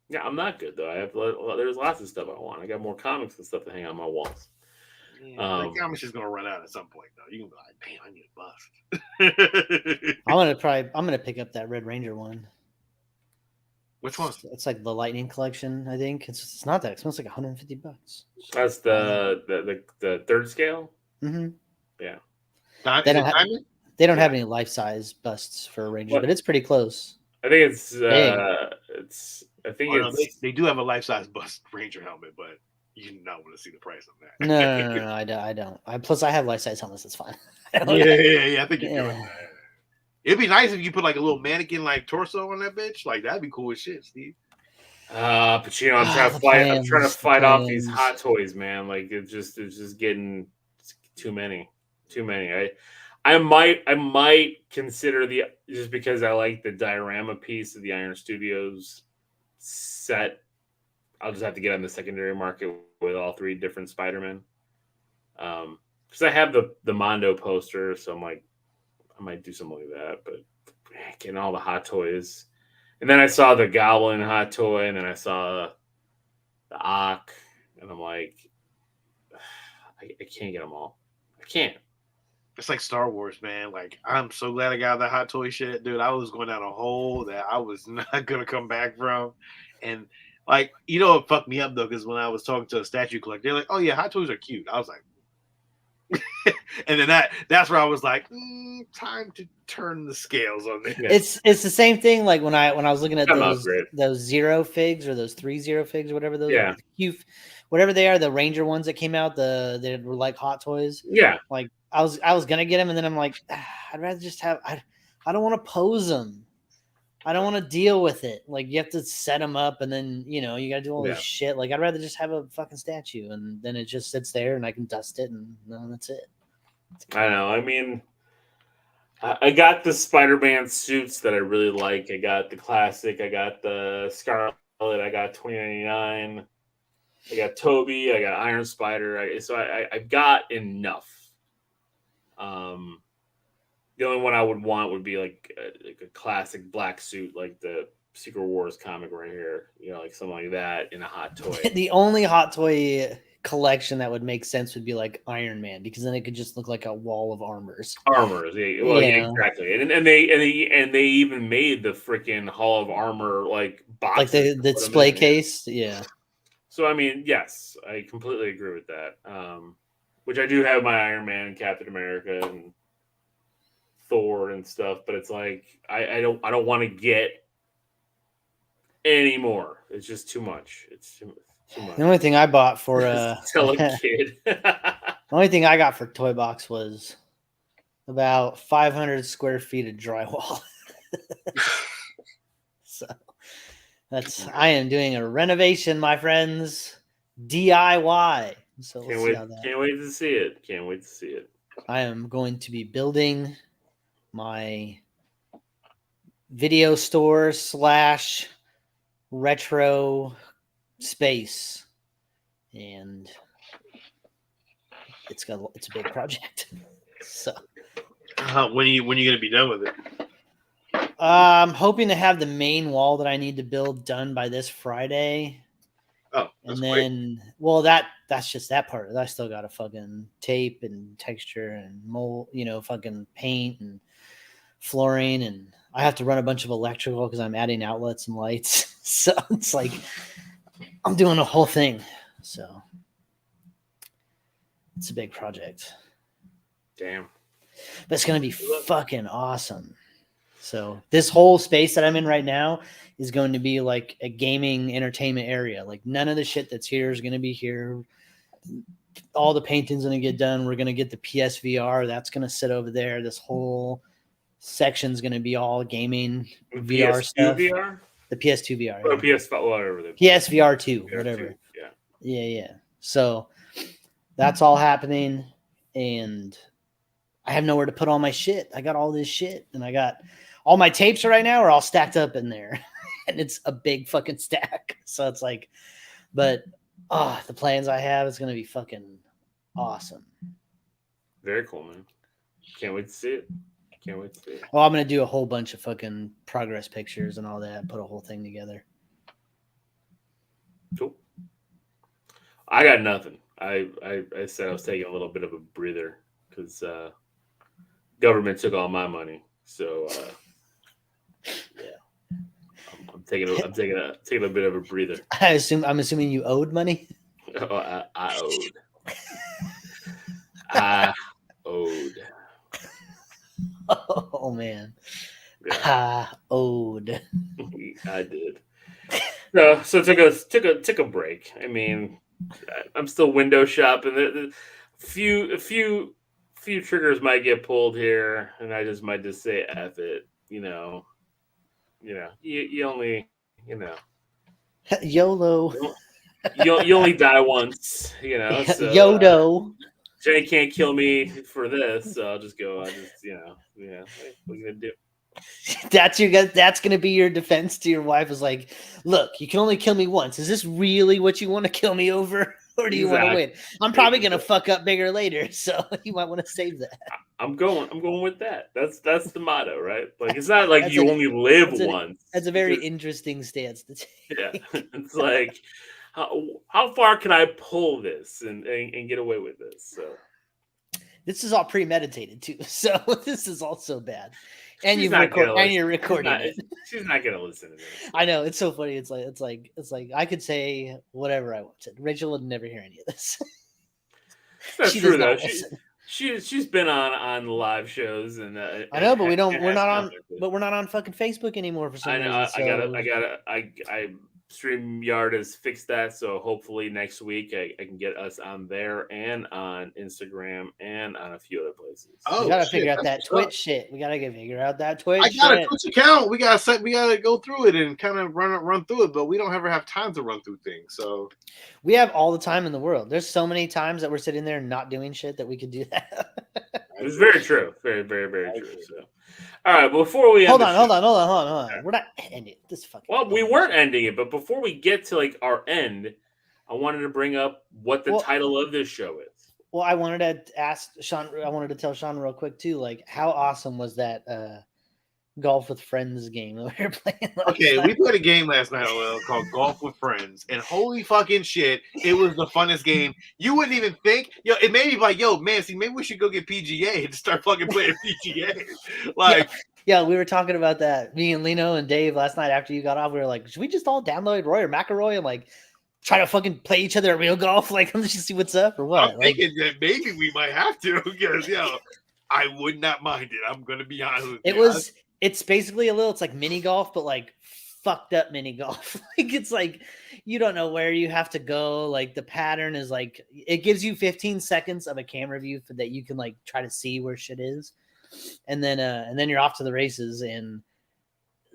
Yeah, I'm not good though. There's lots of stuff I want. I got more comics and stuff to hang on my walls. Yeah, the comics is gonna run out at some point though. You can be like, damn, I need a bust. I'm gonna pick up that Red Ranger one. Which one? It's like the Lightning Collection, I think. It's not that expensive. It's like $150. That's the third scale. Mm-hmm. Yeah. They don't have any life size busts for Ranger, but it's pretty close. I think it's they do have a life size bust Ranger helmet, but You do not want to see the price on that. No, I don't. Plus, I have life-size helmets. That's fine. Yeah. I think you're good with that. It'd be nice if you put like a little mannequin like torso on that bitch. Like that'd be cool as shit, Steve. But you know, I'm trying to fight off these Hot Toys, man. Like it's just getting too many. I might consider just because I like the diorama piece of the Iron Studios set. I'll just have to get on the secondary market with all 3 different Spider-Men. Because I have the Mondo poster, so I'm like, I might do something like that. But getting all the Hot Toys, and then I saw the Goblin Hot Toy, and then I saw the Ock, and I'm like, I can't get them all. I can't. It's like Star Wars, man. Like, I'm so glad I got the Hot Toy shit, dude. I was going down a hole that I was not gonna come back from, and like, you know, it fucked me up though, because when I was talking to a statue collector, they're like, "Oh yeah, Hot Toys are cute." I was like, and then that's where I was like, time to turn the scales on this. It's the same thing. Like when I was looking at those Zero figs or those 3 Zero figs or whatever those, whatever they are, the Ranger ones that came out, they were like Hot Toys. Yeah, like I was gonna get them, and then I'm like, I'd rather just have. I don't want to pose them. I don't want to deal with it. Like you have to set them up, and then you got to do all this shit. Like I'd rather just have a fucking statue, and then it just sits there, and I can dust it, and that's it. I know. I mean, I got the Spider-Man suits that I really like. I got the classic. I got the Scarlet. I got 2099. I got Toby. I got Iron Spider. So I've got enough. The only one I would want would be like a classic black suit, like the Secret Wars comic right here. Like something like that in a Hot Toy. The only Hot Toy collection that would make sense would be like Iron Man, because then it could just look like a wall of armors. Yeah. Well, yeah, exactly. And they even made the freaking Hall of Armor like box, like the display case. Yeah. So I mean, yes, I completely agree with that. Which I do have my Iron Man and Captain America and Thor and stuff, but it's like I don't want to get any more. It's just too much. It's too much. The only thing I bought for tell a kid. The only thing I got for Toy Box was about 500 square feet of drywall. So I am doing a renovation, my friends. DIY. So can't wait to see it. Can't wait to see it. I am going to be building my video store / retro space, and it's a big project. So when are you gonna be done with it? I'm hoping to have the main wall that I need to build done by this Friday. Oh, and then quick. Well, that's just that part. I still got to fucking tape and texture and mold, fucking paint and flooring, and I have to run a bunch of electrical because I'm adding outlets and lights. So it's like I'm doing a whole thing. So it's a big project. Damn. But it's gonna be fucking awesome. So this whole space that I'm in right now is going to be like a gaming entertainment area. Like none of the shit that's here is going to be here. All the painting's going to get done. We're going to get the PSVR. That's going to sit over there. This whole section's going to be all gaming VR stuff. VR? The PS2 VR. Or PS5, whatever. PSVR 2, whatever. Yeah. So that's all happening. And I have nowhere to put all my shit. I got all this shit. And I got all my tapes right now are all stacked up in there. And it's a big fucking stack. So it's like, but the plans I have is going to be fucking awesome. Very cool, man. Can't wait to see it. Well, I'm going to do a whole bunch of fucking progress pictures and all that, put a whole thing together. Cool. I got nothing. I said I was taking a little bit of a breather because government took all my money. So yeah. I'm taking a bit of a breather. I'm assuming you owed money. Oh, I owed. I owed. Oh man, yeah. I did. So took a break. I mean, I'm still window shopping. A few triggers might get pulled here, and I just might just say F it. You only YOLO. you only die once. So Yodo. Jenny can't kill me for this, so I'll just go. What are you gonna do? That's gonna be your defense to your wife. Is like, look, you can only kill me once. Is this really what you want to kill me over, or do you want to win? I'm probably gonna fuck up bigger later, so you might want to save that. I'm going with that. That's the motto, right? Like, it's not like you only live once. That's a very interesting stance to take. Yeah, it's like, how far can I pull this and get away with this? So this is all premeditated too. So this is also bad. And you're recording it. She's not gonna listen to this. I know, it's so funny. It's like I could say whatever I wanted. Rachel would never hear any of this. That's true though. She's been on live shows and I know, but we're not on fucking Facebook anymore for some reason. I StreamYard has fixed that, so hopefully next week I can get us on there and on Instagram and on a few other places. Oh, we gotta figure out that Twitch shit. We gotta figure out that Twitch. I got a Twitch account. We gotta go through it and kind of run through it, but we don't ever have time to run through things. So we have all the time in the world. There's so many times that we're sitting there not doing shit that we could do that. It's very true. Very, very, very true. So, all right. Before we hold on. We're not ending this fucking. Well, we weren't ending it, but before we get to like our end, I wanted to bring up what the title of this show is. Well, I wanted to ask Sean. I wanted to tell Sean real quick too. Like, how awesome was that Golf with Friends game that we were playing? Okay, we played a game last night called Golf with Friends, and holy fucking shit, it was the funnest game. You wouldn't even think, it made me like, maybe we should go get PGA and start fucking playing PGA. Like, yeah, we were talking about that. Me and Lino and Dave last night after you got off, we were like, should we just all download Roy or McIlroy and like try to fucking play each other at real golf? Like, let's just see what's up or what? I'm thinking that maybe we might have to because I would not mind it. I'm gonna be honest with you. It's basically it's like mini golf, but like fucked up mini golf. Like, it's like you don't know where you have to go. Like, the pattern is like it gives you 15 seconds of a camera view that you can like try to see where shit is, and then you're off to the races. And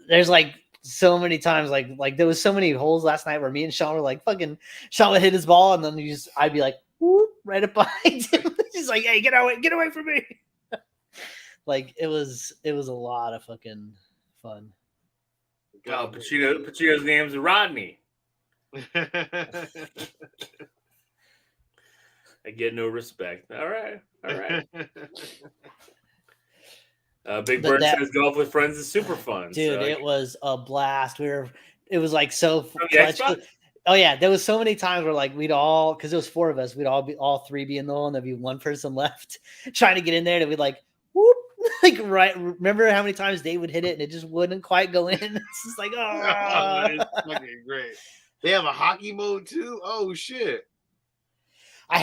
there's like so many times like there was so many holes last night where me and Sean were like fucking Sean would hit his ball and then I'd be like whoop, right up behind him. He's like, hey, get away from me. Like, it was a lot of fucking fun. Oh, Pacino's name's Rodney. I get no respect. All right. Big Bird says Golf with Friends is super fun. Dude, so it was a blast. It was like so clutch. Oh yeah, there was so many times where like we'd all, because there was four of us, we'd all three be in the hole and there'd be one person left trying to get in there and we'd like whoop. Like, right, remember how many times Dave would hit it and it just wouldn't quite go in? It's just like, oh, it's fucking great. They have a hockey mode too. Oh shit! We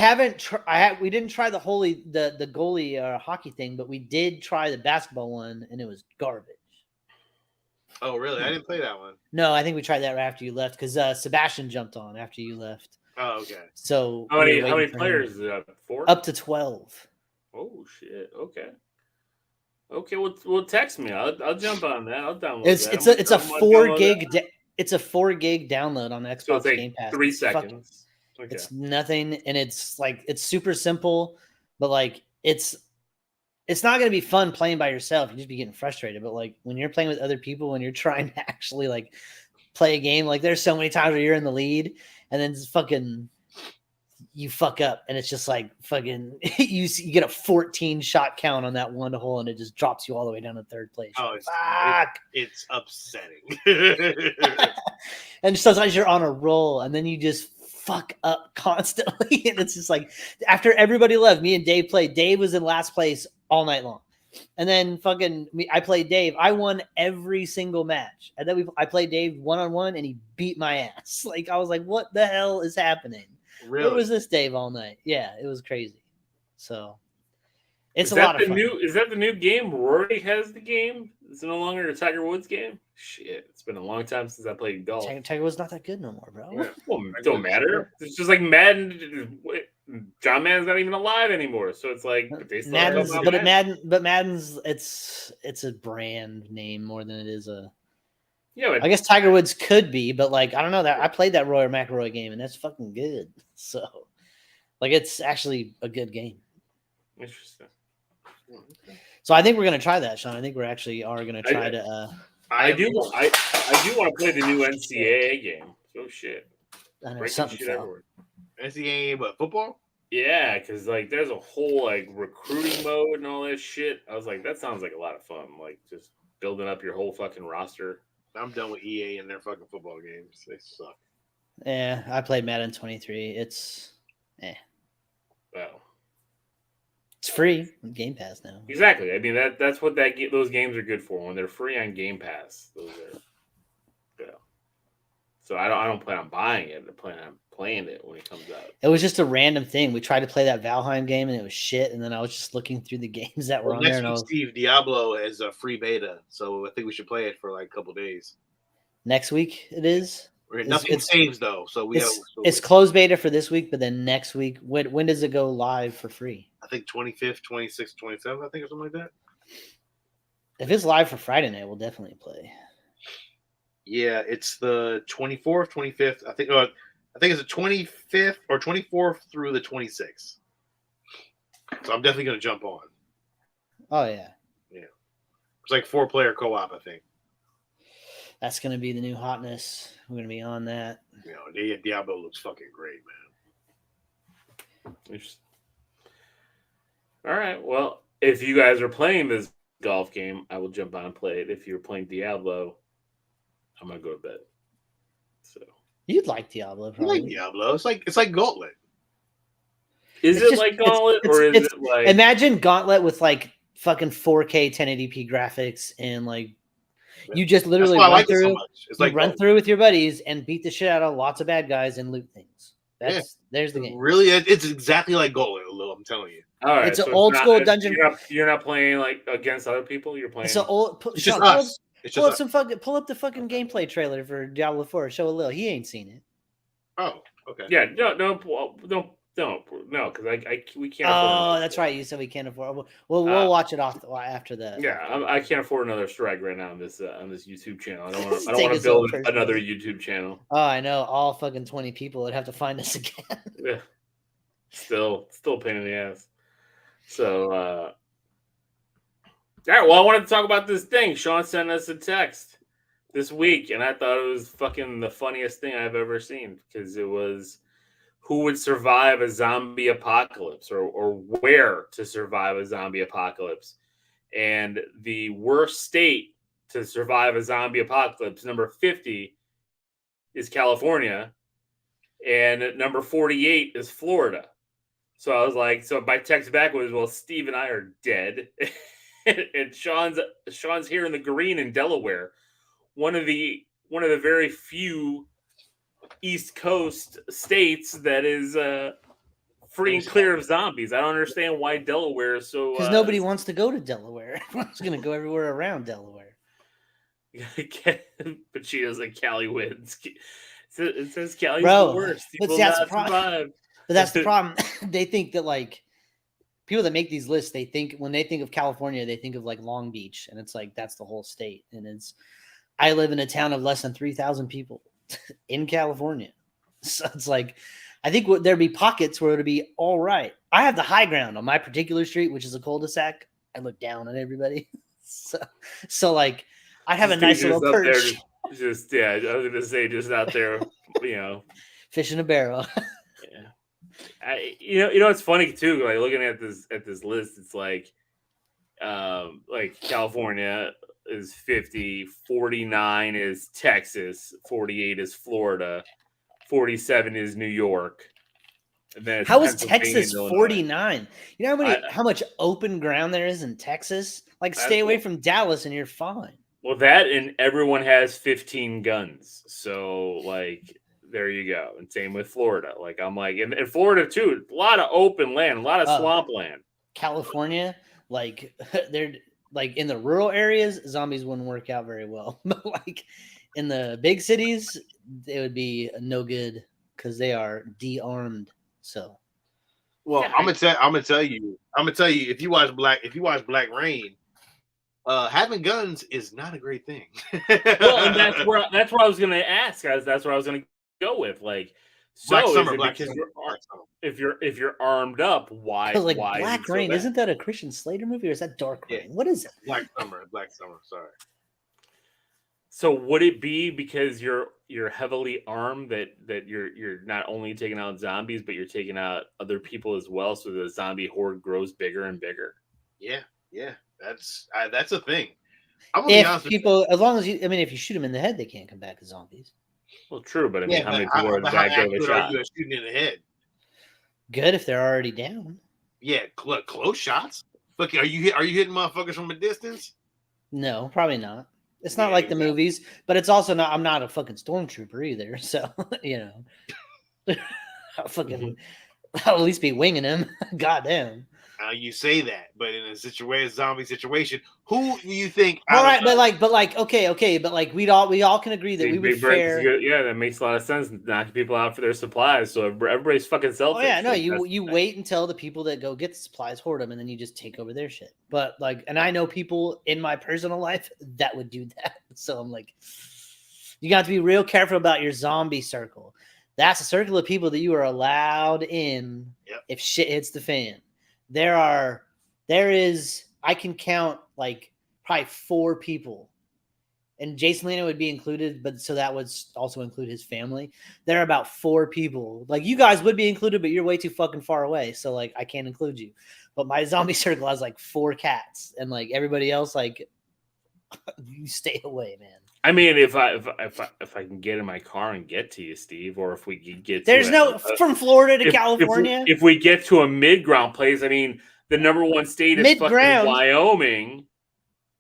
didn't try the goalie hockey thing, but we did try the basketball one, and it was garbage. Oh really? I didn't play that one. No, I think we tried that right after you left because Sebastian jumped on after you left. Oh okay. So how many players is it? 4? Up to 12. Oh shit! Okay, well, text me. I'll jump on that. I'll download that. It's a 4 gig. It's a 4 gig download on the Xbox so it's like Game Pass. 3 seconds. Okay. It's nothing, and it's like it's super simple, but like it's not gonna be fun playing by yourself. You just be getting frustrated. But like when you're playing with other people, when you're trying to actually like play a game, like there's so many times where you're in the lead, and then fucking you fuck up and it's just like fucking you get a 14 shot count on that one hole and it just drops you all the way down to third place. Oh, it's upsetting. And sometimes you're on a roll and then you just fuck up constantly. And it's just like after everybody left, me and Dave played. Dave was in last place all night long. And then I played Dave. I won every single match. And then I played Dave one-on-one and he beat my ass. Like I was like, what the hell is happening? Really? Where was this Dave all night? Yeah, it was crazy. So it's a lot of fun. Is that the new game? Rory has the game. It's no longer a Tiger Woods game. Shit, it's been a long time since I played golf. Tiger Woods not that good no more, bro. Yeah. Well, it don't matter. It's just like Madden. John Madden's not even alive anymore, so it's like but they still Madden's, but Madden's it's a brand name more than it is a. Yeah, but I guess Tiger Woods could be, but like I don't know that I played that Roy McIlroy game and that's fucking good. So, like it's actually a good game. Interesting. So I think we're gonna try that, Sean. I think we're actually gonna try to. I do want to play the new NCAA game. Oh shit! I know Breaking something shit fell. everywhere. NCAA, but football? Yeah, because like there's a whole like recruiting mode and all that shit. I was like, that sounds like a lot of fun. Like just building up your whole fucking roster. I'm done with EA and their fucking football games. They suck. Yeah, I played Madden 23. It's Well, it's free on Game Pass now. exactly. I mean that's what those games are good for when they're free on Game Pass. Those are, yeah. So I don't plan on buying it. I plan on playing it when it comes out. It was just a random thing. We tried to play that Valheim game and it was shit. And then I was just looking through the games that were on there. Next week, Steve, Diablo is a free beta, so I think we should play it for like a couple days. Next week it is. Nothing saves though, so it's closed beta for this week, but then next week, when does it go live for free? I think 25th, 26th, 27th, I think, or something like that. If it's live for Friday night, we'll definitely play. Yeah, it's the 24th, 25th. I think it's the 25th or 24th through the 26th. So I'm definitely going to jump on. Oh yeah. Yeah. It's like 4-player co-op, I think. That's going to be the new hotness. We're going to be on that. You know, Diablo looks fucking great, man. Interesting. All right. Well, if you guys are playing this golf game, I will jump on and play it. If you're playing Diablo, I'm gonna go to bed. So you'd like Diablo, probably. You like Diablo? It's like Gauntlet. Is it like Gauntlet, or is it like? Imagine Gauntlet with like fucking 4K 1080p graphics and like you just literally run through. So it's like run through with your buddies and beat the shit out of lots of bad guys and loot things. There's the game. Really, it's exactly like Gauntlet. I'm telling you. All right, it's an old school dungeon. You're not playing like against other people. You're playing. It's an old. It's just us. Pull up the fucking gameplay trailer for Diablo 4. Show a little. He ain't seen it. Oh, okay. Yeah, no, because we can't. Oh, that's right. You said we can't afford. We'll watch it off after that. Yeah, I can't afford another strike right now on this YouTube channel. I don't want to build another YouTube channel. Oh, I know. All fucking 20 people would have to find us again. Yeah, still a pain in the ass. So, all right. Well, I wanted to talk about this thing. Sean sent us a text this week, and I thought it was fucking the funniest thing I've ever seen because it was who would survive a zombie apocalypse or where to survive a zombie apocalypse. And the worst state to survive a zombie apocalypse, number 50, is California, and number 48 is Florida. So I was like, so my text back was, well, Steve and I are dead. And Sean's here in the green in Delaware. One of the very few East Coast states that is free and clear of zombies. I don't understand why Delaware is so. Because nobody wants to go to Delaware. Everyone's going to go everywhere around Delaware. But she doesn't. Cali wins. It says Cali's the worst. But that's the problem. But that's the problem. They think that like people that make these lists, they think when they think of California, they think of like Long Beach, and it's like that's the whole state. And I live in a town of less than 3,000 people in California, so it's like I think there'd be pockets where it'd be all right. I have the high ground on my particular street, which is a cul-de-sac. I look down on everybody, so like I have a nice little perch. I was gonna say just out there, fish in a barrel. It's funny too. Like looking at this list, it's like California is 50, 49 is Texas, 48 is Florida, 47 is New York. And then how is Texas 49? You know how much open ground there is in Texas? Like stay away from Dallas and you're fine. Well, that and everyone has 15 guns. So like there you go. And same with Florida. Like I'm like in Florida too, a lot of open land, a lot of swamp land. California, like like in the rural areas, zombies wouldn't work out very well. But like in the big cities, it would be no good because they are de-armed. So, well, yeah, I'm gonna tell you. If you watch Black Rain, having guns is not a great thing. Well, and that's where I was gonna ask, guys. That's where I was gonna go with. Like, so is it because if you're armed up, why? Like why Black Rain, isn't that a Christian Slater movie or is that Dark Rain? What is it? Black Summer. Sorry. So would it be because you're heavily armed that you're not only taking out zombies, but you're taking out other people as well? So the zombie horde grows bigger and bigger. Yeah, that's a thing. If people, as long as if you shoot them in the head, they can't come back as zombies. Well, true, but how many people are that good of a shot? You shooting in the head? Good if they're already down. Yeah, close shots. Look, are you hitting motherfuckers from a distance? No, probably not. It's not like the movies, but it's also not. I'm not a fucking stormtrooper either, so I'll at least be winging him. Goddamn. You say that, but in a zombie situation, who do you think? All right, but we all can agree that we would fare. Yeah, that makes a lot of sense. Knocking people out for their supplies, so everybody's fucking selfish. Oh yeah, no, you wait until the people that go get the supplies hoard them, and then you just take over their shit. But and I know people in my personal life that would do that. So I'm like, you got to be real careful about your zombie circle. That's a circle of people that you are allowed in if shit hits the fan. There is, I can count like probably 4 people, and Jason Leno would be included, but so that would also include his family. There are about 4 people. Like you guys would be included, but you're way too fucking far away. So like I can't include you. But my zombie circle has like 4 cats, and like everybody else, like you stay away, man. I mean, if I can get in my car and get to you, Steve, or if we can get from Florida to California. If we get to a mid-ground place, I mean, the number one state is fucking Wyoming.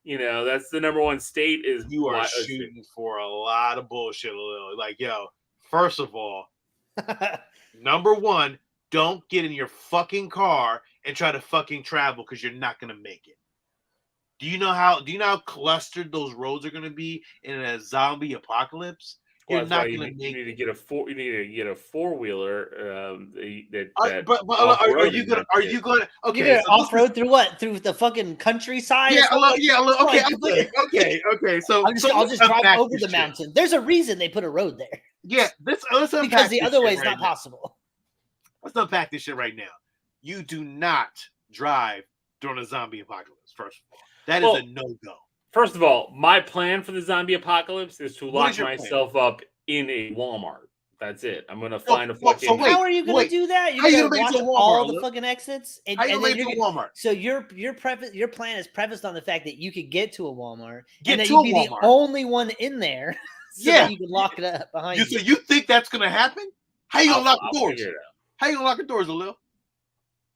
That's the number one state. Is you are shooting for a lot of bullshit, like first of all, number one, don't get in your fucking car and try to fucking travel because you're not gonna make it. Do you know how clustered those roads are going to be in a zombie apocalypse? You're not going to make. You need to get a 4-wheeler. Are you going? Okay, you're off road through what? Through the fucking countryside? Okay. So I'll just drive over the mountain. There's a reason they put a road there. Yeah, let's because the other way is not possible. Let's unpack this shit right now. You do not drive during a zombie apocalypse. First of all. That is a no-go. First of all, my plan for the zombie apocalypse is to lock myself up in a Walmart. That's it. I'm going to find a fucking... How are you going to do that? You're going to block all the fucking exits? How are you going to make it to Walmart? So your plan is prefaced on the fact that you could get to a Walmart and that you'd be the only one in there so that you can lock it up behind you. So you think that's going to happen? How are you going to lock the doors? How are you going to lock the doors, Alil?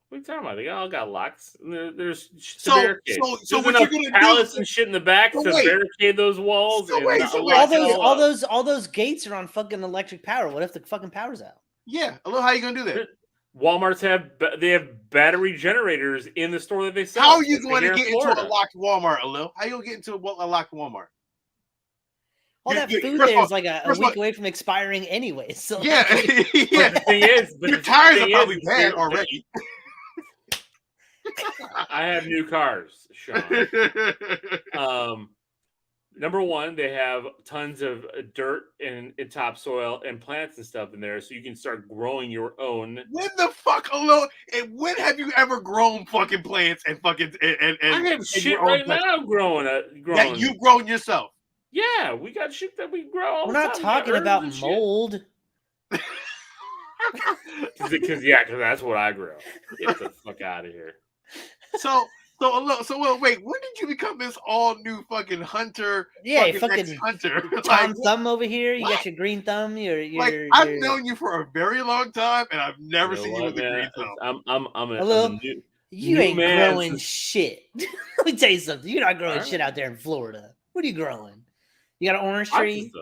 What are you talking about? They all got locks. There's barricades. So what you're gonna pallets and shit in the back to barricade those walls. All those gates are on fucking electric power. What if the fucking power's out? Yeah, how are you gonna do that? Walmart's have battery generators in the store that they sell. How are you going to get into a locked Walmart, Alil? How are you gonna get into a locked Walmart? All that food there is like a week away from expiring anyway. So yeah. But the thing is, your tires are probably bad already. I have new cars, Sean. Number one, they have tons of dirt and topsoil and plants and stuff in there, so you can start growing your own. When the fuck alone? And when have you ever grown fucking plants and fucking and I have shit right now growing. That you've grown yourself. Yeah, we got shit that we grow. We're not talking about mold. Because that's what I grow. Get the fuck out of here. So wait, when did you become this all new fucking hunter? Yeah, fucking hunter. Tom Thumb over here. You got your green thumb. I've known you for a very long time, and I've never seen you with a green thumb. You ain't growing shit. Let me tell you something. You're not growing shit out there in Florida. What are you growing? You got an orange tree?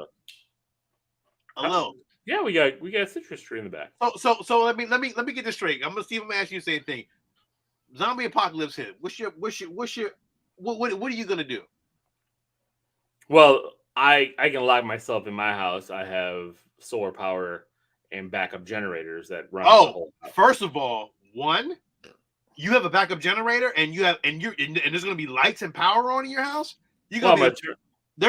Hello. Yeah, we got a citrus tree in the back. So let me get this straight. I'm gonna see if I'm asking you the same thing. Zombie apocalypse hit. What's your what are you gonna do? Well, I can lock myself in my house. I have solar power and backup generators that run the whole house. First of all, one, you have a backup generator, and there's gonna be lights and power on in your house. They're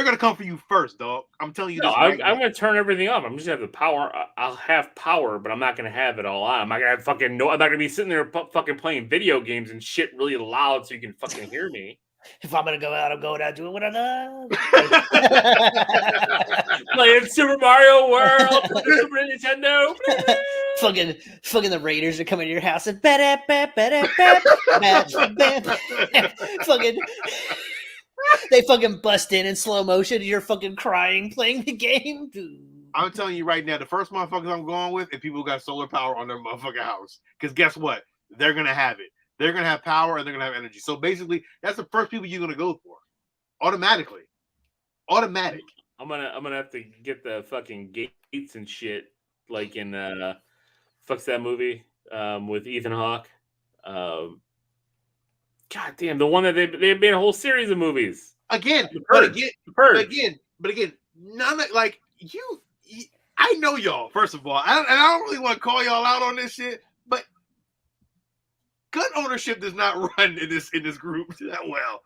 gonna come for you first, dog. I'm telling you. No, I'm gonna turn everything off. I'm just gonna have the power. I'll have power, but I'm not gonna have it all on. I'm not gonna have I'm not gonna be sitting there fucking playing video games and shit really loud so you can fucking hear me. If I'm gonna go out, I'm going out doing what I love. Playing Super Mario World, Super Nintendo. fucking the Raiders are coming to your house and fucking they fucking bust in slow motion. You're fucking crying playing the game. I'm telling you right now, the first motherfuckers I'm going with is people who got solar power on their motherfucking house. Because guess what? They're gonna have it. They're gonna have power and they're gonna have energy. So basically, that's the first people you're gonna go for, automatically. Automatic. I'm gonna have to get the fucking gates and shit, like in fuck's that movie with Ethan Hawke. God damn, the one that they made a whole series of movies. Again, none of like you. I know y'all. First of all, and I don't really want to call y'all out on this shit, but gun ownership does not run in this group that well.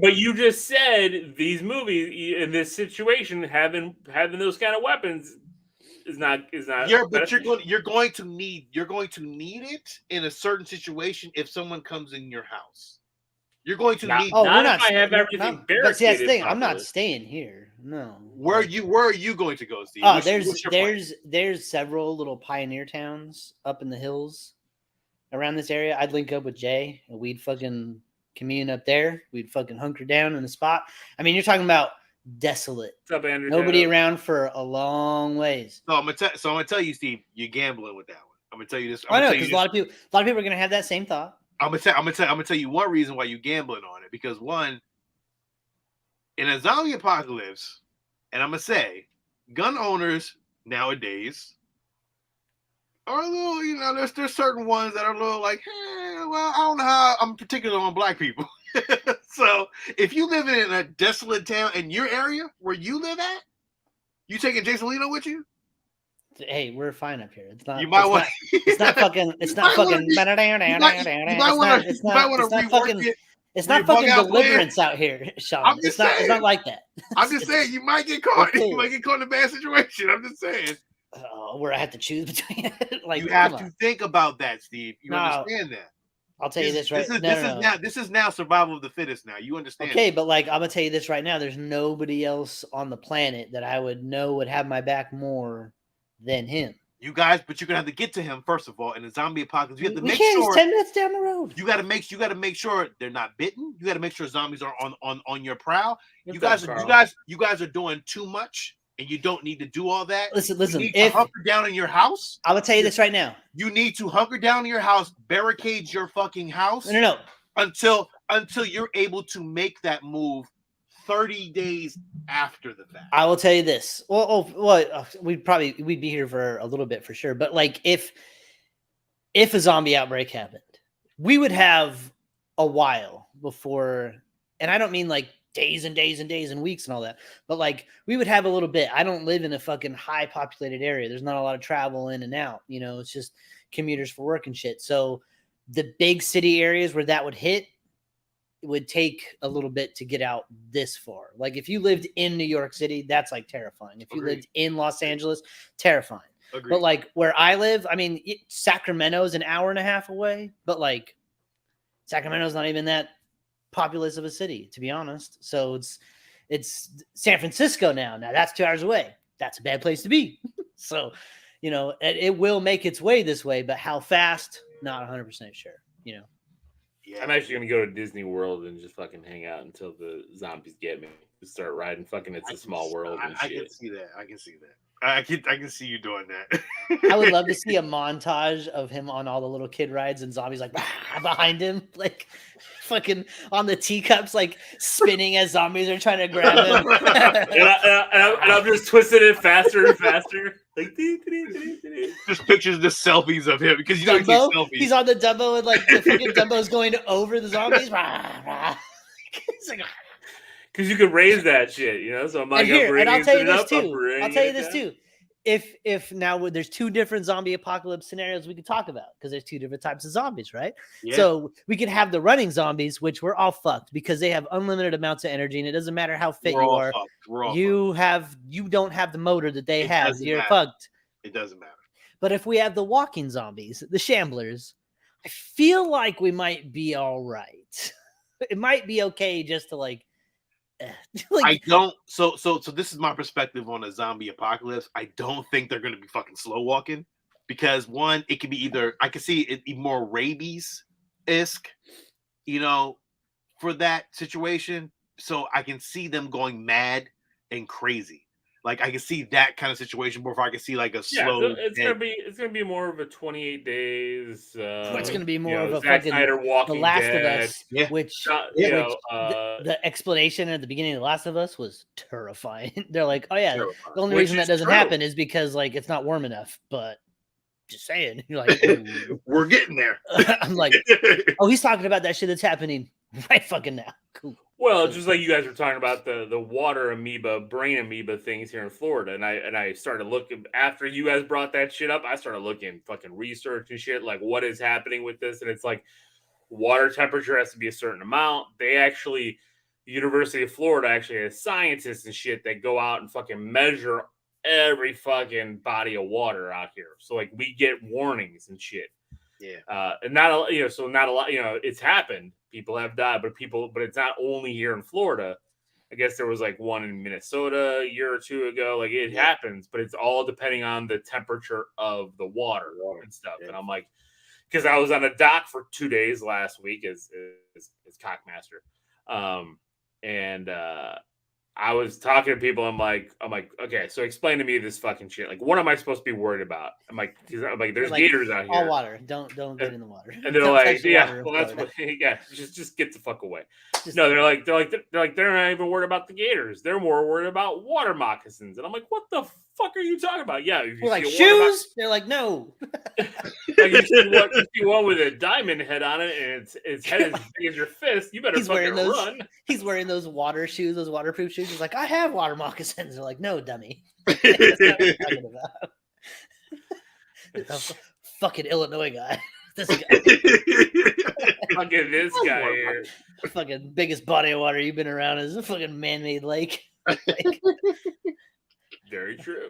But you just said these movies in this situation having those kind of weapons is not. Yeah, but you're going to need it in a certain situation if someone comes in your house. You're going to need. Oh, not if I have everything barricaded. But see, that's the thing. I'm not staying here. No. Where are you going to go, Steve? Oh, there's several little pioneer towns up in the hills around this area. I'd link up with Jay and we'd fucking commune up there. We'd fucking hunker down in the spot. I mean, you're talking about desolate. What's up, Andrew? Nobody around for a long ways. So I'm gonna tell you, Steve, you're gambling with that one. I'm gonna tell you this. I know, because a lot of people are gonna have that same thought. I'm gonna tell you one reason why you're gambling on it. Because one, in a zombie apocalypse, and I'm gonna say, gun owners nowadays are a little, there's certain ones that are a little like, well, I don't know how I'm particular on black people. So if you live in a desolate town in your area where you live at, you taking Jason Lino with you? Hey, we're fine up here. It's not. You might want. It's not fucking. It's not fucking. It's not fucking Deliverance out here, Sean. It's not like that. I'm just saying you might get caught. You might get caught in a bad situation. I'm just saying. Where I have to choose between. Like you have to think about that, Steve. You understand that? I'll tell you this right now. This is now survival of the fittest. Now you understand. Okay, but like I'm gonna tell you this right now. There's nobody else on the planet that I would know would have my back more than him. You guys, but you're gonna have to get to him first of all in the zombie apocalypse. You have to make sure it's 10 minutes down the road. You gotta make sure they're not bitten. You gotta make sure zombies are on your prowl. You guys are doing too much, and you don't need to do all that. Listen. You need to hunker down in your house. I'm gonna tell you this right now. You need to hunker down in your house, barricade your fucking house. No. Until you're able to make that move 30 days after the fact. I will tell you this. We'd be here for a little bit for sure. But like if a zombie outbreak happened, we would have a while before, and I don't mean like days and days and days and weeks and all that, but like we would have a little bit. I don't live in a fucking high populated area. There's not a lot of travel in and out. It's just commuters for work and shit. So the big city areas where that would hit, it would take a little bit to get out this far. Like if you lived in New York City, that's like terrifying. If you lived in Los Angeles, terrifying. Agreed. But like where I live, I mean, Sacramento's an hour and a half away, but like Sacramento's not even that populous of a city, to be honest. So it's San Francisco now. Now that's 2 hours away. That's a bad place to be. So, it will make its way this way, but how fast? Not 100% sure, Yeah. I'm actually gonna go to Disney World and just fucking hang out until the zombies get me. Just start riding fucking It's a Small World and shit. I can see that. I can see you doing that. I would love to see a montage of him on all the little kid rides and zombies like behind him, like fucking on the teacups, like spinning as zombies are trying to grab him. and I'm just twisting it faster and faster. Like just pictures the selfies of him because Dumbo, he's on the Dumbo and like the fucking Dumbo's going over the zombies. Because you could raise that shit, you know. So I'm like, and I'll tell you this too. I'll tell you this too. If now there's two different zombie apocalypse scenarios we could talk about because there's two different types of zombies, right? Yeah. So we could have the running zombies, which we're all fucked because they have unlimited amounts of energy, and it doesn't matter how fit you are. You don't have the motor that they have. You're fucked. It doesn't matter. But if we have the walking zombies, the shamblers, I feel like we might be all right. It might be okay just to like I don't. So this is my perspective on a zombie apocalypse. I don't think they're going to be fucking slow walking because one, it could be either. I could see it be more rabies-esque, you know, for that situation. So I can see them going mad and crazy. Like I can see that kind of situation before I can see like a slow. So it's gonna be more of a 28 days. It's gonna be more of a Zack fucking Snyder Walking The Last Dead, of Us, which the explanation at the beginning of The Last of Us was terrifying. They're like, oh yeah, the only reason that doesn't happen is because like it's not warm enough. But just saying, you're like, we're getting there. I'm like, oh, he's talking about that shit that's happening right fucking now. Cool. Well, just like you guys were talking about the water amoeba, brain amoeba things here in Florida, and I started looking after you guys brought that shit up. I started looking fucking research and shit, like what is happening with this, and it's like water temperature has to be a certain amount. The University of Florida actually has scientists and shit that go out and fucking measure every fucking body of water out here. So like we get warnings and shit. Yeah. And not a lot, it's happened. People have died, but it's not only here in Florida. I guess there was like one in Minnesota a year or two ago. Like it happens, but it's all depending on the temperature of the water and stuff. Yeah. And I'm like, because I was on a dock for 2 days last week as Cockmaster. And I was talking to people. I'm like, okay, so explain to me this fucking shit. Like, what am I supposed to be worried about? I'm like, there's gators out here. All water. Don't get in the water. And they're like, yeah, well, that's what. Yeah, just get the fuck away. No, they're like, they're not even worried about the gators. They're more worried about water moccasins. And I'm like, what the fuck are you talking about? Yeah, if you like shoes. They're like, no. Like you see one with a diamond head on it, and its head is big as your fist. You better fucking run. He's wearing those water shoes, those waterproof shoes. He's like, I have water moccasins. They're like, no, dummy. That's not what I'm talking about. Fucking Illinois guy. This guy. Fucking this guy here. The fucking biggest body of water you've been around is a fucking man-made lake. Very true.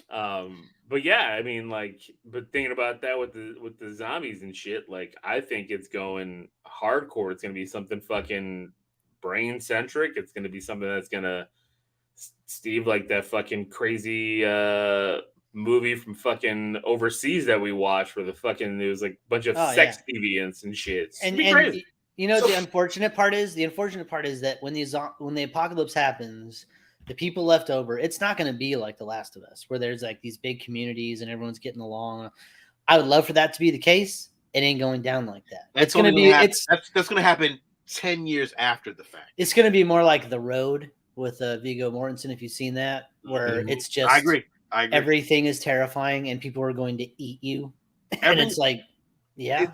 But yeah, I mean, like, but thinking about that with the zombies and shit, like, I think it's going hardcore. It's gonna be something fucking brain centric. It's gonna be something that's gonna Steve like that fucking crazy movie from fucking overseas that we watched where there was like a bunch of sex deviants and shit. And you know, the unfortunate part is that when the apocalypse happens, the people left over, it's not going to be like The Last of Us, where there's like these big communities and everyone's getting along. I would love for that to be the case. It ain't going down like that. That's going to happen 10 years after the fact. It's going to be more like The Road with Viggo Mortensen, if you've seen that, where it's just I agree. Everything is terrifying and people are going to eat you. And it's like, yeah.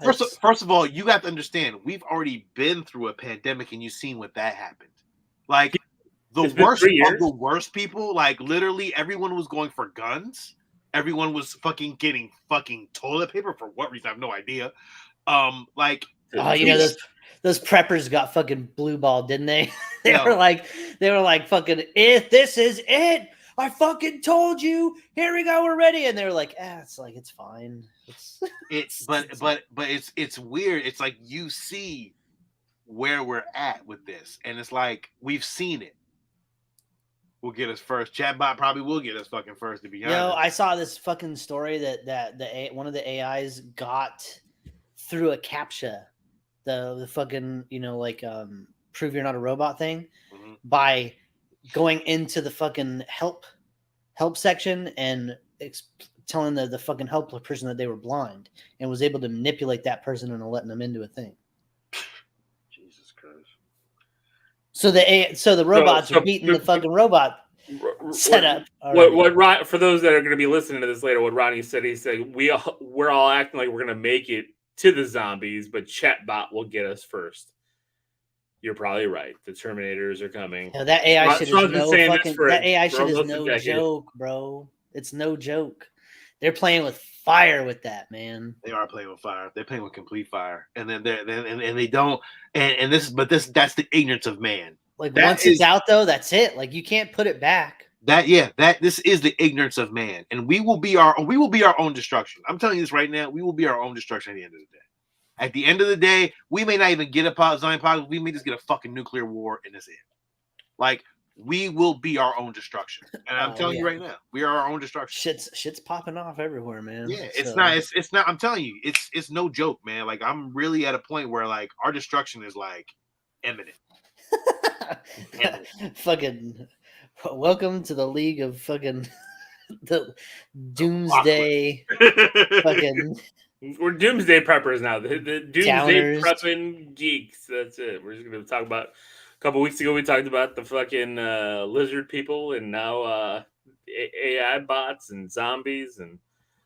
First of all, you have to understand, we've already been through a pandemic and you've seen what that happened. Like, the worst of the worst people, like literally everyone was going for guns. Everyone was fucking getting fucking toilet paper for what reason? I have no idea. Those preppers got fucking blue balled, didn't they? They were like fucking, this is it. I fucking told you. Here we go. We're ready. And they were like, it's fine. It's weird. It's like you see where we're at with this, and it's like we've seen it. Will get us first. Chatbot probably will get us fucking first, to be honest. I saw this fucking story that one of the AIs got through a CAPTCHA, the fucking, prove you're not a robot thing, by going into the fucking help section and telling the fucking help person that they were blind, and was able to manipulate that person into letting them into a thing. Jesus Christ. So the robots are beating the fucking robot setup. What for those that are going to be listening to this later, what Ronnie said, he said we're all acting like we're going to make it to the zombies, but chatbot will get us first. You're probably right. The Terminators are coming. You know, that AI shit is no fucking. That AI shit is no joke, bro. It's no joke. They're playing with fire with that, man. They are playing with fire. They're playing with complete fire, and then they don't. And that's the ignorance of man. Like once it's out though, that's it. Like you can't put it back. This is the ignorance of man, and we will be our own destruction. I'm telling you this right now. We will be our own destruction at the end of the day. At the end of the day, we may not even get a zombie apocalypse. We may just get a fucking nuclear war, and that's it. Like we will be our own destruction, and I'm telling you right now, we are our own destruction. Shit's popping off everywhere, man. Yeah, it's not. I'm telling you, it's no joke, man. Like I'm really at a point where like our destruction is like imminent. Fucking welcome to the league of fucking the doomsday. Fucking. We're doomsday preppers now. The doomsday prepping geeks. That's it. We're just gonna talk about. A couple weeks ago, we talked about the fucking lizard people, and now AI bots and zombies. And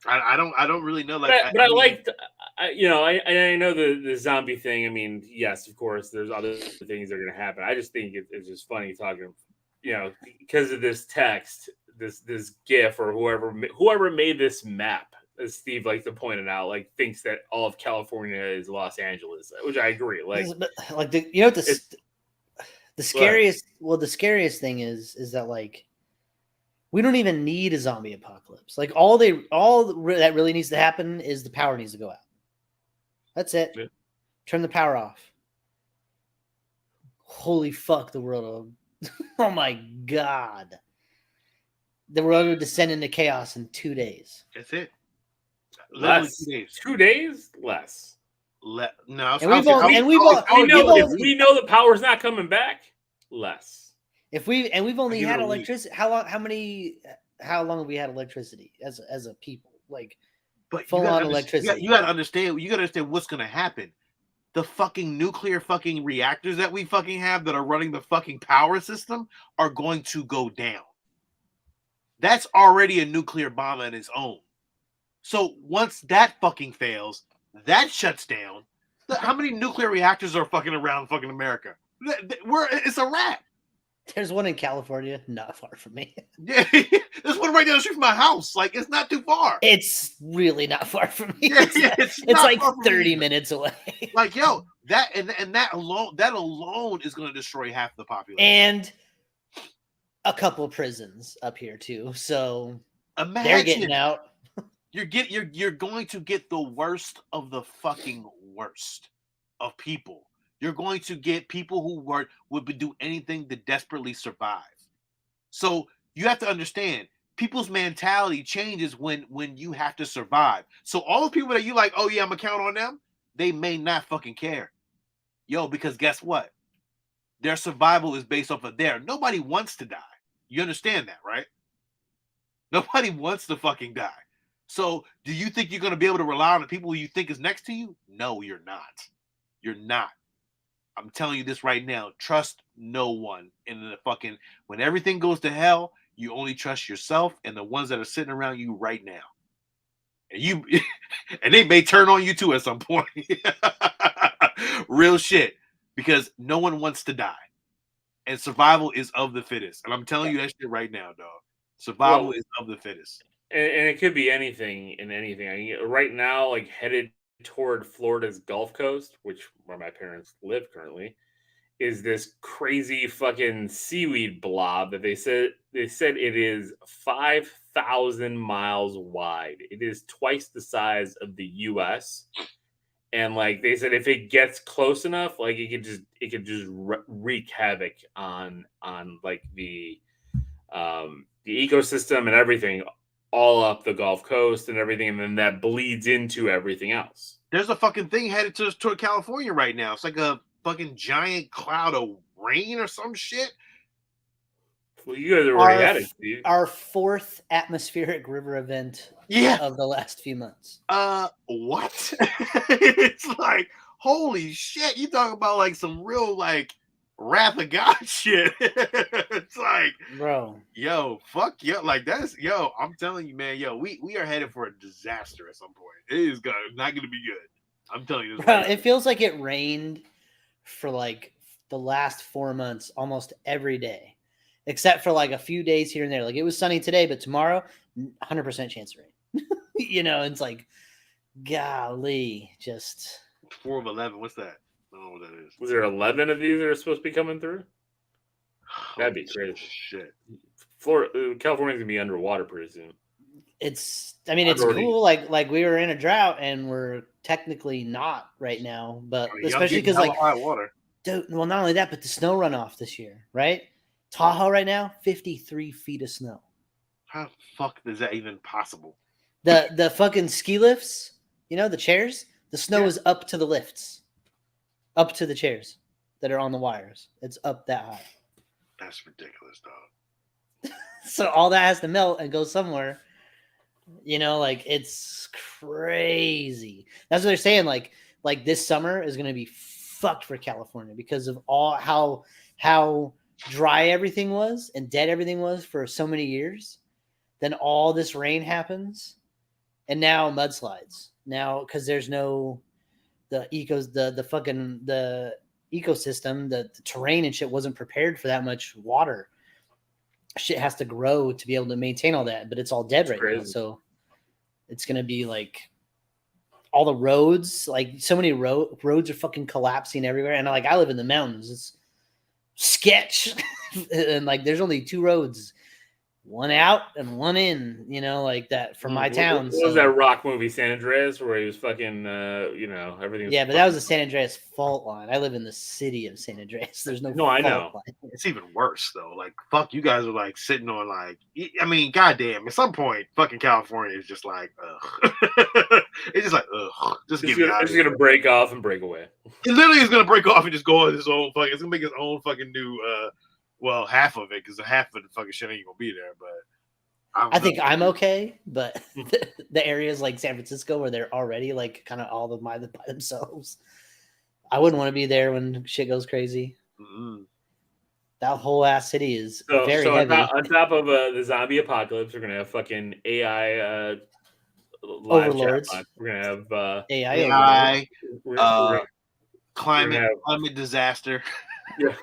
I don't really know. Like, I liked. I know the zombie thing. I mean, yes, of course, there's other things that are gonna happen. I just think it's just funny talking. Because of this text, this GIF, or whoever made this map. As Steve likes to point it out, like thinks that all of California is Los Angeles, which I agree. Like the scariest thing is that like we don't even need a zombie apocalypse. Like all that really needs to happen is the power needs to go out. That's it. Yeah. Turn the power off. Holy fuck, the world! Oh my god, the world will descend into chaos in 2 days. That's it. Less. 2 days. 2 days less. No, we know the power's not coming back. Less. We've only had electricity. How long have we had electricity as a people? Like, but full on electricity. You gotta understand. You gotta understand what's gonna happen. The fucking nuclear fucking reactors that we fucking have that are running the fucking power system are going to go down. That's already a nuclear bomb on its own. So once that fucking fails, that shuts down. How many nuclear reactors are fucking around fucking America? It's a wrap. There's one in California, not far from me. Yeah, there's one right down the street from my house. Like, it's not too far. It's really not far from me. It's like 30 minutes away. Like, yo, that alone is going to destroy half the population. And a couple prisons up here too. So imagine they're getting out. You're going to get the worst of the fucking worst of people. You're going to get people who would do anything to desperately survive. So you have to understand, people's mentality changes when you have to survive. So all the people that you like, oh yeah, I'm gonna count on them, they may not fucking care. Yo, because guess what? Their survival is based off of nobody wants to die. You understand that, right? Nobody wants to fucking die. So do you think you're going to be able to rely on the people who you think is next to you? No, you're not. You're not. I'm telling you this right now. Trust no one. When everything goes to hell, you only trust yourself and the ones that are sitting around you right now. And they may turn on you too at some point. Real shit. Because no one wants to die. And survival is of the fittest. And I'm telling you that shit right now, dog. Survival is of the fittest. And it could be anything and anything. I mean, right now, like headed toward Florida's Gulf Coast, where my parents live currently, is this crazy fucking seaweed blob that they said it is 5,000 miles wide. It is twice the size of the U.S. And like they said, if it gets close enough, like it could just wreak havoc on like the ecosystem and everything, all up the Gulf Coast and everything, and then that bleeds into everything else. There's a fucking thing headed toward California right now. It's like a fucking giant cloud of rain or some shit. Well, you guys are already at it, Steve. Our fourth atmospheric river event of the last few months. What? It's like, holy shit. You talk about like some real like wrath of God shit. It's like, bro, yo, fuck yo, like that's I'm telling you, man, we are headed for a disaster at some point. It is not gonna be good. I'm telling you this. Bro, it feels like it rained for like the last 4 months almost every day, except for like a few days here and there. Like it was sunny today, but tomorrow, 100% chance of rain. It's like, golly, just 4 of 11. What's that? I don't know what that is. Was there 11 of these that are supposed to be coming through? That'd be crazy. Shit. California's gonna be underwater pretty soon. It's cool. Like we were in a drought and we're technically not right now, but especially because like hot water. Dude, well, not only that, but the snow runoff this year, right? Tahoe right now, 53 feet of snow. How the fuck is that even possible? The fucking ski lifts, the chairs, the snow is up to the lifts, up to the chairs that are on the wires. It's up that high. That's ridiculous, dog. So all that has to melt and go somewhere. Like it's crazy. That's what they're saying. Like this summer is going to be fucked for California because of all how dry everything was and dead everything was for so many years. Then all this rain happens, and now mudslides. Now because there's no the ecosystem, the terrain and shit wasn't prepared for that much water. Shit has to grow to be able to maintain all that, but it's all dead now. So it's gonna be like all the roads, like so many roads are fucking collapsing everywhere. And like I live in the mountains, it's sketch, and like there's only 2 roads, one out and one in, like that for my town. What was that rock movie, San Andreas, where he was fucking, everything? Yeah, but that was a San Andreas fault line. I live in the city of San Andreas. There's no. I know. Line. It's even worse though. Like, fuck, you guys are like sitting on like. I mean, goddamn. At some point, fucking California is just like, ugh. It's just like, ugh. Just give me out. It's gonna break off and break away. It literally is gonna break off and just go on his own fucking. It's gonna make his own fucking new. Well, half of it, because the half of the fucking shit ain't gonna be there. But I think I'm okay. But the areas like San Francisco where they're already like kind of all by themselves, I wouldn't want to be there when shit goes crazy. Mm-hmm. That whole ass city is very heavy. On top of the zombie apocalypse, we're gonna have fucking AI overlords. We're gonna have AI climate disaster. Yeah.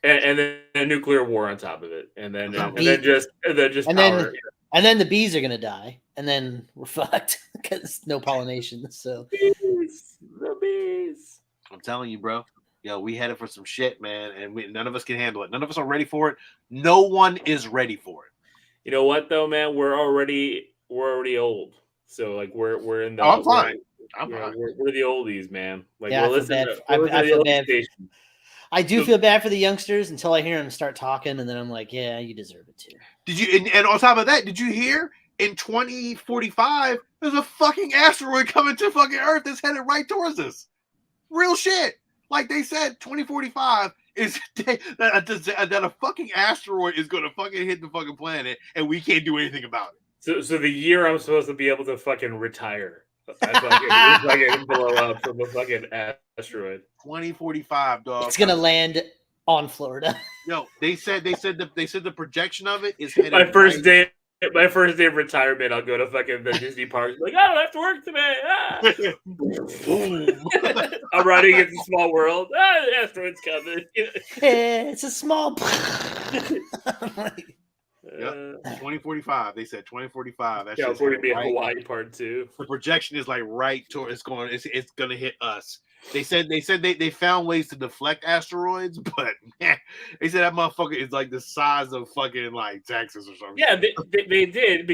And then a nuclear war on top of it, and then the bees are gonna die, and then we're fucked because no pollination. So the bees. I'm telling you, bro. Yo, we headed for some shit, man, and none of us can handle it. None of us are ready for it. No one is ready for it. You know what, though, man? We're already old, so like we're in the. I'm fine. We're the oldies, man. Like yeah, I feel bad. I do feel bad for the youngsters until I hear them start talking, and then I'm like, yeah, you deserve it too. Did you? And on top of that, did you hear in 2045 there's a fucking asteroid coming to fucking Earth that's headed right towards us? Real shit. Like they said, 2045 is that a fucking asteroid is going to fucking hit the fucking planet, and we can't do anything about it. So the year I'm supposed to be able to fucking retire. I fucking blow up from a fucking asteroid. 2045, dog. It's gonna land on Florida. Yo, they said the projection of it is headed my first day of retirement. I'll go to fucking the Disney parks. Like, I don't have to work today. I'm riding against a small world. The asteroid's coming. It's a small. Yep. 2045. They said 2045. That's going to be a Hawaii part 2. The projection is like right toward it's going to hit us. They said they found ways to deflect asteroids, but man, they said that motherfucker is like the size of fucking like Texas or something. Yeah, they did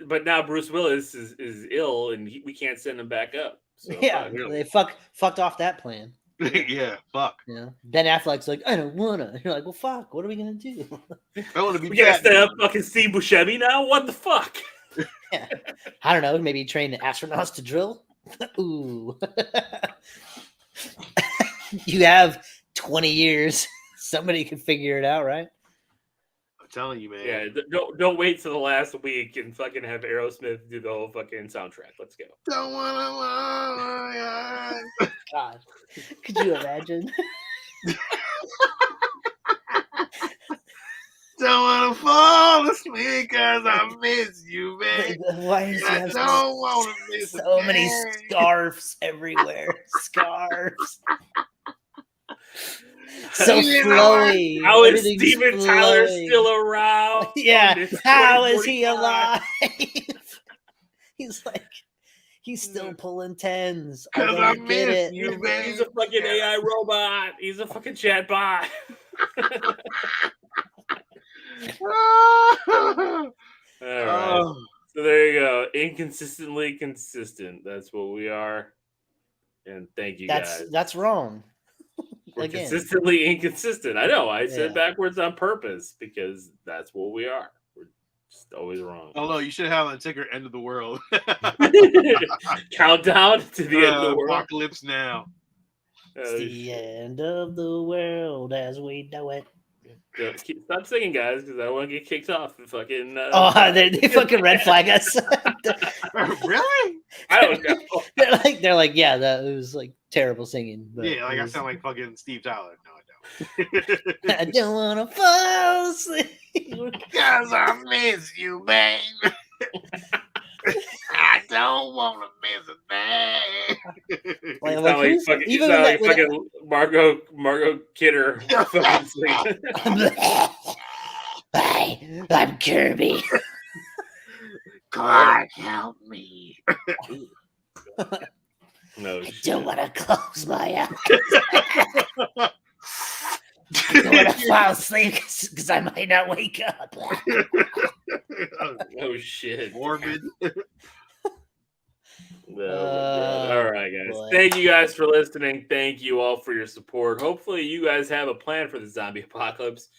but now Bruce Willis is ill and we can't send him back up. So, yeah, they fucked off that plan. Yeah, fuck. Yeah. Ben Affleck's like, I don't wanna. You're like, well, fuck. What are we gonna do? I want to be. We gotta stay up fucking Steve Buscemi now. What the fuck? Yeah. I don't know. Maybe train the astronauts to drill. Ooh. You have 20 years. Somebody can figure it out, right? I'm telling you, man. Yeah. Don't wait till the last week and fucking have Aerosmith do the whole fucking soundtrack. Let's go. Don't wanna. God, could you imagine? Don't want to fall asleep because I miss you, man. Why is I don't want to miss so many scarves everywhere? Scarves. So flowy. How is Steven Tyler still around? Yeah. How is he alive? He's still pulling tens. Because I miss you, man. He's a fucking AI robot. He's a fucking chatbot. All right. So there you go. Inconsistently consistent. That's what we are. And thank you guys. That's wrong. We're consistently inconsistent. I know. I said backwards on purpose because that's what we are. We're just always wrong. Oh no, you should have a ticker end of the world. Countdown to the end of the world. Apocalypse now. It's the end of the world as we know it. Stop singing, guys, because I want to get kicked off. And fucking. They fucking red flag us. Really? I don't know. They're like, yeah, that was like terrible singing. But yeah, like I sound like fucking Steve Tyler. No, I don't. I don't want to fall asleep. Because I miss you, babe. I don't want to miss a thing. Like fucking Margot Kidder. Hi, I'm Kirby. God help me. No, I don't want to close my eyes. I don't want to fall asleep because I might not wake up. Oh shit. Morbid. All right, guys. Thank you guys for listening. Thank you all for your support. Hopefully, you guys have a plan for the zombie apocalypse.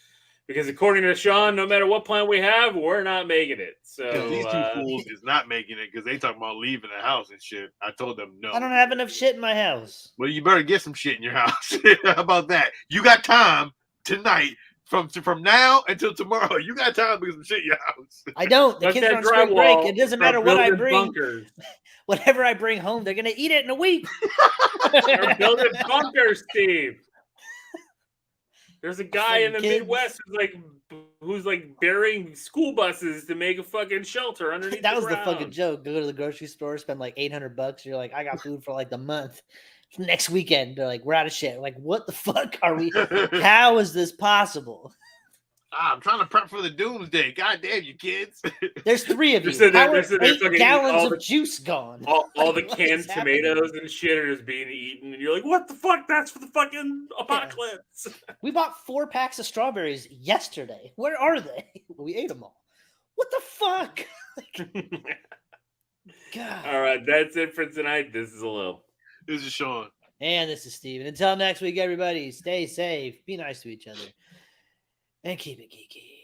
Because according to Sean, no matter what plan we have, we're not making it. So these two fools is not making it because they talking about leaving the house and shit. I told them no. I don't have enough shit in my house. Well, you better get some shit in your house. How about that? You got time tonight from now until tomorrow. You got time to get some shit in your house. I don't. The kids are on spring break. It doesn't matter what I bring. Bunkers. Whatever I bring home, they're gonna eat it in a week. They're building bunkers, Steve. There's a guy in the Midwest who's burying school buses to make a fucking shelter underneath. That was the fucking joke. Go to the grocery store, spend like $800. You're like, I got food for like the month. Next weekend, they're like, we're out of shit. Like, what the fuck are we? How is this possible? I'm trying to prep for the doomsday. God damn you, kids. There's 3 of you. How are 8 gallons of juice gone? All the canned tomatoes and shit are just being eaten. And you're like, what the fuck? That's for the fucking apocalypse. We bought 4 packs of strawberries yesterday. Where are they? We ate them all. What the fuck? God. All right. That's it for tonight. This is Lil. This is Sean. And this is Steven. Until next week, everybody, stay safe. Be nice to each other. And keep it geeky.